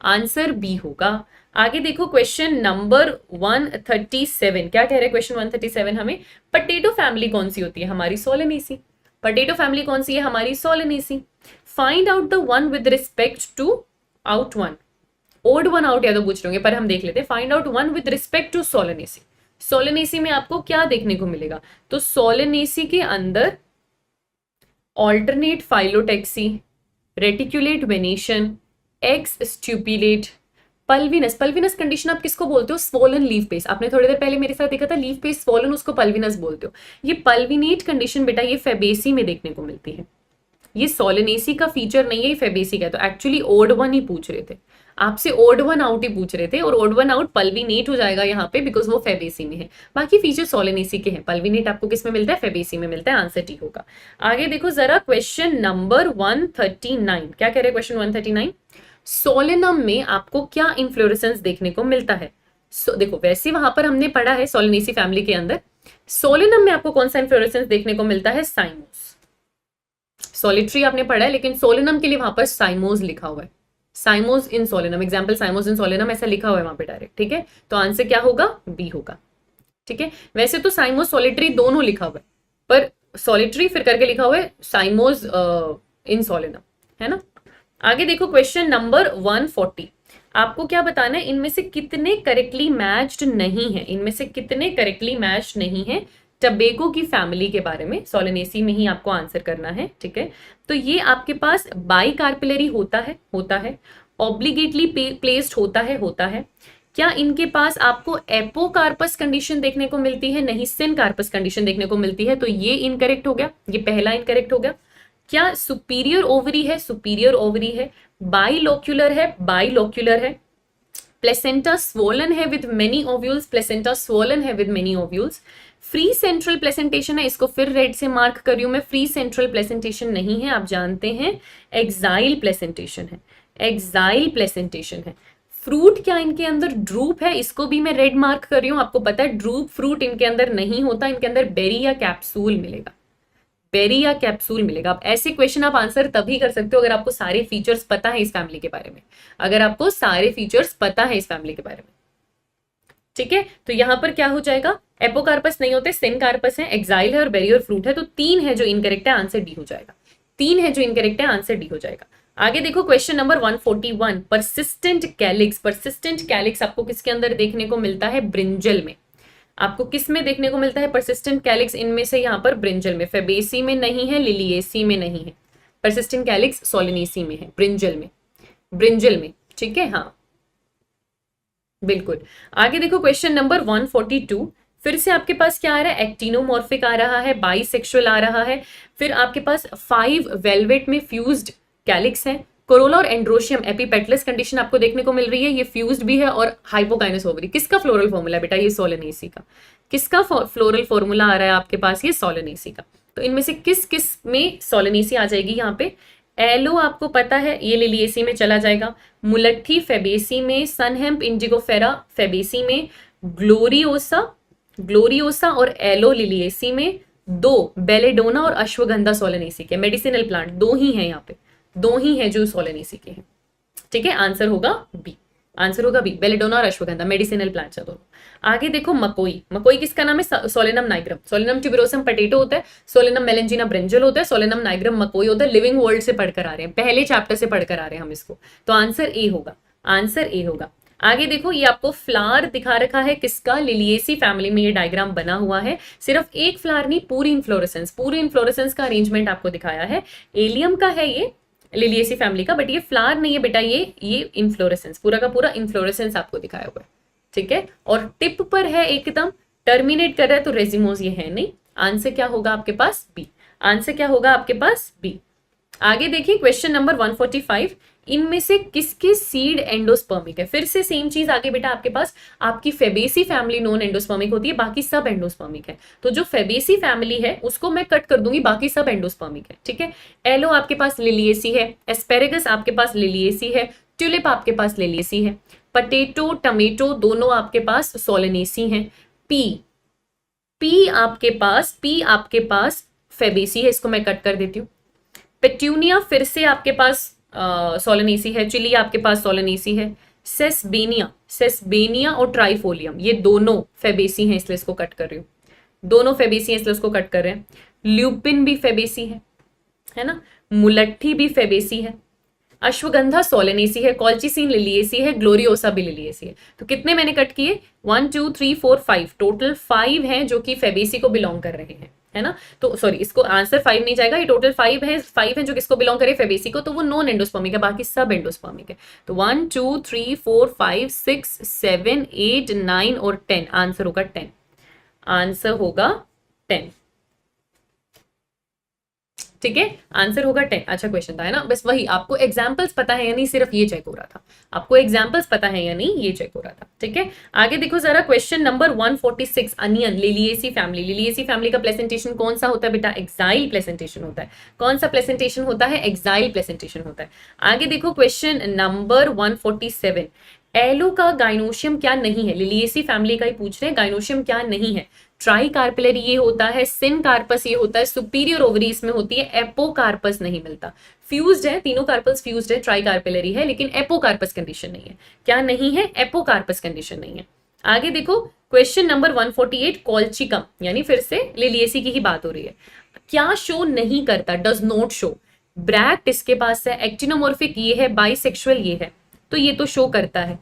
आंसर बी होगा। आगे देखो क्वेश्चन नंबर 137, क्या कह रहे हैं क्वेश्चन 137 हमें? पोटैटो फैमिली कौन सी होती है? हमारी सोलेनेसी। पोटैटो फैमिली कौन सी है? हमारी Solanaceae. Find out the one with respect to out one, odd one out या तो पूछ रहे होंगे, पर हम देख लेते हैं। Find out one with respect to Solanaceae. Solanaceae में आपको क्या देखने को मिलेगा? तो सोलेनेसी के अंदर alternate phyllotaxy, reticulate venation, ex stipulate, pulvinus. Pulvinus condition आप किसको बोलते हो? Swollen leaf base. आपने थोड़ी देर पहले मेरे साथ देखा था, लीफ पेस स्वोलन, उसको पल्विनस बोलते हो। ये पल्विनेट कंडीशन बेटा ये फेबेसी में देखने को मिलती है, ये सोलेनेसी का फीचर नहीं है, ये फेबेसी का है। तो एक्चुअली ओड वन ही पूछ रहे थे आपसे, ओड वन आउट ही पूछ रहे थे, और ओड वन आउट पल्विनेट हो जाएगा यहाँ पे, बिकॉज वो फेबेसी में है। बाकी फीचर सोलेनेसी के हैं। पल्विनेट आपको किस में मिलता है? फेबेसी में मिलता है। आंसर टी होगा। आगे देखो जरा क्वेश्चन नंबर 139, क्या कह रहे हैं क्वेश्चन 139? सोलेनम में आपको क्या इन्फ्लोरेसेंस देखने को मिलता है? देखो वैसे वहां पर हमने पढ़ा है सोलेनेसी फैमिली के अंदर, सोलेनम में आपको कौन सा इन्फ्लोरेसेंस देखने को मिलता है? साइमोस। सॉलिटरी आपने पढ़ा है, लेकिन सोलेनम के लिए वहां पर साइमोस लिखा हुआ है, साइमोस इन सोलेनम, एग्जाम्पल साइमोस इन सोलेनम ऐसा लिखा हुआ है वहां पे डायरेक्ट, ठीक है। तो आंसर क्या होगा? बी होगा, ठीक है। वैसे तो साइमोस सॉलिटरी दोनों लिखा हुआ है, पर सॉलिटरी फिर करके लिखा हुआ है साइमोस इन सोलेनम, है ना। आगे देखो क्वेश्चन नंबर 140, आपको क्या बताना है? इनमें से कितने करेक्टली मैच्ड नहीं है? इनमें से कितने करेक्टली मैच्ड नहीं है टबेको की फैमिली के बारे में? सोलेनेसी में ही आपको आंसर करना है, ठीक है। तो ये आपके पास बाई कार्पिलरी होता है, ऑब्लिगेटली प्लेस्ड होता है। क्या इनके पास आपको एपोकार्पस कंडीशन देखने को मिलती है? नहीं, सिनकार्पस कंडीशन देखने को मिलती है, तो ये इनकरेक्ट हो गया, ये पहला इनकरेक्ट हो गया। क्या सुपीरियर ओवरी है? सुपीरियर ओवरी है। बाइलोक्यूलर है? बाइलोक्यूलर है। प्लेसेंटा स्वोलन है with many ovules? Placenta swollen है with many ovules. Free central placentation है, इसको फिर रेड से मार्क कर रही हूं मैं, फ्री सेंट्रल प्लेसेंटेशन नहीं है, आप जानते हैं एक्साइल प्लेसेंटेशन है, एक्साइल प्लेसेंटेशन है। फ्रूट क्या इनके अंदर ड्रूप है? इसको भी मैं रेड मार्क कर रही हूं। आपको पता है ड्रूप फ्रूट इनके अंदर नहीं होता, इनके अंदर बेरी या कैप्सूल मिलेगा, बेरी या कैप्सूल मिलेगा। अब ऐसे क्वेश्चन आप आंसर तभी कर सकते हो अगर आपको सारे फीचर्स पता है इस फैमिली के बारे में, अगर आपको सारे फीचर्स पता है इस फैमिली के बारे में, ठीक है। तो यहां पर क्या हो जाएगा? एपोकार्पस नहीं होते, सिनकार्पस है, एक्साइल है और बेरी और फ्रूट है। तो 3 है जो इनकरेक्ट है, आंसर डी हो जाएगा। 3 है जो इनकरेक्ट है, आंसर डी हो जाएगा। आगे देखो question number 141, persistent calyx. Persistent calyx आपको किसके अंदर देखने को मिलता है? ब्रिंजल में। आपको किस में देखने को मिलता है परसिस्टेंट कैलिक्स? इनमें से यहाँ पर ब्रिंजल में, फेबेसी में नहीं है, लिलिएसी में नहीं है, परसिस्टेंट कैलिक्स सोलेनेसी में है, ब्रिंजल में, ब्रिंजल में, ठीक है। हाँ बिल्कुल। आगे देखो क्वेश्चन नंबर 142, फिर से आपके पास क्या आ रहा है? एक्टिनोमॉर्फिक आ रहा है, बाइसेक्सुअल आ रहा है, फिर आपके पास 5 वेलवेट में फ्यूज्ड कैलिक्स है, कोरोला और एंड्रोशियम एपिपेटलस कंडीशन आपको देखने को मिल रही है, ये फ्यूज्ड भी है और हाइपोकाइनस ओवरी। किसका फ्लोरल फॉर्मूला बेटा? ये सोलेनेसी का। किसका फ्लोरल फॉर्मूला आ रहा है आपके पास? ये सोलेनेसी का। तो इनमें से किस किस में सोलेनेसी आ जाएगी यहाँ पे? एलो आपको पता है ये लिलिएसी में चला जाएगा, मुलट्ठी फेबेसी में, सनहेम्प इंडिगोफेरा फेबेसी में, ग्लोरियोसा ग्लोरियोसा और एलो लिलिएसी में, 2 बेलेडोना और अश्वगंधा सोलेनेसी के। मेडिसिनल प्लांट 2 ही हैं यहाँ पे, 2 ही हैं जो सोलेनेसी के हैं, ठीक है। आंसर होगा बी, आंसर होगा बी, बेलेडोना और अश्वगंधा मेडिसिनल प्लांट्स है दोनों। आगे देखो मकोई, मकोई किसका नाम है? Solanum nigrum. Solanum tuberosum potato होता है, सोलेनम मेलेंजिना ब्रिंजल होता है, सोलेनम नाइग्रम मकोई होता है। लिविंग वर्ल्ड से पढ़कर आ रहे हैं, पहले चैप्टर से पढ़कर आ रहे हैं हम इसको, तो आंसर ए होगा, आंसर ए होगा। आगे देखो ये आपको फ्लावर दिखा रखा है किसका? लिलिएसी फैमिली में ये डायग्राम बना हुआ है, सिर्फ एक फ्लावर नहीं पूरी इन्फ्लोरेसेंस, पूरी इन्फ्लोरेसेंस का अरेंजमेंट आपको दिखाया है। एलियम का है ये लिलिएसी फैमिली का, बट ये फ्लावर नहीं है बेटा, ये इन्फ्लोरेसेंस, पूरा का पूरा इन्फ्लोरेसेंस आपको दिखाया हुआ है, ठीक है। और टिप पर है एकदम, टर्मिनेट कर रहा है, तो रेजिमोज ये है नहीं। आंसर क्या होगा आपके पास? बी, आंसर क्या होगा आपके पास? बी। आगे देखिए क्वेश्चन नंबर 145, इनमें से किसके सीड एंडोस्पर्मिक है? फिर से सेम चीज आगे बेटा आपके पास, आपकी फेबेसी फैमिली नॉन एंडोस्पर्मिक होती है, बाकी सब एंडोस्पर्मिक है। तो जो फेबेसी फैमिली है उसको मैं कट कर दूंगी, बाकी सब एंडोस्पर्मिक है, ठीक है। एलो आपके पास लिलिएसी है, एस्पेरेगस आपके पास लिलिएसी है, ट्यूलिप आपके पास लिलिएसी है, पटेटो टमेटो दोनों आपके पास सोलेनेसी हैं, पी आपके पास फेबेसी है, इसको मैं कट कर देती हूँ। पेट्यूनिया फिर से आपके पास सोलेनेसी है, चिली आपके पास सोलेनेसी है, सेसबेनिया और ट्राइफोलियम ये दोनों फेबेसी हैं, इसलिए इसको कट कर रही हूँ, दोनों फेबेसी हैं इसलिए उसको कट कर रहे हैं। ल्यूपिन भी फेबेसी है ना, मुलट्ठी भी फेबेसी है, अश्वगंधा सोलेनेसी है, कॉल्चिसिन लिलिएसी है, ग्लोरियोसा भी लिलिएसी है। तो कितने मैंने कट किए? 1 2 3 4 5, टोटल 5 हैं जो कि फेबेसी को बिलोंग कर रहे हैं, है ना। तो सॉरी, इसको आंसर 5 नहीं जाएगा, ये टोटल 5 है जो किसको बिलोंग करे? फेबेसी को, तो वो नॉन एंडोस्पर्मिक है, बाकी सब एंडोस्पर्मिक है। तो 1 2 3 4 5 6 7 8 9 और 10, आंसर होगा 10, आंसर होगा 10, ठीक है, आंसर होगा 10। अच्छा क्वेश्चन था, है ना। बस वही, आपको एग्जांपल्स पता है या नहीं, सिर्फ ये चेक हो रहा था, आपको एग्जांपल्स पता है या नहीं ये चेक हो रहा था, ठीक है। आगे देखो जरा question number 146, onion Liliaceae family. Liliaceae family का प्लेसेंटेशन कौन सा होता है बेटा? एक्साइल प्लेसेंटेशन होता है। कौन सा प्लेसेंटेशन होता है? एक्साइल प्लेसेंटेशन होता है। आगे देखो क्वेश्चन नंबर 147, एलो का गाइनोशियम क्या नहीं है? लिलिएसी फैमिली का ही पूछ रहे हैं, गाइनोशियम क्या नहीं है? ट्राई कार्पिलरी ये होता है, सिन कार्पस ये होता है, सुपीरियर ओवरी इसमें होती है, एपोकार्पस नहीं मिलता। फ्यूज्ड है, तीनों कार्पल्स फ्यूज्ड है, ट्राई कार्पिलरी है, लेकिन एपोकार्पस कंडीशन नहीं है। क्या नहीं है? एपोकार्पस कंडीशन नहीं है। आगे देखो क्वेश्चन नंबर 148, कॉल्चिकम, यानी फिर से लिलिएसी की ही बात हो रही है। क्या शो नहीं करता? Does not show. ब्रैक्ट इसके पास है, एक्टिनोमॉर्फिक ये है, बाइसेक्सुअल ये है, तो ये तो शो करता है।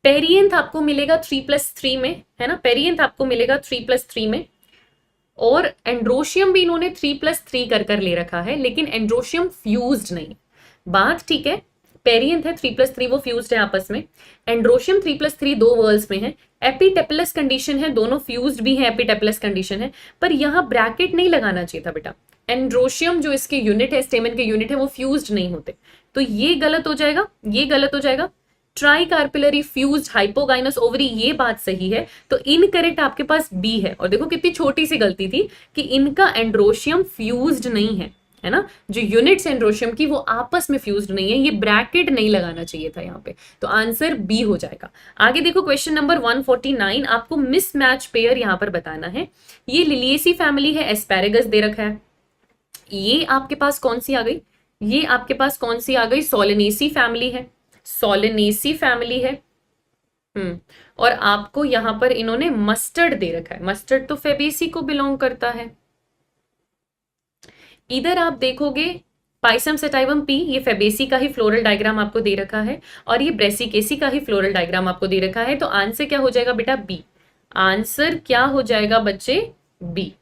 पेरियंथ आपको मिलेगा 3+3 में, है ना, पेरियंथ आपको मिलेगा 3+3 में, और एंड्रोशियम भी इन्होंने 3+3 कर ले रखा है, लेकिन एंड्रोशियम फ्यूज्ड नहीं। बात ठीक है, पेरियंथ है 3+3, वो फ्यूज्ड है आपस में। एंड्रोशियम 3+3 दो वर्ल्स में है। एपिटेपलस कंडीशन है, दोनों फ्यूज्ड भी है, एपिटेपलस कंडीशन है, पर यहाँ ब्रैकेट नहीं लगाना चाहिए था बेटा। एंड्रोशियम जो इसके यूनिट है, स्टेमन के यूनिट है, वो फ्यूज्ड नहीं होते, तो ये गलत हो जाएगा, ये गलत हो जाएगा। ट्राई कार्पिलरी फ्यूज्ड हाइपोगाइनस ओवरी, ये बात सही है, तो इनकरेक्ट आपके पास बी है। और देखो कितनी छोटी सी गलती थी कि इनका एंड्रोशियम फ्यूज्ड नहीं है ना, जो यूनिट्स एंड्रोशियम की वो आपस में फ्यूज्ड नहीं है, ये ब्रैकेट नहीं लगाना चाहिए था यहाँ पे, तो आंसर बी हो जाएगा। आगे देखो क्वेश्चन नंबर 149, आपको मिसमैच पेयर यहाँ पर बताना है। ये लिलिएसी फैमिली है, एस्पैरेगस दे रखा है, ये आपके पास कौन सी आ गई? ये आपके पास कौन सी आ गई? सोलेनेसी फैमिली है, सोलेनेसी फैमिली है। और आपको यहां पर इन्होंने मस्टर्ड दे रखा है, मस्टर्ड तो फेबेसी को बिलोंग करता है। इधर आप देखोगे पाइसम सेटाइवम पी, ये फेबेसी का ही फ्लोरल डायग्राम आपको दे रखा है, और ये ब्रेसिकेसी का ही फ्लोरल डायग्राम आपको दे रखा है, तो आंसर क्या हो जाएगा बेटा? बी, आंसर क्या हो जाएगा बच्चे? बी।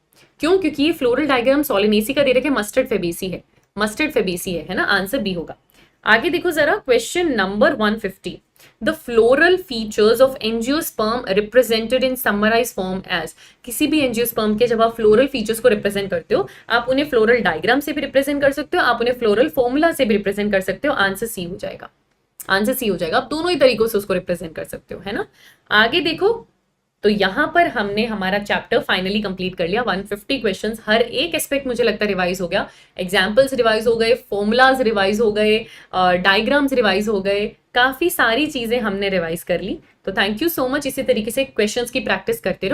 क्यों? क्योंकि ये फ्लोरल डायग्राम सोलिनेसी का दे रखे मस्टर्ड फेबेसी है, मस्टर्ड फेबेसी है ना, आंसर बी होगा। आगे देखो जरा question number 150। The floral features of angiosperm represented in summarised form as. किसी भी एंजियोस्पर्म के जब आप फ्लोरल फीचर्स को रिप्रेजेंट करते हो, आप उन्हें फ्लोरल डायग्राम से भी रिप्रेजेंट कर सकते हो, आप उन्हें फ्लोरल फॉर्मूला से भी रिप्रेजेंट कर सकते हो। आंसर सी हो जाएगा, आंसर सी हो जाएगा। आप दोनों ही तरीकों से उसको रिप्रेजेंट कर सकते हो, है ना। आगे देखो, तो यहां पर हमने हमारा चैप्टर फाइनली कंप्लीट कर लिया। 150 क्वेश्चंस, हर एक एस्पेक्ट मुझे लगता है रिवाइज हो गया। एग्जाम्पल्स रिवाइज हो गए, फॉर्मूलाज रिवाइज हो गए, डायग्राम्स रिवाइज हो गए, काफी सारी चीजें हमने रिवाइज कर ली। तो थैंक यू सो मच। इसी तरीके से क्वेश्चंस की प्रैक्टिस करते रहो।